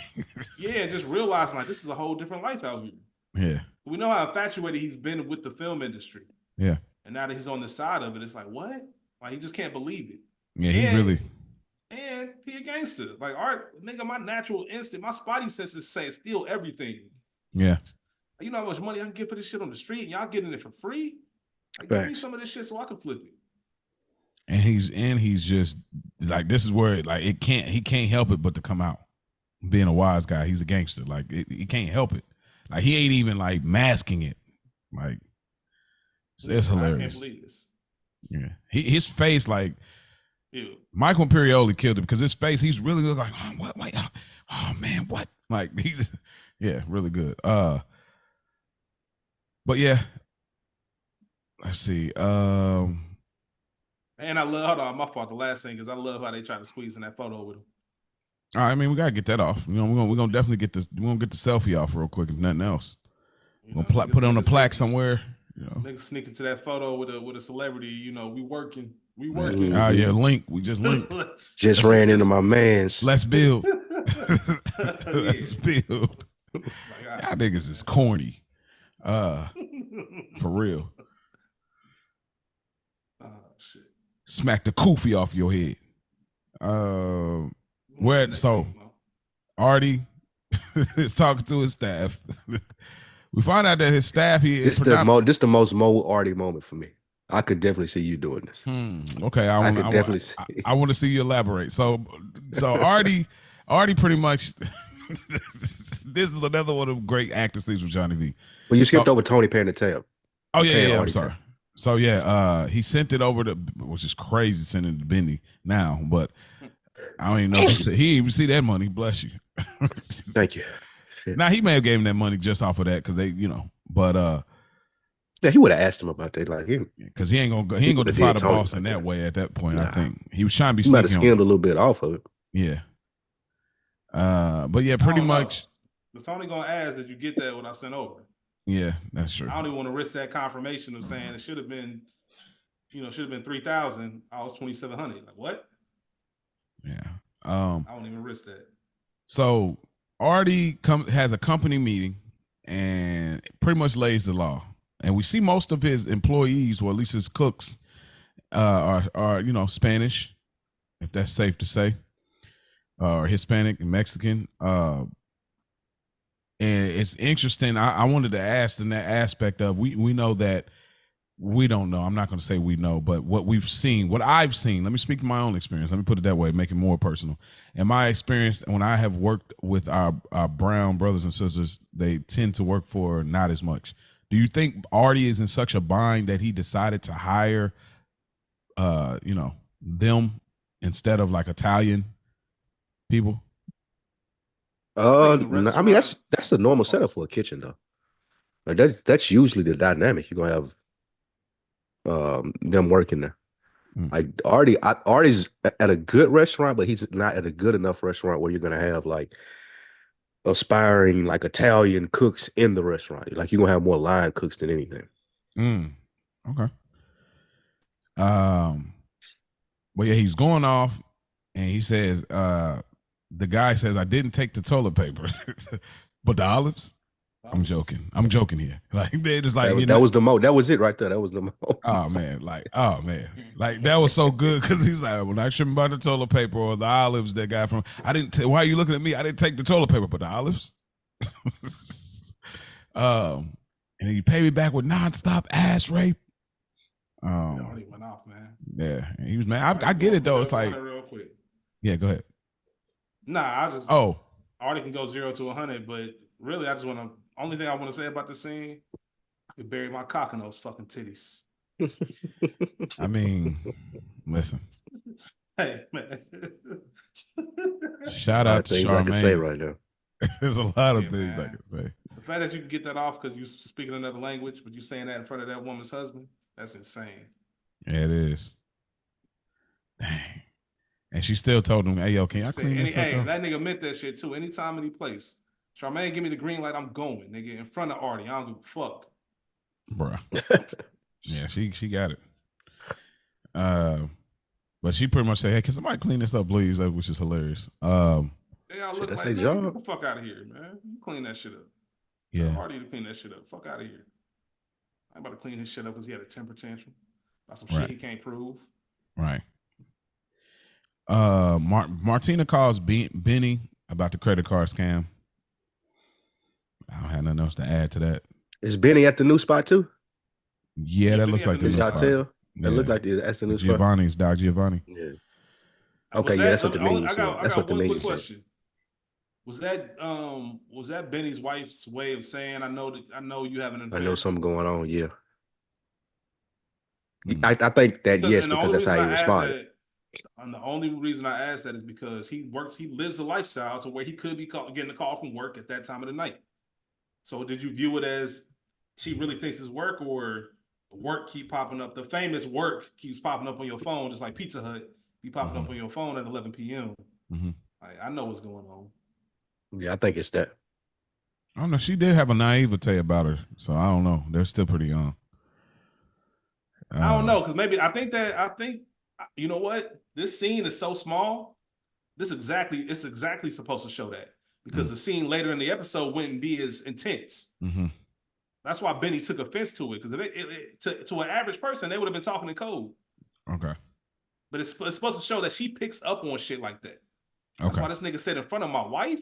yeah, just realizing like this is a whole different life out here. Yeah. We know how infatuated he's been with the film industry. Yeah. And now that he's on the side of it, it's like, what? Like, he just can't believe it. Yeah, he really. And he a gangster. Like, all right, nigga, my natural instinct, my spotty senses say steal everything. Yeah. You know how much money I can get for this shit on the street, and y'all getting it for free? Like, give me some of this shit so I can flip it. And he's just like, this is where he can't help it but to come out. Being a wise guy, he's a gangster. Like, he can't help it. Like, he ain't even like masking it. Like, it's hilarious. I can't believe this. Yeah, his face, like, ew. Michael Imperioli killed it because his face, he's really like, oh, what? Wait, oh man, what? Like, he's really good. But yeah, let's see. And I love, hold on, my fault. The last thing is I love how they try to squeeze in that photo with him. All right, I mean, we gotta get that off. You know, we're gonna definitely get this. We're gonna get the selfie off real quick, if nothing else. We'll put it on a plaque somewhere. You know, niggas sneak into that photo with a celebrity. You know, we working. Yeah, link. We just linked. Just ran into my man's. Let's build. Let's build. Y'all niggas is corny. For real. Oh shit. Smack the koofy off your head. Artie is talking to his staff. We find out that his staff this the most Mo Artie moment for me. I could definitely see you doing this. Okay, I want to see you elaborate. So Artie pretty much This is another one of the great acting scenes with Johnny V. Well, you skipped So- over Tony paying the tab. Oh yeah, Paying yeah. I'm Artie sorry. tab. So yeah, he sent it over to, which is crazy, sending it to Benny now, but I don't even know if he even see that money. Bless you. Thank you. Now he may have gave him that money just off of that because they, but Yeah, he would have asked him about that. Like, because he ain't gonna would've defy did the Tony boss in like that that. way at that point. I Nah. think he was trying to be he might have sneaky skimmed on. a little bit off of it. Yeah. But yeah, I pretty don't know. much. It's only gonna ask that you get that what I sent over. Yeah, that's true. I don't even want to risk that confirmation of saying it should have been, should have been 3,000. I was 2,700. Like what? Yeah. I don't even risk that. So Artie has a company meeting and pretty much lays the law. And we see most of his employees, or at least his cooks, are Spanish, if that's safe to say, or Hispanic and Mexican. And it's interesting. I wanted to ask in that aspect of we know that we don't know. I'm not going to say we know, but what we've seen, what I've seen, let me speak to my own experience. Let me put it that way, make it more personal. In my experience, when I have worked with our brown brothers and sisters, they tend to work for not as much. Do you think Artie is in such a bind that he decided to hire, them instead of like Italian people? I think I mean that's the normal setup for a kitchen though. Like that's usually the dynamic. You're gonna have them working there. Like Artie's at a good restaurant, but he's not at a good enough restaurant where you're gonna have like aspiring like Italian cooks in the restaurant. Like you're gonna have more line cooks than anything. Okay. But yeah, he's going off and he says, the guy says, I didn't take the toilet paper, but the olives. I'm joking. I'm joking here. Like they just like that was the mo. That was it right there. That was the mo. Oh man, like that was so good because he's like, when I shouldn't buy the toilet paper or the olives that guy from. I didn't. Why are you looking at me? I didn't take the toilet paper, but the olives. And he paid me back with nonstop ass rape. Already went off, man. Yeah, and he was mad. I get it though. It's like, real quick. Yeah, go ahead. Nah, I just Artie can go 0 to 100, but really, I just want to. Only thing I want to say about the scene, I could bury my cock in those fucking titties. I mean, listen. Hey man, shout out to things Charmaine. I can say right now. There's a lot of things I can say. The fact that you can get that off because you speaking another language, but you saying that in front of that woman's husband, that's insane. Yeah, it is. Dang. And she still told him, "Hey, yo, can I clean this up?" Hey, that nigga meant that shit too. Anytime, any place. Charmaine, give me the green light. I'm going, nigga, in front of Artie. I don't give a fuck, bruh. Yeah, she got it. But she pretty much said, "Hey, can somebody clean this up, please?" Which is hilarious. They all look that's like, their man, job. get the fuck out of here, man. You clean that shit up. Yeah, Tell Artie to clean that shit up. Fuck out of here. I'm about to clean his shit up because he had a temper tantrum about some shit he can't prove. Right. Martina calls Benny about the credit card scam. I don't have nothing else to add to that. Is Benny at the new spot too? Yeah, that looks like the new spot. Hotel. That looked like that's the new spot. Giovanni's, Doc Giovanni. Yeah. Okay, yeah, that's what the meme said. That's what the meme said. Was that Benny's wife's way of saying, I know you have an affair? I know something going on, yeah. I think that yes, because that's how he responded. And the only reason I asked that is because he lives a lifestyle to where he could be getting a call from work at that time of the night. So did you view it as she really thinks it's work, or work keep popping up? The famous work keeps popping up on your phone, just like Pizza Hut be popping up on your phone at 11 p.m. I know what's going on. Yeah, I think it's that. I don't know. She did have a naivete about her, so I don't know. They're still pretty young. I don't know, because maybe I think you know what? This scene is so small. It's exactly supposed to show that, because the scene later in the episode wouldn't be as intense. That's why Benny took offense to it, because to an average person, they would have been talking in code. Okay. But it's supposed to show that she picks up on shit like that. That's why this nigga said in front of my wife,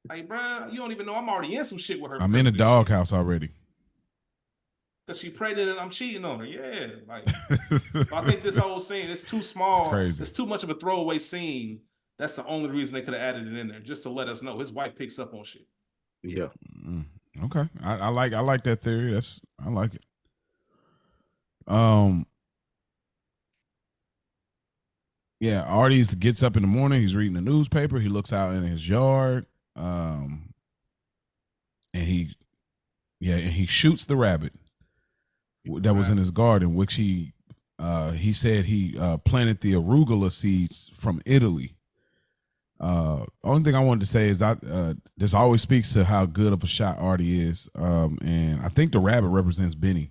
like, bruh, you don't even know I'm already in some shit with her. I'm in a doghouse already. Because she pregnant and I'm cheating on her. Yeah. Like, I think this whole scene is too small. It's too much of a throwaway scene That's the only reason they could have added it in there, just to let us know his wife picks up on shit. Yeah. Okay, I like that theory. I like it. Yeah, Artie gets up in the morning. He's reading the newspaper. He looks out in his yard, and he shoots the rabbit that was in his garden, which he said he planted the arugula seeds from Italy. Only thing I wanted to say is that this always speaks to how good of a shot Artie is, and I think the rabbit represents Benny.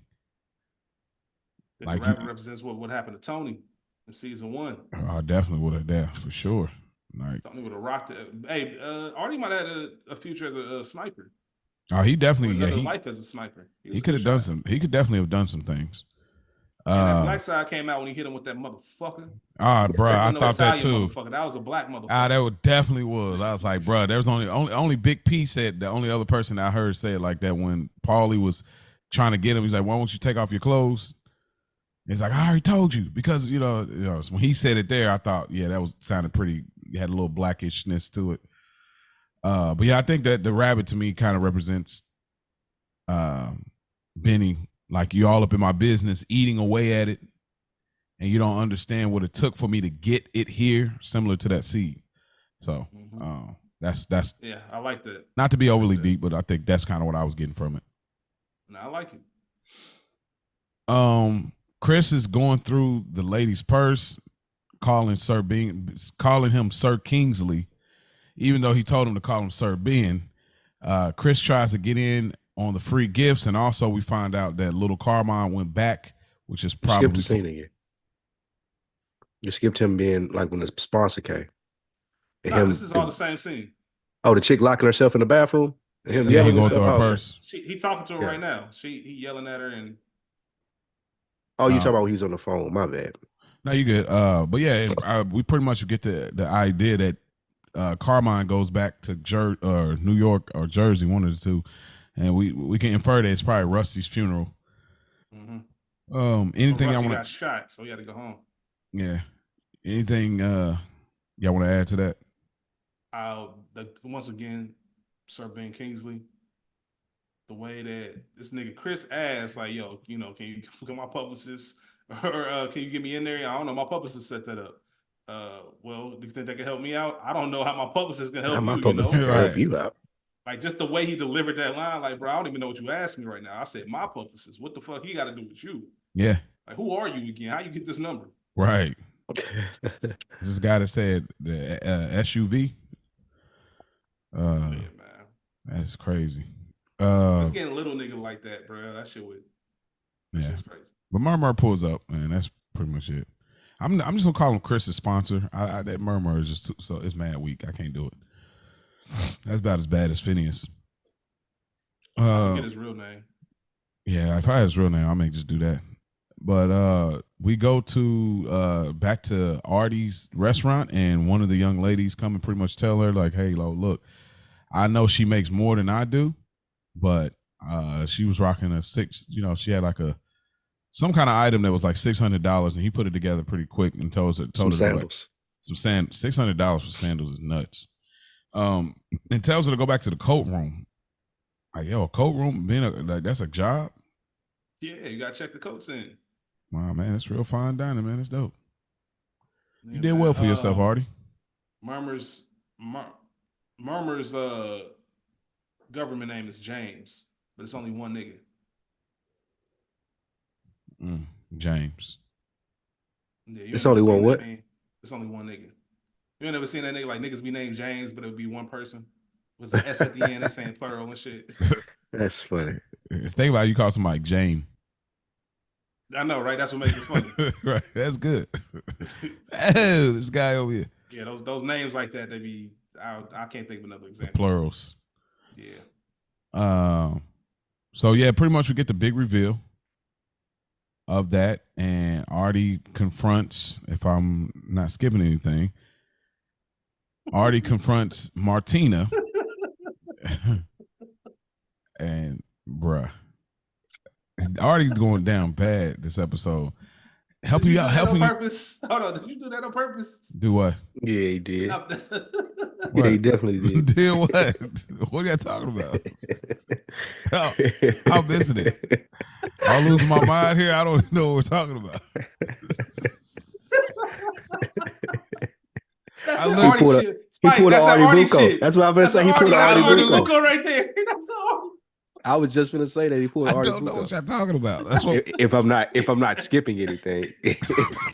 The rabbit represents what happened to Tony in season 1. I definitely would have, yeah, for sure. Like Tony would have rocked it. Hey, Artie might have had a future as a sniper. Oh, he definitely, yeah, life as a sniper. He could have done some. He could definitely have done some things. And that black side came out when he hit him with that motherfucker. Bro, I thought that too. That was a black motherfucker. That definitely was. I was like, bro, there was only Big P said, the only other person I heard say it like that when Paulie was trying to get him. He's like, why won't you take off your clothes? He's like, I already told you, because you know when he said it there, I thought, yeah, that sounded pretty. Had a little blackishness to it. But yeah, I think that the rabbit to me kind of represents Benny. Like, you all up in my business, eating away at it, and you don't understand what it took for me to get it here. Similar to that seed. So that's yeah, I like that. Not to be overly deep, but I think that's kind of what I was getting from it. No, I like it. Chris is going through the lady's purse, calling him Sir Kingsley, even though he told him to call him Sir Ben. Chris tries to get in on the free gifts, and also we find out that little Carmine went back, which is probably skipped the scene again. You skipped him being like when the sponsor came. This is all the same scene. Oh, the chick locking herself in the bathroom. And him yelling going through her purse. He talking to her right now. He yelling at her and. Oh, you talking about when he was on the phone? My bad. No, you good. But yeah, we pretty much get the idea that Carmine goes back to New York or Jersey, one of the two, and we can infer that it's probably Rusty's funeral. Mm-hmm. Anything Rusty got shot, so he had to go home. Yeah. Anything y'all want to add to that? Once again, Sir Ben Kingsley. The way that this nigga Chris asked, like, yo, can you look at my publicist, or can you get me in there? I don't know. My publicist set that up. Well, do you think that can help me out? I don't know how my publicist can help you. My publicist can help you out. Like, just the way he delivered that line, like, bro, I don't even know what you asked me right now. I said my publicist. What the fuck he got to do with you? Yeah. Like, who are you again? How you get this number? Right. This guy that said the SUV. Yeah, man. That's crazy. Just getting a little nigga like that, bro. That shit would. Yeah. Shit's crazy. But Murmur pulls up, and that's pretty much it. I'm just gonna call him Chris's sponsor. That Murmur is just so it's mad weak. I can't do it. That's about as bad as Phineas. Get his real name. Yeah, if I had his real name, I may just do that. But we go to back to Artie's restaurant, and one of the young ladies come and pretty much tell her, like, hey, look, I know she makes more than I do, but she was rocking she had like some kind of item that was like $600, and he put it together pretty quick and told her sandals. $600 for sandals is nuts. And tells her to go back to the coat room. Like, yo, a coat room, that's a job. Yeah, you gotta check the coats in. Wow, man, it's real fine dining, man. It's dope. Yeah, you did well for yourself, Artie. Murmur's government name is James, but it's only one nigga. James. Yeah, it's only one what? It's only one nigga. You ain't never seen that nigga, like, niggas be named James, but it would be one person with an S at the end. They saying plural and shit. That's funny. Think about it, you call somebody James. I know, right? That's what makes it funny. Right, that's good. Oh, this guy over here. Yeah, those names like that, they be. I can't think of another example. The plurals. Yeah. So yeah, pretty much we get the big reveal of that, and Artie confronts, if I'm not skipping anything, Artie confronts Martina. And bruh, Artie's going down bad this episode. helping you out, helping on you. purpose. Hold on, did you do that on purpose? Do what? Yeah, he did. What? Yeah, he definitely did. Did what? What are you talking about? I'm missing it. I'm losing my mind here. I don't even know what we're talking about. That's I that look- Artie pulled a- shit. He Spike, pulled an that's that Artie Artie Bucco. shit. That's what I'm gonna That's say. He pulled an that's Artie Artie Bucco. Bucco right there. That's the Artie. I was just gonna say that he pulled I an Artie don't know Bucco. what y'all talking about. That's what. If I'm not skipping anything.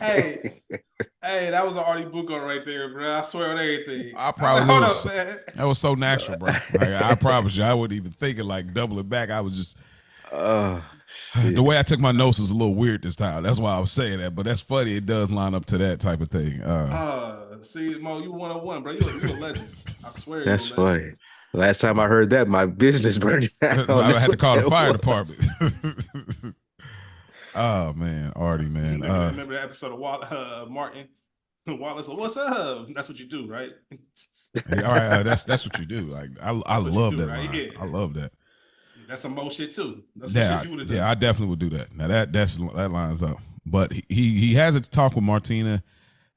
Hey, that was an Artie Bucco right there, bro. I swear on everything. I probably hold was, up, man. that was so natural, bro. Like, I promise you, I wasn't even thinking like double it back. I was just Shit. the way I took my notes is a little weird this time. That's why I was saying that, but that's funny. It does line up to that type of thing. See, Mo, you 101, bro. You a legend. I swear. That's funny. Last time I heard that, my business burned down. I had to call the fire was. department. Oh man, Artie, man. Remember that episode of Martin? Wallace, what's up? That's what you do, right? All right, that's what you do. Like I love that right? line. Yeah. I love that. That's some Mo shit too. That's some shit you would have done. Yeah, I definitely would do that. Now that lines up. But he has a talk with Martina,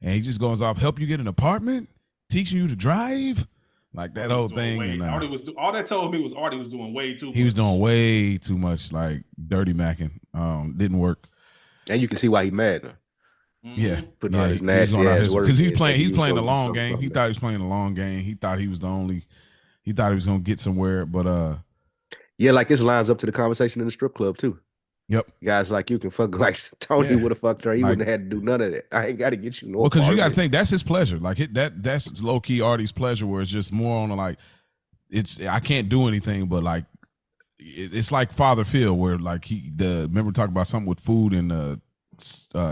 and he just goes off, help you get an apartment, teaching you to drive, like that whole thing. And all that told me was Artie was doing way too much. He was doing way too much, like dirty macking. Didn't work. And you can see why he mad now. Yeah, putting all his nasty ass work because he's playing the gonna long game. He thought he was playing the long game. He thought he was the only. He thought he was gonna get somewhere, but yeah, like this lines up to the conversation in the strip club too. Yep, guys like you can fuck like Tony would have fucked her. He wouldn't have had to do none of that. I ain't got to get you no. Well, because you got to think that's his pleasure. Like that's low key Artie's pleasure, where it's just more on like I can't do anything, but like it's like Father Phil, where like remember talking about something with food and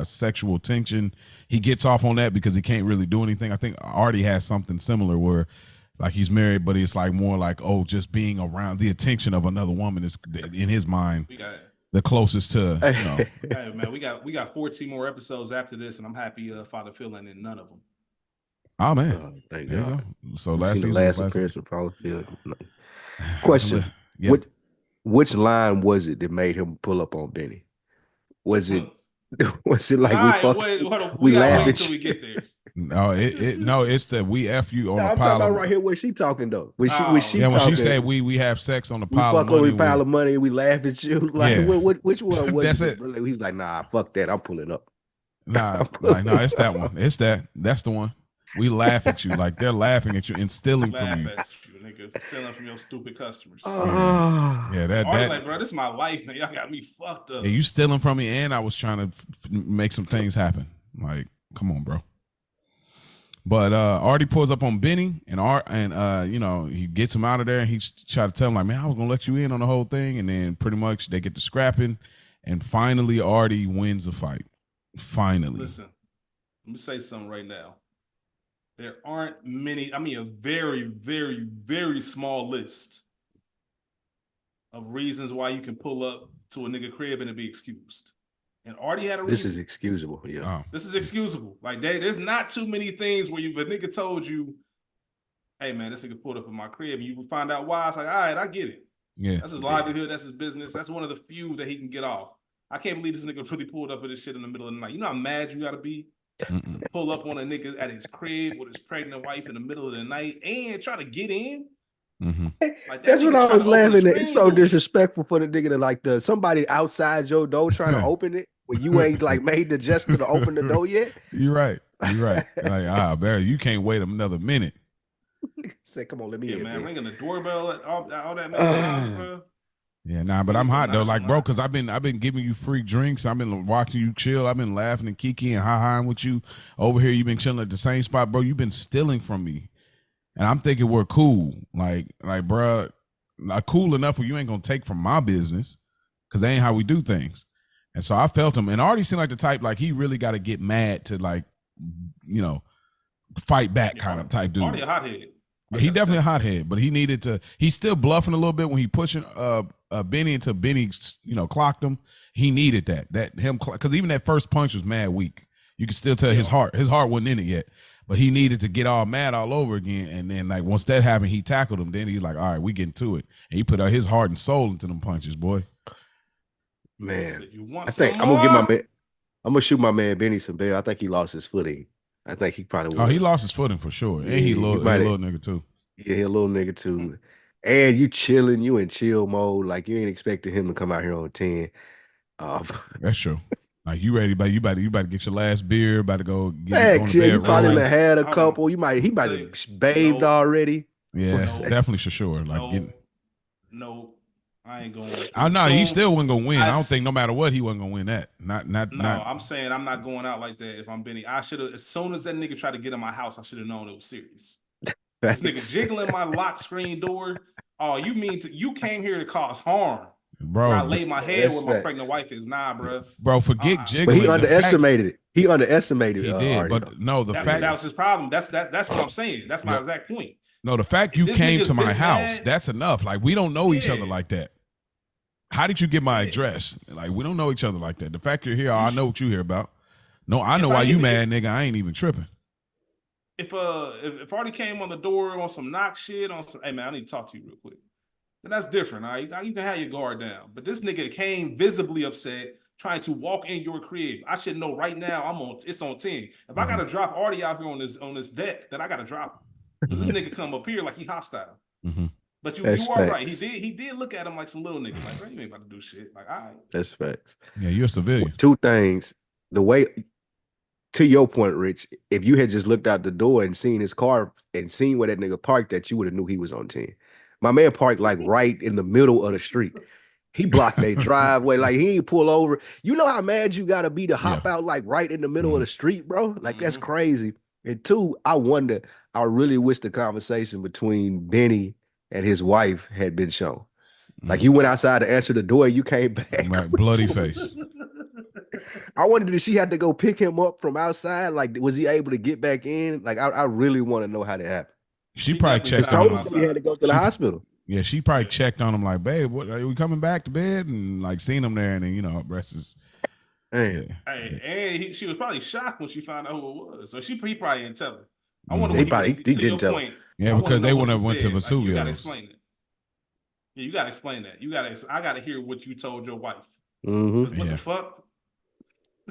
sexual tension. He gets off on that because he can't really do anything. I think Artie has something similar where like he's married, but it's like more like, oh, just being around the attention of another woman is in his mind the closest to, you know. Hey man, we got 14 more episodes after this, and I'm happy Father Phil ain't in none of them. Oh man, thank there God. You go. So last appearance with Father Phil. Question: yeah. Which line was it that made him pull up on Benny? Was it like we laugh at you? We get there. No, it's that we F you on the pile. I'm talking about right here where she talking though. When she when talking, she said we have sex on the pile we of fuck money. on the pile of money and we laugh at you. Like which one was That's it? He was like, nah, fuck that. I'm pulling up. Nah, it's that one. It's that's the one. We laugh at you like they're laughing at you and stealing from you. Nigga, stealing from your stupid customers. Yeah, that like, bro, this is my life, man. Y'all got me fucked up. Yeah, you stealing from me, and I was trying to make some things happen. Like, come on, bro. But Artie pulls up on Benny, and you know, he gets him out of there, and he try to tell him like, man, I was gonna let you in on the whole thing, and then pretty much they get to scrapping, and finally Artie wins the fight. Finally, listen, let me say something right now. There aren't many. I mean, a very, very, very small list of reasons why you can pull up to a nigga crib and it be excused. And Artie had a reason. This is excusable. Yeah. This is excusable. Like there's not too many things where if a nigga told you, hey man, this nigga pulled up in my crib, and you would find out why. It's like, all right, I get it. Yeah. That's his livelihood, that's his business. That's one of the few that he can get off. I can't believe this nigga really pulled up with this shit in the middle of the night. You know how mad you gotta be to pull up on a nigga at his crib with his pregnant wife in the middle of the night and try to get in? Like that's what I was laughing at. It's so disrespectful for the nigga to like somebody outside your door trying to open it when you ain't like made the gesture to open the door yet. You're right. Like, Barry, you can't wait another minute. Say, come on, let me in, man. Ringing the doorbell at all that house, bro. Yeah, nah, but I'm hot though, like, bro, because I've been giving you free drinks. I've been watching you chill. I've been laughing and kiki and ha-haing with you over here. You've been chilling at the same spot, bro. You've been stealing from me, and I'm thinking we're cool, like, bro, like cool enough where you ain't gonna take from my business, because that ain't how we do things. And so I felt him, and Artie seemed like the type like he really got to get mad to like, you know, fight back kind of type dude. Artie a hothead. He definitely a hothead, but he needed to. He's still bluffing a little bit when he pushing Benny until Benny, you know, clocked him. He needed that him because even that first punch was mad weak. You could still tell his heart wasn't in it yet, but he needed to get all mad all over again. And then like once that happened, he tackled him. Then he's like, all right, we getting to it, and he put out his heart and soul into them punches, boy. Man, I think I'm gonna I'm gonna shoot my man Benny some bail. I think he lost his footing. I think he probably Oh, would he have. lost his footing for sure, and Yeah, he he he a might have. little nigga too. Yeah, he a little nigga Hmm. too. And you chilling, you in chill mode. Like you ain't expecting him to come out here on 10. Um, That's true. Like you ready, but you about to get your last beer, about to go in Facts, the yeah, you probably No, done bedroom. had a hold on. couple. He I'm might tell have you, bathed no, already. Yeah, What's no, that? definitely for sure. Like no, getting. no. I ain't going I because as know he soon still wasn't gonna win. I I don't s- think no matter what he wasn't gonna win that. Not. no, I'm saying I'm not going out like that. If I'm Benny, I should have. As soon as that nigga tried to get in my house, I should have known it was serious. This nigga Facts. jiggling my lock screen door. Oh, you came here to cause harm where I Bro, lay my head That's where my pregnant facts. wife is. Nah, bro. bro, forget Uh, But he jiggling. The fact underestimated it. He underestimated he did, Artie though. but no, the but fact that Yeah. was his problem. That's what I'm saying. That's my Yep. exact point. No, the fact If you this came to nigga's my this house, mad, that's enough. Like we don't know each other yeah, like that. How did you get my yeah. address? Like we don't know each other like that. The fact you're here, You I sh- know what you here about. No, I know if why I you even mad, nigga. I ain't even tripping. if Artie came on the door on some knock shit on some, hey man, I need to talk to you real quick. Then that's different. All right, you can have your guard down. But this nigga came visibly upset, trying to walk in your crib. I should know right now. It's on 10. If I Mm-hmm. gotta drop Artie out here on this deck, then I gotta drop him because this Mm-hmm. nigga come up here like he hostile. Mm-hmm. But That's you are right. facts. He did look at him like some little nigga. Like, bro, you ain't about to do shit. Like, all right. That's facts. Yeah, you're a civilian. Two things. The way to your point, Rich, if you had just looked out the door and seen his car and seen where that nigga parked that, you would have knew he was on 10. My man parked like right in the middle of the street. He blocked their driveway. Like he ain't pull over. You know how mad you gotta be to Yeah. hop out like right in the middle of Mm-hmm. the street, bro? Like that's Mhm. crazy. And two, I really wish the conversation between Benny and his wife had been shown. Like you went outside to answer the door, you came back. Right, bloody face. I wondered if she had to go pick him up from outside. Like, was he able to get back in? Like, I really want to know how that happened. She She probably definitely Because checked found on him Tony him. said he had outside. to go to the She, hospital. yeah, she probably Yeah. checked on him like, babe, what are we coming back to bed? And like seen him there, and then rest is Man, yeah. Hey, and she was probably shocked when she found out who it was. So he probably didn't tell her. I wonder Mhm. he what probably he to your didn't tell him. point. Yeah, I want to because know they what wouldn't he have went to said. Like, you got to Vesuvio's. explain it. Yeah, you got to explain that. I got to hear what you told your wife. Mm-hmm. What the Yeah. fuck?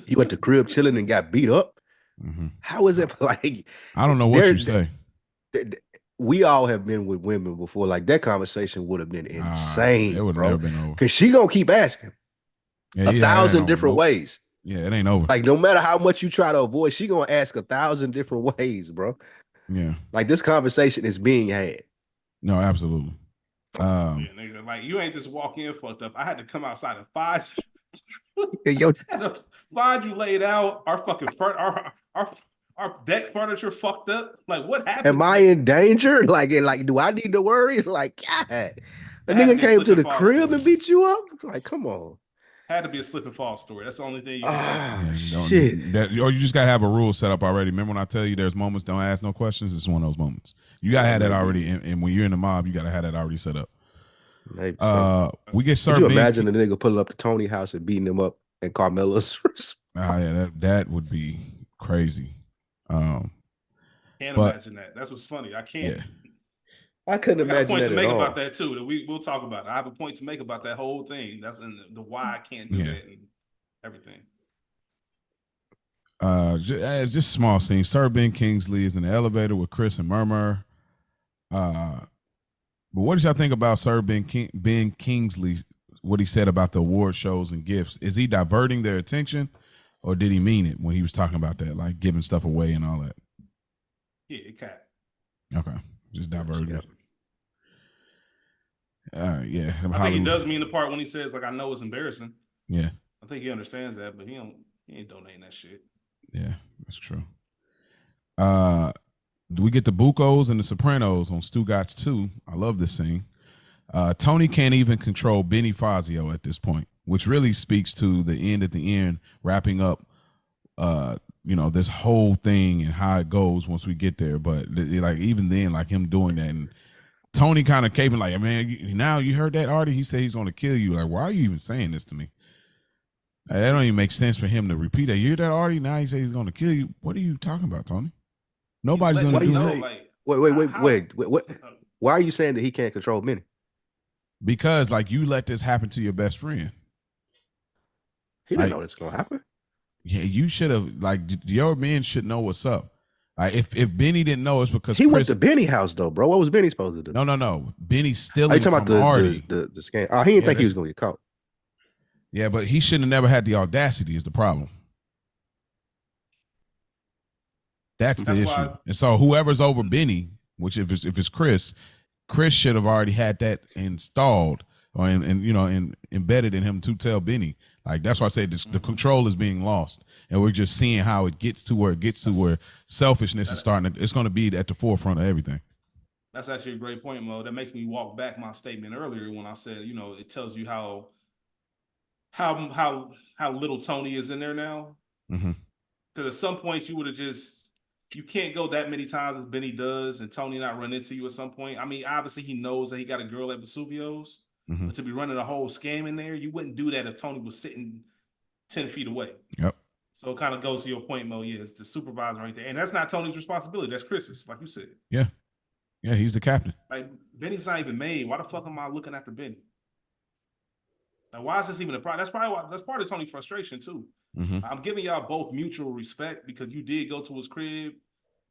He went to crib chilling and got beat up. Mm-hmm. How is it like? I don't know what you say. We all have been with women before. Like that conversation would have been It insane, would have never bro. been over. Because she gonna keep asking Yeah, a yeah, it ain't thousand over. different Nope. ways. Yeah, it ain't over. Like no matter how much you try to avoid, she gonna ask 1,000 different ways, bro. Yeah. Like this conversation is being had. No, absolutely. Yeah, nigga, like you ain't just walk in fucked up. I had to come outside and find Yo, had to find you laid out. Our fucking our deck furniture fucked up. Like what happened? am I in danger? Like, do I need to worry? Like, God, a It had to nigga be a came slip to and the fall crib story. and beat you up? Like, come on. Had to be a slip and fall story. That's the only thing you can say. Ah, Yeah, shit. or you just gotta have a rule set up already. Remember when I tell you there's moments don't ask no questions? It's one of those moments. You gotta have that already, and when you're in the mob, you gotta have that already set up. Maybe so. We get Could you Sir imagine the nigga pulling up to Tony's house and beating him up and Carmelo's? Yeah, that would be crazy. Can't but- imagine that. That's what's funny. I can't. Yeah. I couldn't I got a imagine point that to at make all. about that too. That we'll talk about it. I have a point to make about that whole thing. That's in the why I can't do Yeah. that and everything. It's just small scenes. Sir Ben Kingsley is in the elevator with Chris and Murmur. But what did y'all think about Sir Ben Kingsley? What he said about the award shows and gifts? Is he diverting their attention, or did he mean it when he was talking about that, like giving stuff away and all that? Yeah, it can't. Okay, just diverting. Yeah. Yeah. I think he does mean the part when he says, like, I know it's embarrassing. Yeah. I think he understands that, but he ain't donating that shit. Yeah, that's true. Do we get the Buccos and the Sopranos on Stugatz 2? I love this scene. Tony can't even control Benny Fazio at this point, which really speaks to the end at the end, wrapping up this whole thing and how it goes once we get there. But like even then, like him doing that, and Tony kind of caping like, man, now you heard that, Artie? He said he's going to kill you. Like, why are you even saying this to me? That don't even make sense for him to repeat that. You hear that, Artie? Now he says he's going to kill you. What are you talking about, Tony? Nobody's going to do that. Like, Wait. Why are you saying that he can't control Benny? Because like you let this happen to your best friend. He didn't know this was gonna happen. Yeah, you should have like your men should know what's up. Like if Benny didn't know, it's because He went to Chris. Benny house though, bro. What was Benny supposed to do? No. Benny's Are you stealing talking about from Artie. the scam? Oh, he didn't Yeah, think he was gonna get caught. yeah, but he shouldn't have never had the audacity. Is the problem? That's the That's issue. why. And so whoever's over Benny, which if it's Chris should have already had that installed or and embedded in him to tell Benny. Like that's why I said the control is being lost, and we're just seeing how it gets to where it gets to where selfishness is starting to. It's going to be at the forefront of everything. That's actually a great point, Mo. That makes me walk back my statement earlier when I said, it tells you how little Tony is in there now. Because at some point you would have you can't go that many times as Benny does and Tony not run into you at some point. I mean, obviously he knows that he got a girl at Vesuvio's, but to be running a whole scam in there, you wouldn't do that if Tony was sitting 10 feet away. Yep. So it kind of goes to your point, Mo. Yeah, it's the supervisor right there. And that's not Tony's responsibility. That's Chris's, like you said. Yeah. Yeah, he's the captain. Like, Benny's not even made. Why the fuck am I looking after Benny? Like, why is this even a problem? That's probably that's part of Tony's frustration, too. I'm giving y'all both mutual respect because you did go to his crib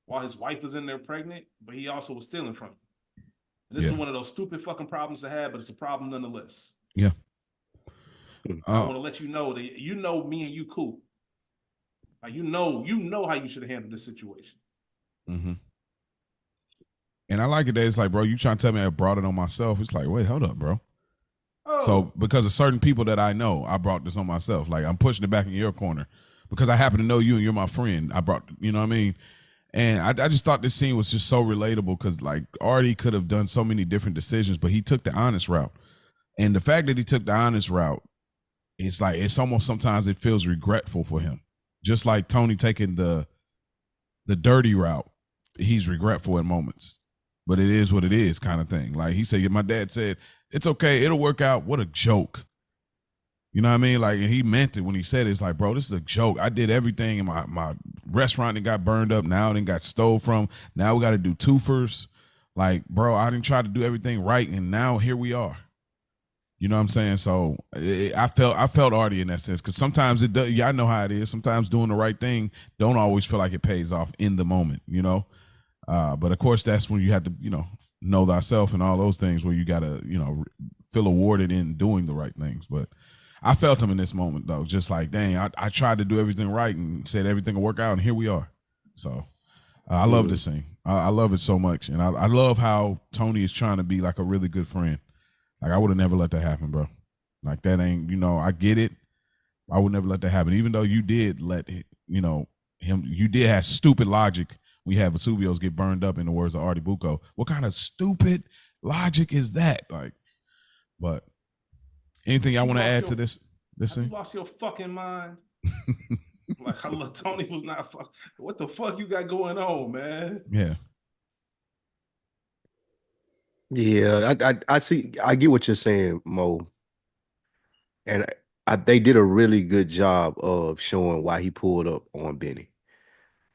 while his wife was in there pregnant, but he also was stealing from you. And this is one of those stupid fucking problems to have, but it's a problem nonetheless. Yeah. I want to let you know that me and you cool. Like, you know how you should have handled this situation. And I like it that it's like, bro, you trying to tell me I brought it on myself. It's like, wait, hold up, bro. Oh. So because of certain people that I know, I brought this on myself. Like I'm pushing it back in your corner because I happen to know you and you're my friend. I brought, you know what I mean? And I just thought this scene was just so relatable because like Artie could have done so many different decisions, but he took the honest route. And the fact that he took the honest route, it's like, it's almost sometimes it feels regretful for him. Just like Tony taking the dirty route, he's regretful at moments. But it is what it is kind of thing. Like he said, my dad said, it's okay, it'll work out. What a joke. You know what I mean? Like, and he meant it when he said it. It's like, bro, this is a joke. I did everything in my restaurant that got burned up. Now it got stole from. Now we got to do twofers. Like, bro, I didn't try to do everything right, and now here we are. You know what I'm saying? So I felt Artie in that sense because sometimes it does. Yeah, I know how it is. Sometimes doing the right thing don't always feel like it pays off in the moment. You know. But of course, that's when you have to, know thyself and all those things where you got to, feel awarded in doing the right things. But I felt him in this moment, though, just like, dang, I tried to do everything right and said everything will work out, and here we are. So I love this scene. I love it so much. And I love how Tony is trying to be like a really good friend. Like, I would have never let that happen, bro. Like, that ain't, I get it. I would never let that happen. Even though you did let, you did have stupid logic. We have Vesuvio's get burned up in the words of Artie Bucco. What kind of stupid logic is that? Like, but anything I want to add to this scene? You lost your fucking mind. Like, I love Tony was not fuck. What the fuck you got going on, man? Yeah. Yeah, I see. I get what you're saying, Mo. And they did a really good job of showing why he pulled up on Benny.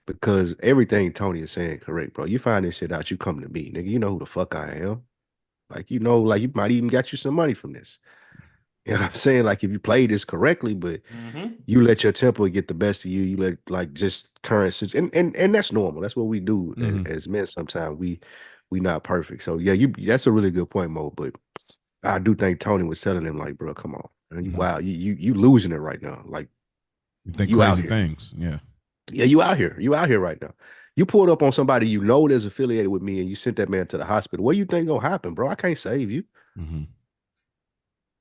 Because everything Tony is saying correct, bro. You find this shit out, you come to me, nigga. You know who the fuck I am. Like, like you might even got you some money from this. You know what I'm saying? Like, if you play this correctly, but you let your temper get the best of you, you let like just current and that's normal. That's what we do as men sometimes. We not perfect. So yeah, that's a really good point, Mo. But I do think Tony was telling him, like, bro, come on. Wow, you losing it right now. Like, you think crazy things. Yeah. Yeah, you out here. You out here right now. You pulled up on somebody you know that's affiliated with me and you sent that man to the hospital. What do you think gonna happen, bro? I can't save you. You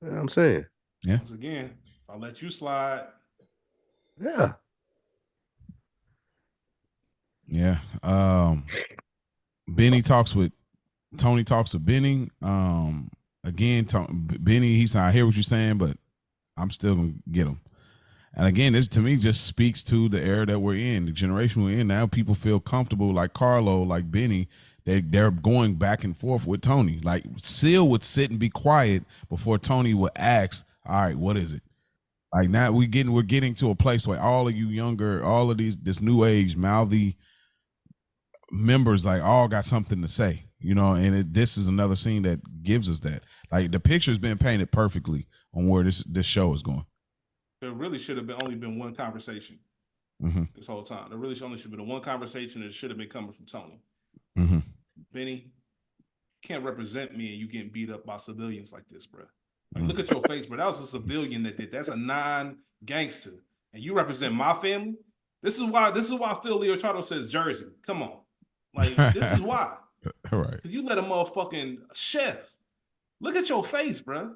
know what I'm saying? Yeah. Once again, if I let you slide. Yeah. Yeah. Tony talks with Benny. Again, Benny, he's not, I hear what you're saying, but I'm still gonna get him. And again, this to me just speaks to the era that we're in, the generation we're in now. People feel comfortable, like Carlo, like Benny. They're going back and forth with Tony. Like Seal would sit and be quiet before Tony would ask, "All right, what is it?" Like now we're getting to a place where all of you younger, all of this new age mouthy members, like all got something to say, And this is another scene that gives us that. Like the picture's been painted perfectly on where this show is going. There really should have only been one conversation. this whole time. There really only should have been one conversation that should have been coming from Tony. Benny, you can't represent me and you getting beat up by civilians like this, bro. Like, look at your face, bro. That was a civilian that did. That's a non-gangster, and you represent my family. This is why Phil Leotardo says Jersey. Come on, like this is why. All right. Because you let a motherfucking chef. Look at your face, bro.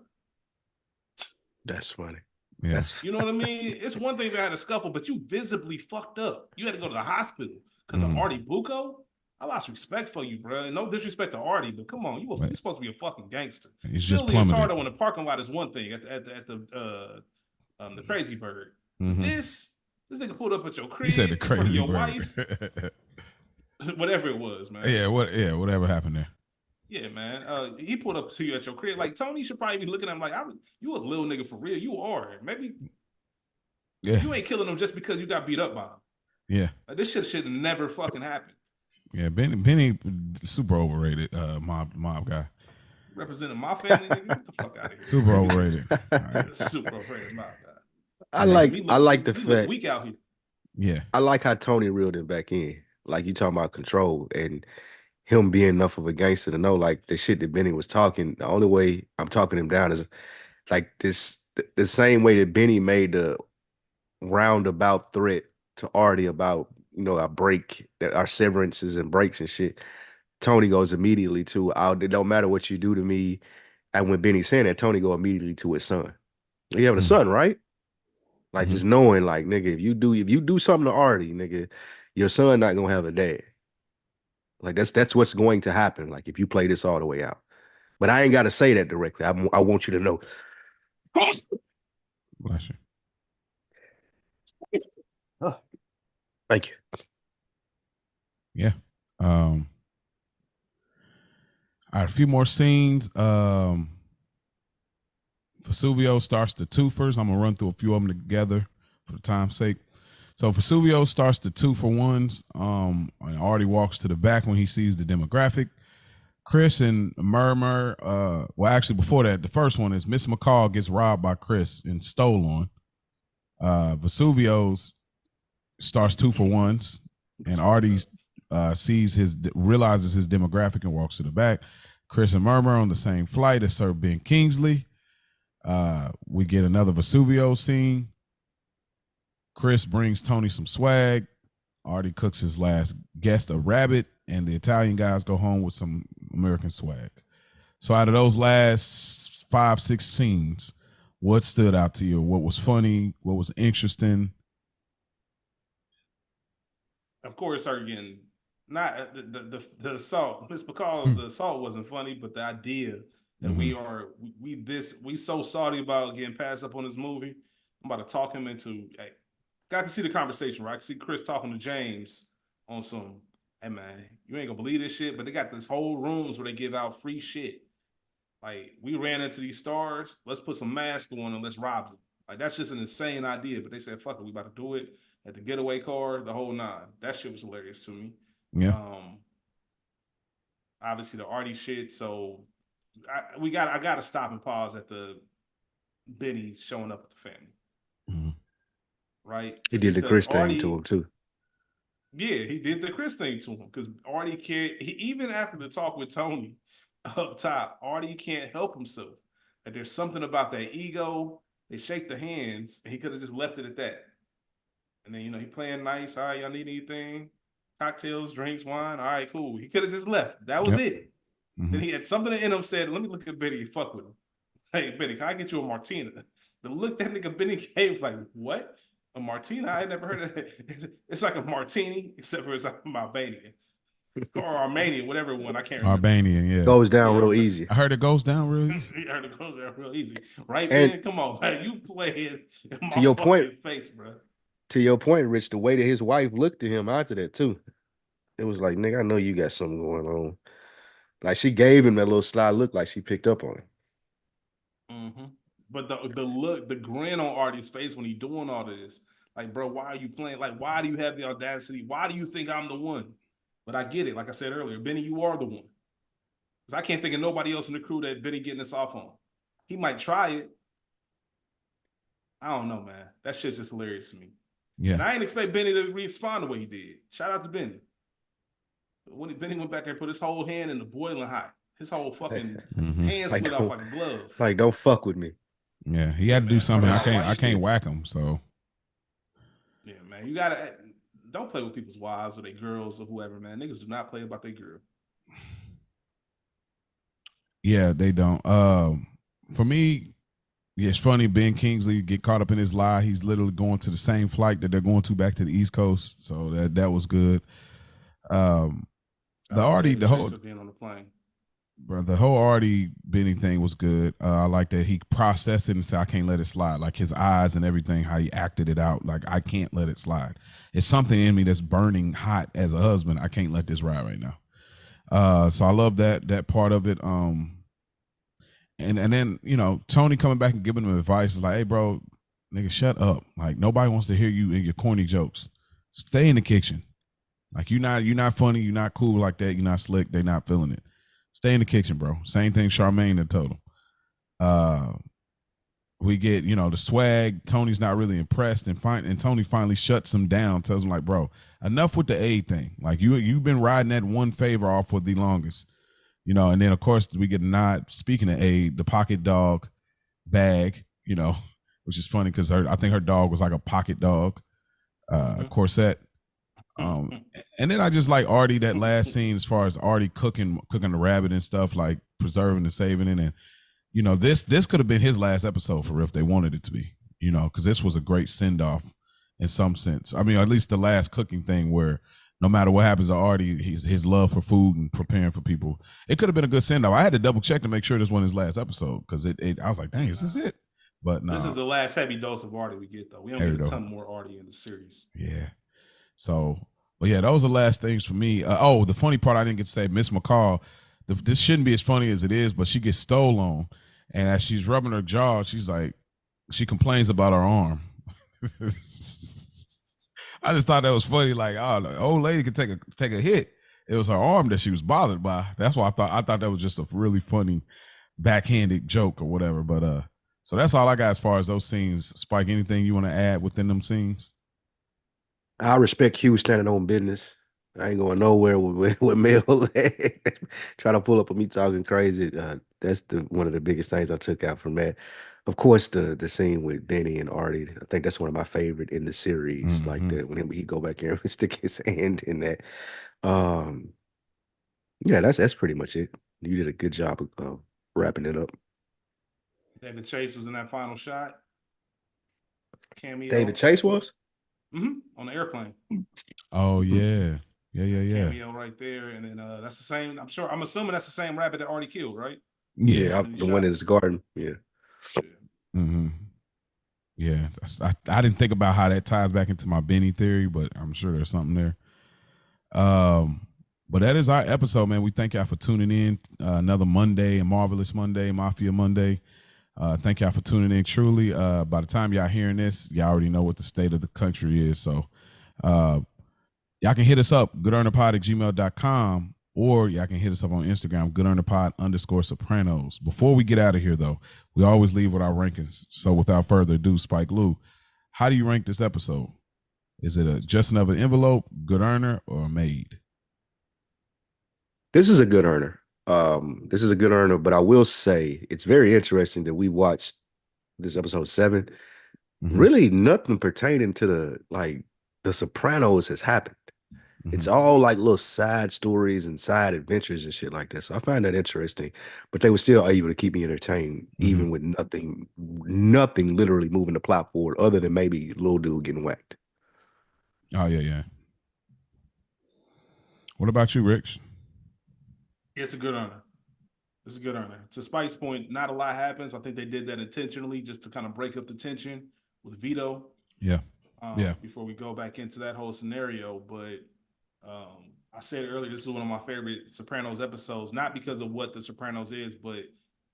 That's funny. Yeah. You know what I mean? It's one thing if I had a scuffle, but you visibly fucked up. You had to go to the hospital because of Artie Bucco. I lost respect for you, bro. No disrespect to Artie, but come on, you're supposed to be a fucking gangster. He's just Phil plummeted. Leotardo in the parking lot is one thing at the Crazy Bird. This nigga pulled up at your crib. He said the in front of Crazy your Bird. wife. Whatever it was, man. Yeah, whatever happened there. Yeah, man. He pulled up to you at your crib. Like, Tony should probably be looking at him like, you a little nigga for real. You are. Maybe you ain't killing him just because you got beat up by him. Yeah. Like, this shit should never fucking happen. Yeah, Benny super overrated, mob guy. Representing my family, nigga. Get the fuck out of here. Super overrated. Super overrated mob guy. I like the fact weak out here. Yeah. I like how Tony reeled him back in. Like, you talking about control and him being enough of a gangster to know, like, the shit that Benny was talking, the only way I'm talking him down is like the same way that Benny made the roundabout threat to Artie about, our break, our severances and breaks and shit. Tony goes immediately to, it don't matter what you do to me. And when Benny's saying that, Tony go immediately to his son. You have a son, right? Like, just knowing, like, nigga, if you do something to Artie, nigga, your son not gonna have a dad. Like, that's what's going to happen. Like, if you play this all the way out. But I ain't got to say that directly. I want you to know. Bless you. Oh, thank you. Yeah. All right, a few more scenes. Vesuvio starts the twofers. I'm gonna run through a few of them together for time's sake. So Vesuvio starts the 2-for-1s. And Artie walks to the back when he sees the demographic. Chris and Murmur. Well, actually, before that, the first one is Miss McCall gets robbed by Chris and stole on. Vesuvio's starts 2-for-1s, and Artie realizes his demographic and walks to the back. Chris and Murmur on the same flight as Sir Ben Kingsley. We get another Vesuvio scene. Chris brings Tony some swag. Artie cooks his last guest a rabbit, and the Italian guys go home with some American swag. So out of those last 5-6 scenes, what stood out to you? What was funny? What was interesting? Of course, again, not the assault. Miss McCall, the assault wasn't funny, but the idea that we so salty about getting passed up on this movie. I'm about to talk him into. I can see the conversation, right? I can see Chris talking to James on some. Hey man, you ain't gonna believe this shit, but they got this whole rooms where they give out free shit. Like, we ran into these stars. Let's put some masks on and let's rob them. Like, that's just an insane idea. But they said, "Fuck it, we about to do it." At the getaway car, the whole nine. That shit was hilarious to me. Yeah. Obviously the Artie shit. So I got to stop and pause at the Benny showing up with the family. Right? He did the Chris thing to him too. Yeah, he did the Chris thing to him because Artie can't. Even after the talk with Tony up top, Artie can't help himself. That there's something about that ego. They shake the hands, and he could have just left it at that. And then, he playing nice. All right, y'all need anything? Cocktails, drinks, wine. All right, cool. He could have just left. That was it. Then he had something in him said, let me look at Benny and fuck with him. Hey, Benny, can I get you a martina? The look that nigga Benny gave was like, what? A martina? I had never heard of it. It's like a martini, except for it's like Albanian. Or Armenian, whatever one. I can't remember. Albanian, yeah. Goes down real easy. I heard it goes down real easy. I heard it goes down real easy. Right, Ben? Come on, man. You playing in my to your point, face, bro. To your point, Rich, the way that his wife looked at him after that too, it was like, nigga, I know you got something going on. Like, she gave him that little sly look, like she picked up on it. But the look, the grin on Artie's face when he doing all of this, like, bro, why are you playing? Like, why do you have the audacity? Why do you think I'm the one? But I get it. Like I said earlier, Benny, you are the one. Because I can't think of nobody else in the crew that Benny getting this off on. He might try it. I don't know, man. That shit's just hilarious to me. Yeah. And I didn't expect Benny to respond the way he did. Shout out to Benny. When Benny went back there and put his whole hand in the boiling hot, his whole fucking hand Like slid off like a glove. don't fuck with me. Yeah, he Yeah, had to do man. Front something. of I my can't. I wife. can't whack him. So Yeah, man. You gotta don't play with people's wives or their girls or whoever, man. Niggas do not play about their girl. yeah, they don't. For me, yeah, it's funny. Ben Kingsley get caught up in his lie. He's literally going to the same flight that they're going to back to the East Coast. So that was good. The Artie, the whole being on the plane. bro, the whole Artie Benny thing was good. I like that he processed it and said, I can't let it slide. Like his eyes and everything, how he acted it out. Like, I can't let it slide. It's something in me that's burning hot as a husband. I can't let this ride right now. So I love that part of it. And then, you know, Tony coming back and giving him advice is like, hey, bro, nigga, shut up. Like, nobody wants to hear you and your corny jokes. Stay in the kitchen. Like, you're not funny, you're not cool like that, you're not slick, they're not feeling it. Stay in the kitchen, bro. Same thing Charmaine had told him. We get, you know, the swag. Tony's not really impressed, and Tony finally shuts him down, tells him like, bro, enough with the aid thing. Like, you've been riding that one favor off for the longest. You know, and then of course we get a nod. Speaking of aid, the pocket dog bag, you know, which is funny because I think her dog was like a pocket dog corset. And then I just like Artie, that last scene as far as Artie cooking the rabbit and stuff, like preserving and saving it. And you know, this could have been his last episode for real if they wanted it to be, you know, because this was a great send-off in some sense. I mean, at least the last cooking thing where no matter what happens to Artie, his love for food and preparing for people, it could have been a good send-off. I had to double check to make sure this wasn't his last episode because I was like, dang, is this it? But no. This is the last heavy dose of Artie we get, though. We don't get a ton more Artie in the series. Yeah. So, but yeah, those are the last things for me. The funny part I didn't get to say, Miss McCall, this shouldn't be as funny as it is, but she gets stole on. And as she's rubbing her jaw, she's like, she complains about her arm. I just thought that was funny. Like, oh, the old lady could take a hit. It was her arm that she was bothered by. That's why I thought that was just a really funny backhanded joke or whatever. But so that's all I got as far as those scenes. Spike, anything you want to add within them scenes? I respect Hugh standing on business. I ain't going nowhere with Mel. Try to pull up on me talking crazy. That's one of the biggest things I took out from that. Of course, the scene with Benny and Artie. I think that's one of my favorite in the series. Mm-hmm. Like when he go back here and stick his hand in that. Yeah, that's pretty much it. You did a good job of wrapping it up. David Chase was in that final shot. Cameo. David Chase was? On the airplane. Oh yeah. Yeah. Cameo right there. And then that's the same. I'm assuming that's the same rabbit that already killed, right? Yeah, the one in his garden. Yeah. Mm-hmm. Yeah. I didn't think about how that ties back into my Benny theory, but I'm sure there's something there. But that is our episode, man. We thank y'all for tuning in. Another Monday, a marvelous Monday, Mafia Monday. Thank y'all for tuning in. Truly, by the time y'all hearing this, y'all already know what the state of the country is. So y'all can hit us up, goodearnerpod@gmail.com, or y'all can hit us up on Instagram, goodearnerpod_Sopranos. Before we get out of here, though, we always leave with our rankings. So without further ado, Spike Lou, how do you rank this episode? Is it just another envelope, good earner, or a maid? This is a good earner. This is a good earner, but I will say it's very interesting that we watched this episode 7. Mm-hmm. Really, nothing pertaining to the Sopranos has happened. Mm-hmm. It's all like little side stories and side adventures and shit like that. So I find that interesting. But they were still able to keep me entertained, even with nothing literally moving the plot forward, other than maybe little dude getting whacked. Oh yeah. What about you, Rich? It's a good earner. It's a good earner. To Spike's point, not a lot happens. I think they did that intentionally just to kind of break up the tension with Vito. Yeah. Before we go back into that whole scenario. But I said earlier, this is one of my favorite Sopranos episodes, not because of what the Sopranos is, but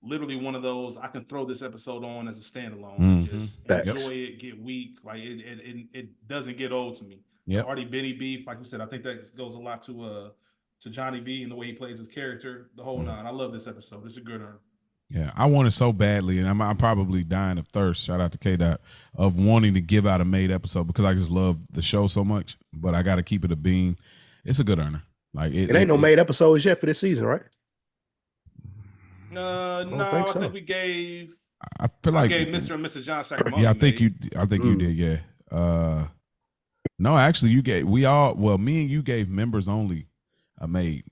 literally one of those I can throw this episode on as a standalone and just enjoy it, get weak. Like it doesn't get old to me. Yeah. Artie Benny beef, like you said, I think that goes a lot to Johnny V and the way he plays his character, the whole nine. I love this episode. It's a good earn. Yeah, I want it so badly, and I'm probably dying of thirst. Shout out to K Dot of wanting to give out a made episode because I just love the show so much. But I got to keep it a bean. It's a good earner. Like It ain't no made episodes yet for this season, right? No, I don't think I so. think we gave. I feel I like gave Mr. and Mrs. John yeah, Sacramento I think you. made. I think you did. Yeah. No, actually, you gave. We all. Well, me and you gave members only a made.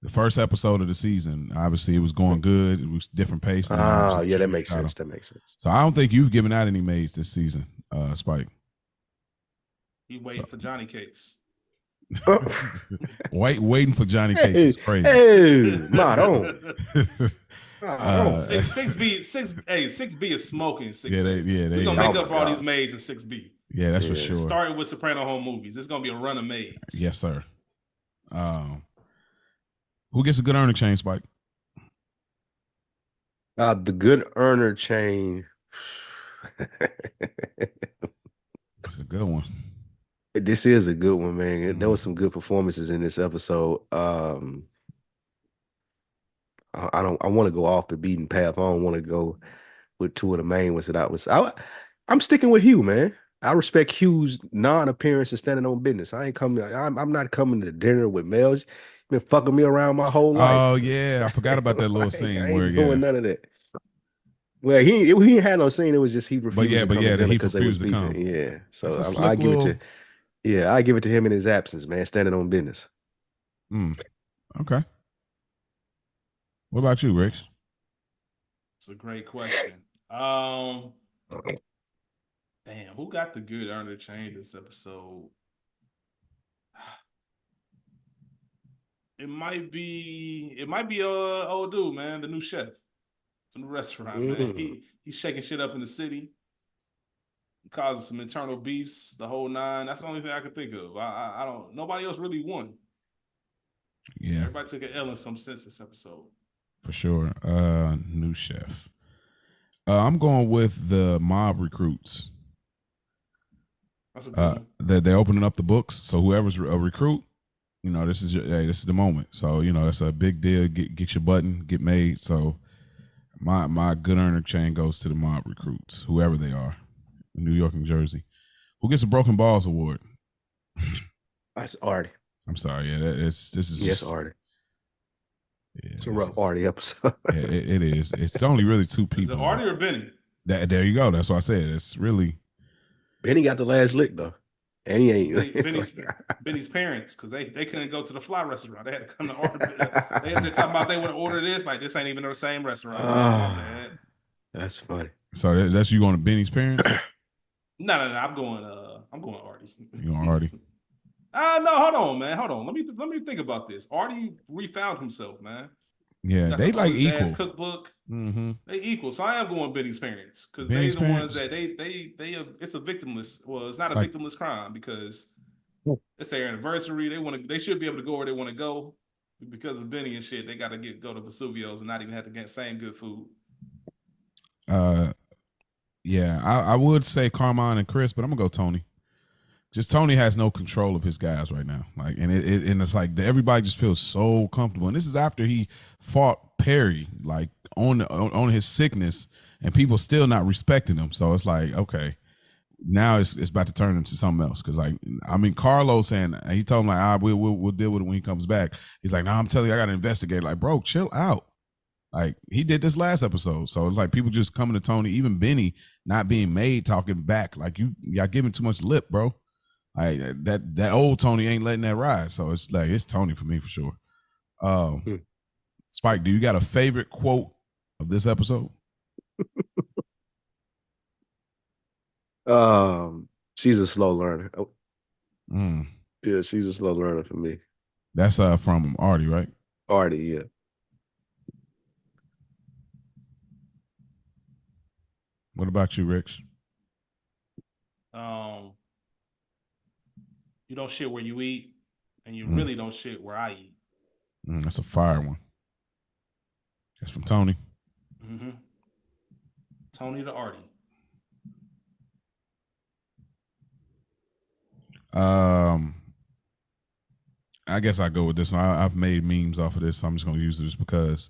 The first episode of the season, obviously, it was going good. It was different pace, and then obviously Yeah, that Jimmy makes got sense. him. That makes sense. So I don't think you've given out any maids this season, Spike. You waiting for Johnny Cakes. Waiting for Johnny Cakes is crazy. Hey, not on. 6B is smoking. 6A. We're gonna make up for all these maids in 6B. Yeah, that's for sure. Starting with Soprano home movies. It's gonna be a run of maids. Yes, sir. Who gets a good earner chain, Spike? The good earner chain. It's a good one. This is a good one, man. There was some good performances in this episode. I want to go off the beaten path. I don't want to go with two of the main ones that I'm sticking with Hugh, man. I respect Hugh's non-appearance and standing on business. I'm not coming to dinner with Mel. You've been fucking me around my whole life. Oh yeah, I forgot about that little scene I ain't where doing none of that. Well, he ain't had no scene. It was just he refused to come to dinner because they was beefing. Yeah, so I give it to. Yeah, I give it to him in his absence, man. Standing on business. Okay. What about you, Rich? It's a great question. Damn, who got the good earner chain this episode? It might be old dude, man, the new chef. It's a new restaurant, man. He's shaking shit up in the city. Causing some internal beefs, the whole nine. That's the only thing I can think of. I don't. Nobody else really won. Yeah, everybody took an L in some sense this episode. For sure. New chef. I'm going with the mob recruits. That's a good one. They're opening up the books, so whoever's a recruit, this is this is the moment. So that's a big deal. Get your button, get made. So my good earner chain goes to the mob recruits, whoever they are. New York and Jersey. Who gets a Broken Balls award? That's Artie. I'm sorry. Yeah, this is yes, Artie. Yeah, it's a rough Artie episode. It is. It's only really two people. Is it Artie or Benny? There you go. That's what I said. It's really Benny got the last lick though, and he ain't. Benny's parents, because they couldn't go to the fly restaurant. They had to come to order. They talking about they want to order this. Like this ain't even the same restaurant. That's funny. So that's you going to Benny's parents? No. I'm going Artie. You going Artie? No, hold on, man. Hold on. Let me think about this. Artie refound himself, man. Yeah, they like equal. Dad's cookbook. Mm-hmm. They equal. So I am going Benny's parents because they the ones that they it's a victimless. Well, it's not a victimless crime because it's their anniversary. They should be able to go where they want to go because of Benny and shit. They got to go to Vesuvio's and not even have to get same good food. Yeah, I would say Carmine and Chris, but I'm gonna go Tony. Just Tony has no control of his guys right now. Like, and it's like everybody just feels so comfortable. And this is after he fought Perry, like on his sickness, and people still not respecting him. So it's like, okay, now it's about to turn into something else. Because Carlos saying he told him like, we'll deal with it when he comes back. He's like, no, I'm telling you, I got to investigate. Like, bro, chill out. Like he did this last episode. So it's like people just coming to Tony, even Benny not being made, talking back. Like y'all giving too much lip, bro. Like that old Tony ain't letting that ride. So it's like it's Tony for me for sure. Spike, do you got a favorite quote of this episode? She's a slow learner. Yeah, she's a slow learner for me. That's from Artie, right? Artie, yeah. What about you, Rich? You don't shit where you eat, and you really don't shit where I eat. That's a fire one. That's from Tony. Mm-hmm. Tony to Artie. I guess I go with this one. I've made memes off of this, so I'm just gonna use it just because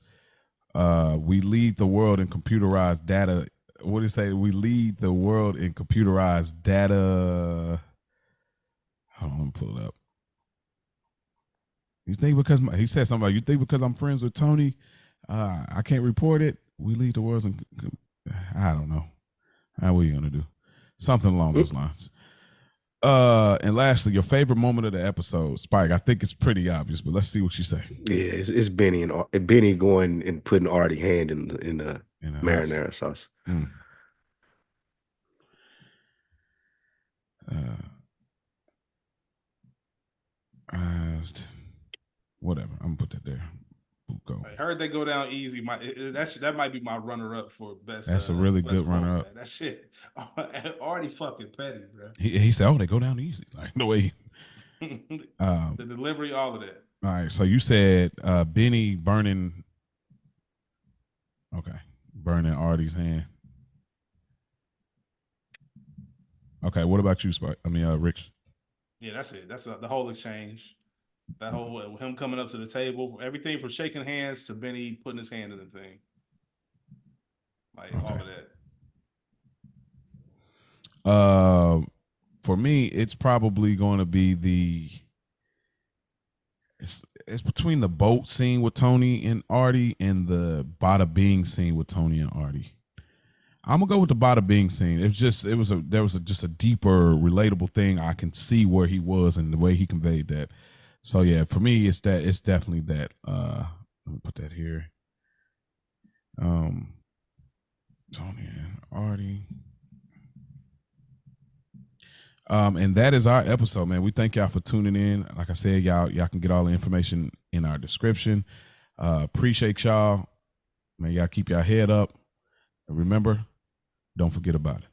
We lead the world in computerized data. What do you say? We lead the world in computerized data. Hold on, let me pull it up. You think because he said something about you think because I'm friends with Tony, I can't report it. We lead the world in. I don't know. What are you gonna do? Something along those lines. And lastly, your favorite moment of the episode, Spike. I think it's pretty obvious, but let's see what you say. Yeah, it's Benny and Benny going and putting Artie hand in the marinara sauce. Whatever. I'm gonna put that there. Go. I heard they go down easy. That might be my runner up for best. That's a really good runner up. That shit already fucking petty, bro. He said, "Oh, they go down easy." Like no way. The delivery, all of that. All right. So you said Benny burning. Okay, burning Artie's hand. Okay. What about you, Spike? I mean, Rich. Yeah, that's it. That's the whole exchange. That whole him coming up to the table, everything from shaking hands to Benny putting his hand in the thing, like all of that. For me, it's probably going to be it's between the boat scene with Tony and Artie and the Bada Bing scene with Tony and Artie. I'm gonna go with the Bada Bing scene. There was just a deeper, relatable thing. I can see where he was and the way he conveyed that. So yeah, for me, it's definitely that. Let me put that here. Tony and Artie. And that is our episode, man. We thank y'all for tuning in. Like I said, y'all can get all the information in our description. Appreciate y'all. Man, y'all keep your head up. And remember, don't forget about it.